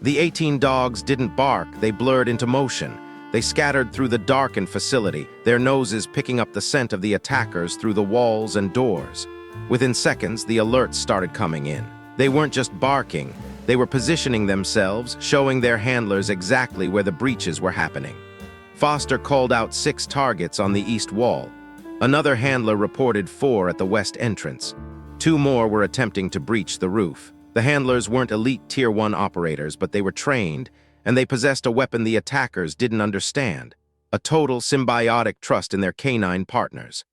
The 18 dogs didn't bark, they blurred into motion. They scattered through the darkened facility, their noses picking up the scent of the attackers through the walls and doors. Within seconds, the alerts started coming in. They weren't just barking, they were positioning themselves, showing their handlers exactly where the breaches were happening. Foster called out 6 targets on the east wall. Another handler reported 4 at the west entrance. 2 more were attempting to breach the roof. The handlers weren't elite Tier 1 operators, but they were trained, and they possessed a weapon the attackers didn't understand, a total symbiotic trust in their canine partners.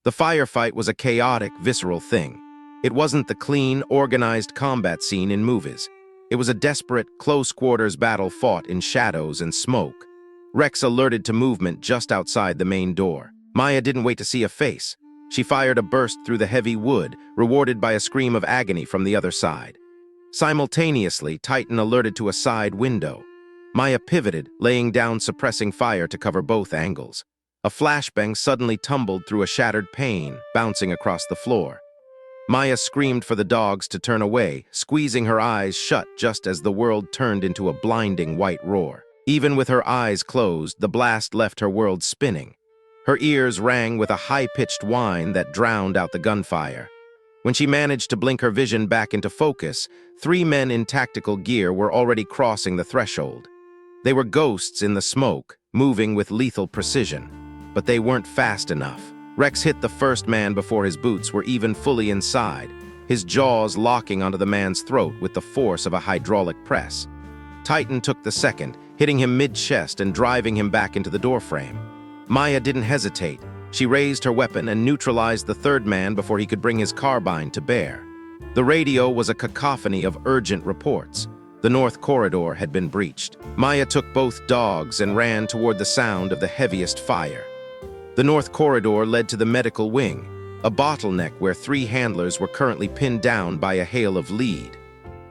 The firefight was a chaotic, visceral thing. It wasn't the clean, organized combat scene in movies. It was a desperate, close-quarters battle fought in shadows and smoke. Rex alerted to movement just outside the main door. Maya didn't wait to see a face. She fired a burst through the heavy wood, rewarded by a scream of agony from the other side. Simultaneously, Titan alerted to a side window. Maya pivoted, laying down suppressing fire to cover both angles. A flashbang suddenly tumbled through a shattered pane, bouncing across the floor. Maya screamed for the dogs to turn away, squeezing her eyes shut just as the world turned into a blinding white roar. Even with her eyes closed, the blast left her world spinning. Her ears rang with a high-pitched whine that drowned out the gunfire. When she managed to blink her vision back into focus, 3 men in tactical gear were already crossing the threshold. They were ghosts in the smoke, moving with lethal precision. but they weren't fast enough. Rex hit the first man before his boots were even fully inside, his jaws locking onto the man's throat with the force of a hydraulic press. Titan took the second, hitting him mid-chest and driving him back into the doorframe. Maya didn't hesitate. She raised her weapon and neutralized the third man before he could bring his carbine to bear. The radio was a cacophony of urgent reports. The North Corridor had been breached. Maya took both dogs and ran toward the sound of the heaviest fire. The North Corridor led to the medical wing, a bottleneck where 3 handlers were currently pinned down by a hail of lead.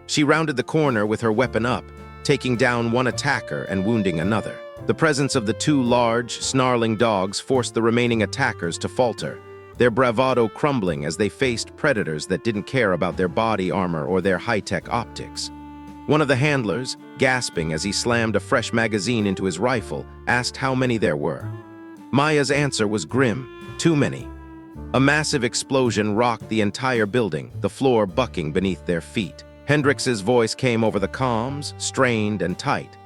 She rounded the corner with her weapon up, taking down one attacker and wounding another. The presence of the 2 large, snarling dogs forced the remaining attackers to falter, their bravado crumbling as they faced predators that didn't care about their body armor or their high-tech optics. One of the handlers, gasping as he slammed a fresh magazine into his rifle, asked how many there were. Maya's answer was grim: too many. A massive explosion rocked the entire building, the floor bucking beneath their feet. Hendrix's voice came over the comms, strained and tight.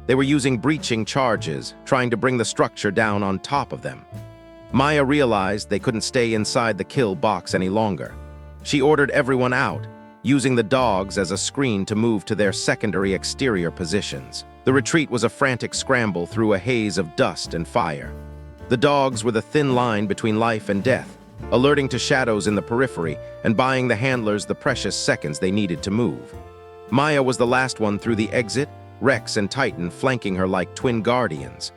They were using breaching charges, trying to bring the structure down on top of them. Maya realized they couldn't stay inside the kill box any longer. She ordered everyone out, using the dogs as a screen to move to their secondary exterior positions. The retreat was a frantic scramble through a haze of dust and fire. The dogs were the thin line between life and death, alerting to shadows in the periphery and buying the handlers the precious seconds they needed to move. Maya was the last one through the exit, Rex and Titan flanking her like twin guardians.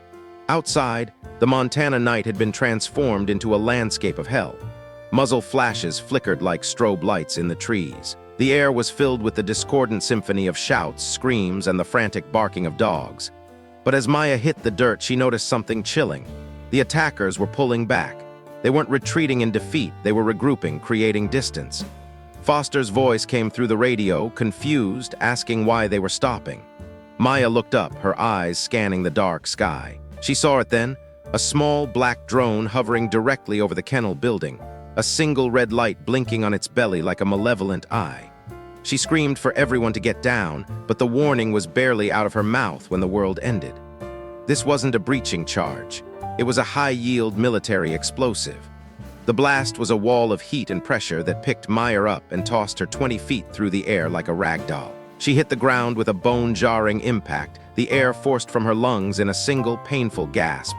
Outside, the Montana night had been transformed into a landscape of hell. Muzzle flashes flickered like strobe lights in the trees. The air was filled with the discordant symphony of shouts, screams, and the frantic barking of dogs. But as Maya hit the dirt, she noticed something chilling. The attackers were pulling back. They weren't retreating in defeat, they were regrouping, creating distance. Foster's voice came through the radio, confused, asking why they were stopping. Maya looked up, her eyes scanning the dark sky. She saw it then, a small black drone hovering directly over the kennel building, a single red light blinking on its belly like a malevolent eye. She screamed for everyone to get down, but the warning was barely out of her mouth when the world ended. This wasn't a breaching charge. It was a high-yield military explosive. The blast was a wall of heat and pressure that picked Maya up and tossed her 20 feet through the air like a rag doll. She hit the ground with a bone-jarring impact, the air forced from her lungs in a single painful gasp.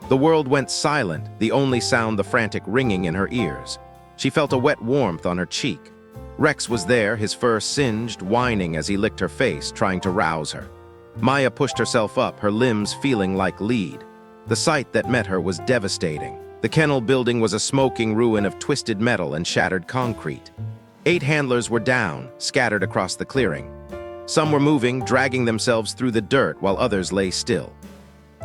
The world went silent, the only sound the frantic ringing in her ears. She felt a wet warmth on her cheek. Rex was there, his fur singed, whining as he licked her face, trying to rouse her. Maya pushed herself up, her limbs feeling like lead. The sight that met her was devastating. The kennel building was a smoking ruin of twisted metal and shattered concrete. 8 handlers were down, scattered across the clearing. Some were moving, dragging themselves through the dirt while others lay still.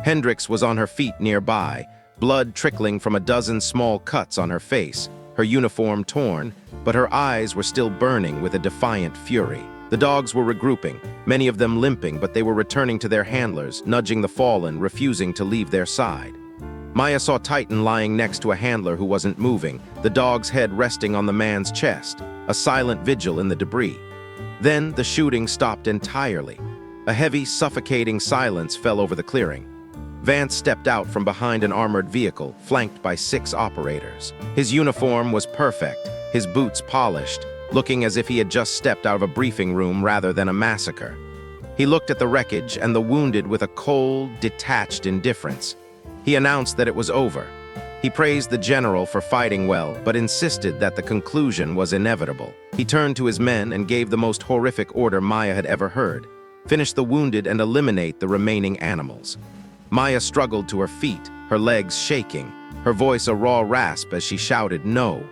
Hendrix was on her feet nearby, blood trickling from a dozen small cuts on her face, her uniform torn, but her eyes were still burning with a defiant fury. The dogs were regrouping, many of them limping, but they were returning to their handlers, nudging the fallen, refusing to leave their side. Maya saw Titan lying next to a handler who wasn't moving, the dog's head resting on the man's chest, a silent vigil in the debris. Then the shooting stopped entirely. A heavy, suffocating silence fell over the clearing. Vance stepped out from behind an armored vehicle, flanked by 6 operators. His uniform was perfect, his boots polished, looking as if he had just stepped out of a briefing room rather than a massacre. He looked at the wreckage and the wounded with a cold, detached indifference. He announced that it was over. He praised the general for fighting well, but insisted that the conclusion was inevitable. He turned to his men and gave the most horrific order Maya had ever heard: finish the wounded and eliminate the remaining animals. Maya struggled to her feet, her legs shaking, her voice a raw rasp as she shouted, "No."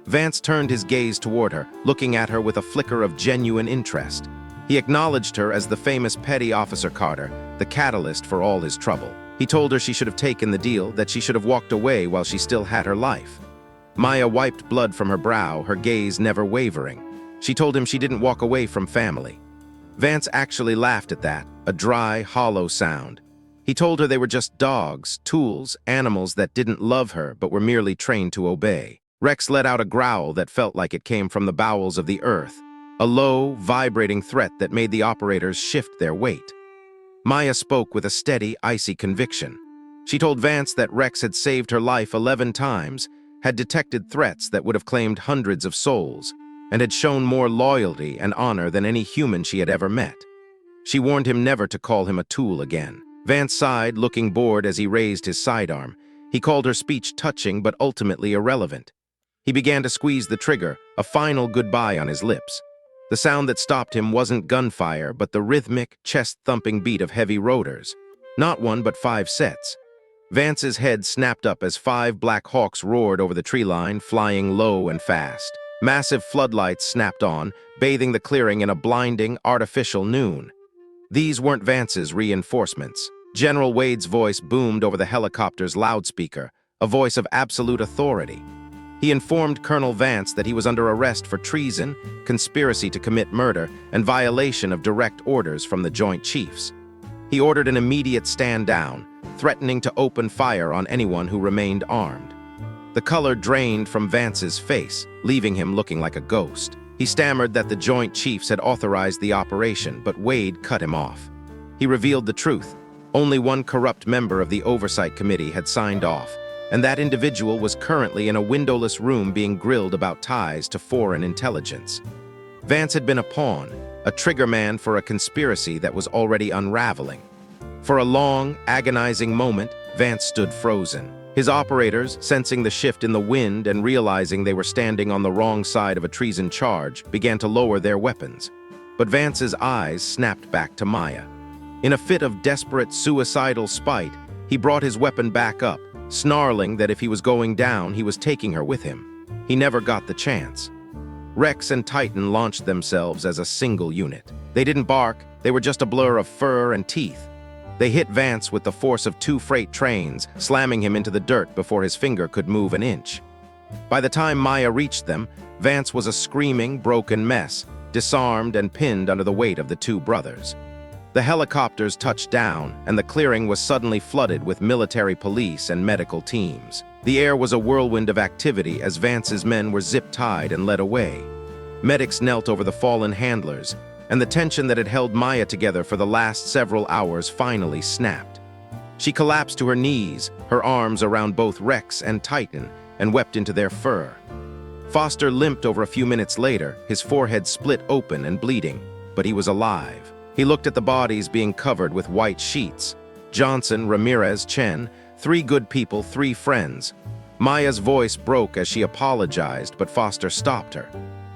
Vance turned his gaze toward her, looking at her with a flicker of genuine interest. He acknowledged her as the famous Petty Officer Carter, the catalyst for all his trouble. He told her she should have taken the deal, that she should have walked away while she still had her life. Maya wiped blood from her brow, her gaze never wavering. She told him she didn't walk away from family. Vance actually laughed at that, a dry, hollow sound. He told her they were just dogs, tools, animals that didn't love her but were merely trained to obey. Rex let out a growl that felt like it came from the bowels of the earth, a low, vibrating threat that made the operators shift their weight. Maya spoke with a steady, icy conviction. She told Vance that Rex had saved her life 11 times, had detected threats that would have claimed hundreds of souls, and had shown more loyalty and honor than any human she had ever met. She warned him never to call him a tool again. Vance sighed, looking bored as he raised his sidearm. He called her speech touching but ultimately irrelevant. He began to squeeze the trigger, a final goodbye on his lips. The sound that stopped him wasn't gunfire, but the rhythmic, chest-thumping beat of heavy rotors. Not one, but 5 sets. Vance's head snapped up as 5 Blackhawks roared over the tree line, flying low and fast. Massive floodlights snapped on, bathing the clearing in a blinding, artificial noon. These weren't Vance's reinforcements. General Wade's voice boomed over the helicopter's loudspeaker, a voice of absolute authority. He informed Colonel Vance that he was under arrest for treason, conspiracy to commit murder, and violation of direct orders from the Joint Chiefs. He ordered an immediate stand down, threatening to open fire on anyone who remained armed. The color drained from Vance's face, leaving him looking like a ghost. He stammered that the Joint Chiefs had authorized the operation, but Wade cut him off. He revealed the truth. Only one corrupt member of the Oversight Committee had signed off, and that individual was currently in a windowless room being grilled about ties to foreign intelligence. Vance had been a pawn, a triggerman for a conspiracy that was already unraveling. For a long, agonizing moment, Vance stood frozen. His operators, sensing the shift in the wind and realizing they were standing on the wrong side of a treason charge, began to lower their weapons. But Vance's eyes snapped back to Maya. In a fit of desperate, suicidal spite, he brought his weapon back up, snarling that if he was going down, he was taking her with him. He never got the chance. Rex and Titan launched themselves as a single unit. They didn't bark, they were just a blur of fur and teeth. They hit Vance with the force of 2 freight trains, slamming him into the dirt before his finger could move an inch. By the time Maya reached them, Vance was a screaming, broken mess, disarmed and pinned under the weight of the 2 brothers. The helicopters touched down, and the clearing was suddenly flooded with military police and medical teams. The air was a whirlwind of activity as Vance's men were zip-tied and led away. Medics knelt over the fallen handlers, and the tension that had held Maya together for the last several hours finally snapped. She collapsed to her knees, her arms around both Rex and Titan, and wept into their fur. Foster limped over a few minutes later, his forehead split open and bleeding, but he was alive. He looked at the bodies being covered with white sheets. Johnson, Ramirez, Chen, 3 good people, 3 friends. Maya's voice broke as she apologized, but Foster stopped her.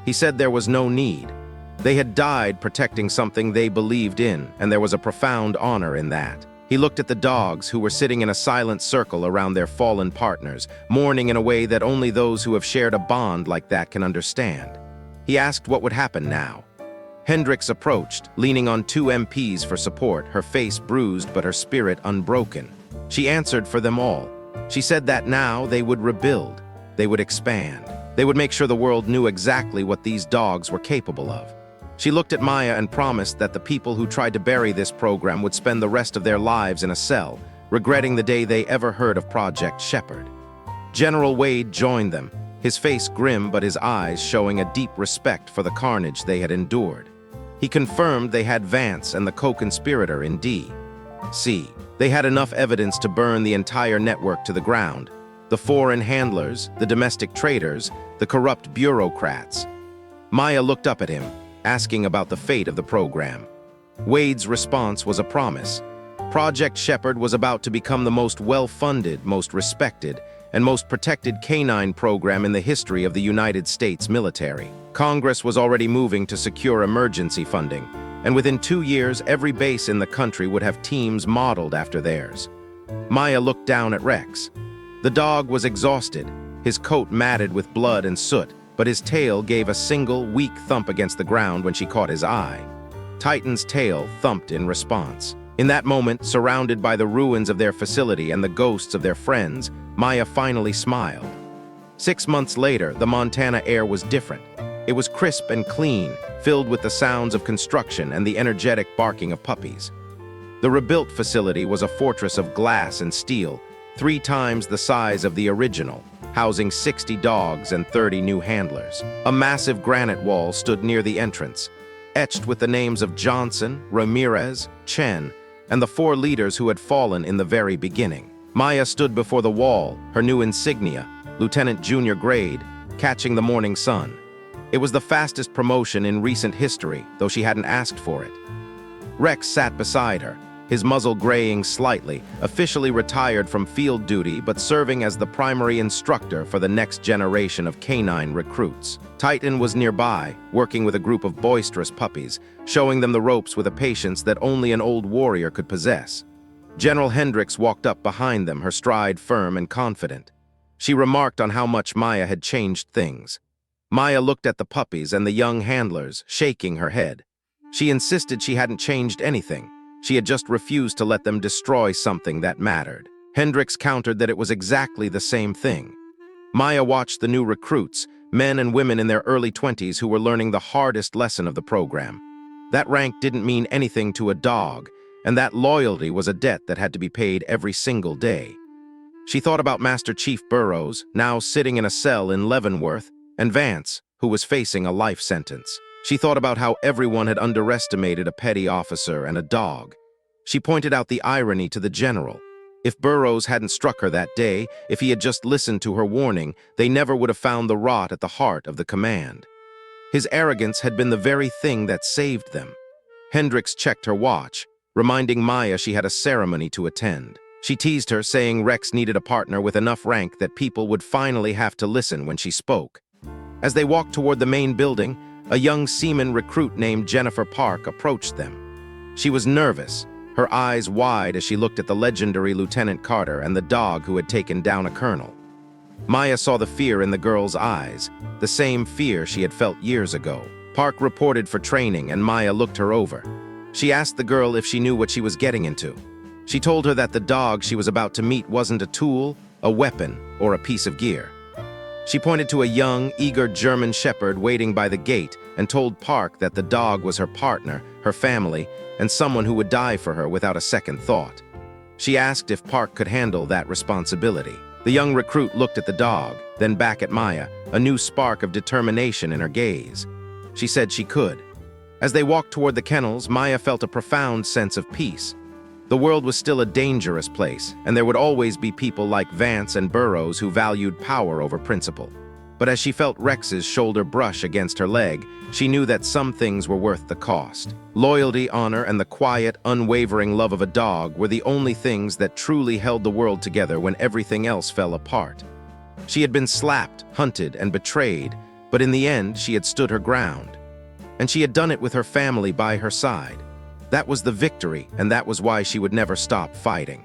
He said there was no need. They had died protecting something they believed in, and there was a profound honor in that. He looked at the dogs who were sitting in a silent circle around their fallen partners, mourning in a way that only those who have shared a bond like that can understand. He asked what would happen now. Hendricks approached, leaning on 2 MPs for support, her face bruised but her spirit unbroken. She answered for them all. She said that now they would rebuild, they would expand, they would make sure the world knew exactly what these dogs were capable of. She looked at Maya and promised that the people who tried to bury this program would spend the rest of their lives in a cell, regretting the day they ever heard of Project Shepherd. General Wade joined them, his face grim but his eyes showing a deep respect for the carnage they had endured. He confirmed they had Vance and the co-conspirator in D.C. They had enough evidence to burn the entire network to the ground. The foreign handlers, the domestic traitors, the corrupt bureaucrats. Maya looked up at him, asking about the fate of the program. Wade's response was a promise. Project Shepherd was about to become the most well-funded, most respected, and most protected canine program in the history of the United States military. Congress was already moving to secure emergency funding, and within 2 years, every base in the country would have teams modeled after theirs. Maya looked down at Rex. The dog was exhausted, his coat matted with blood and soot, but his tail gave a single, weak thump against the ground when she caught his eye. Titan's tail thumped in response. In that moment, surrounded by the ruins of their facility and the ghosts of their friends, Maya finally smiled. 6 months later, the Montana air was different. It was crisp and clean, filled with the sounds of construction and the energetic barking of puppies. The rebuilt facility was a fortress of glass and steel, 3 times the size of the original, housing 60 dogs and 30 new handlers. A massive granite wall stood near the entrance, etched with the names of Johnson, Ramirez, Chen, and the 4 leaders who had fallen in the very beginning. Maya stood before the wall, her new insignia, Lieutenant Junior grade, catching the morning sun. It was the fastest promotion in recent history, though she hadn't asked for it. Rex sat beside her, his muzzle graying slightly, officially retired from field duty but serving as the primary instructor for the next generation of canine recruits. Titan was nearby, working with a group of boisterous puppies, showing them the ropes with a patience that only an old warrior could possess. General Hendricks walked up behind them, her stride firm and confident. She remarked on how much Maya had changed things. Maya looked at the puppies and the young handlers, shaking her head. She insisted she hadn't changed anything. She had just refused to let them destroy something that mattered. Hendricks countered that it was exactly the same thing. Maya watched the new recruits, men and women in their early 20s who were learning the hardest lesson of the program. That rank didn't mean anything to a dog, and that loyalty was a debt that had to be paid every single day. She thought about Master Chief Burrows, now sitting in a cell in Leavenworth, and Vance, who was facing a life sentence. She thought about how everyone had underestimated a petty officer and a dog. She pointed out the irony to the general. If Burrows hadn't struck her that day, if he had just listened to her warning, they never would have found the rot at the heart of the command. His arrogance had been the very thing that saved them. Hendricks checked her watch, reminding Maya she had a ceremony to attend. She teased her, saying Rex needed a partner with enough rank that people would finally have to listen when she spoke. As they walked toward the main building, a young seaman recruit named Jennifer Park approached them. She was nervous, her eyes wide as she looked at the legendary Lieutenant Carter and the dog who had taken down a colonel. Maya saw the fear in the girl's eyes, the same fear she had felt years ago. Park reported for training and Maya looked her over. She asked the girl if she knew what she was getting into. She told her that the dog she was about to meet wasn't a tool, a weapon, or a piece of gear. She pointed to a young, eager German shepherd waiting by the gate and told Park that the dog was her partner, her family, and someone who would die for her without a second thought. She asked if Park could handle that responsibility. The young recruit looked at the dog, then back at Maya, a new spark of determination in her gaze. She said she could. As they walked toward the kennels, Maya felt a profound sense of peace. The world was still a dangerous place, and there would always be people like Vance and Burrows who valued power over principle. But as she felt Rex's shoulder brush against her leg, she knew that some things were worth the cost. Loyalty, honor, and the quiet, unwavering love of a dog were the only things that truly held the world together when everything else fell apart. She had been slapped, hunted, and betrayed, but in the end, she had stood her ground. And she had done it with her family by her side. That was the victory, and that was why she would never stop fighting.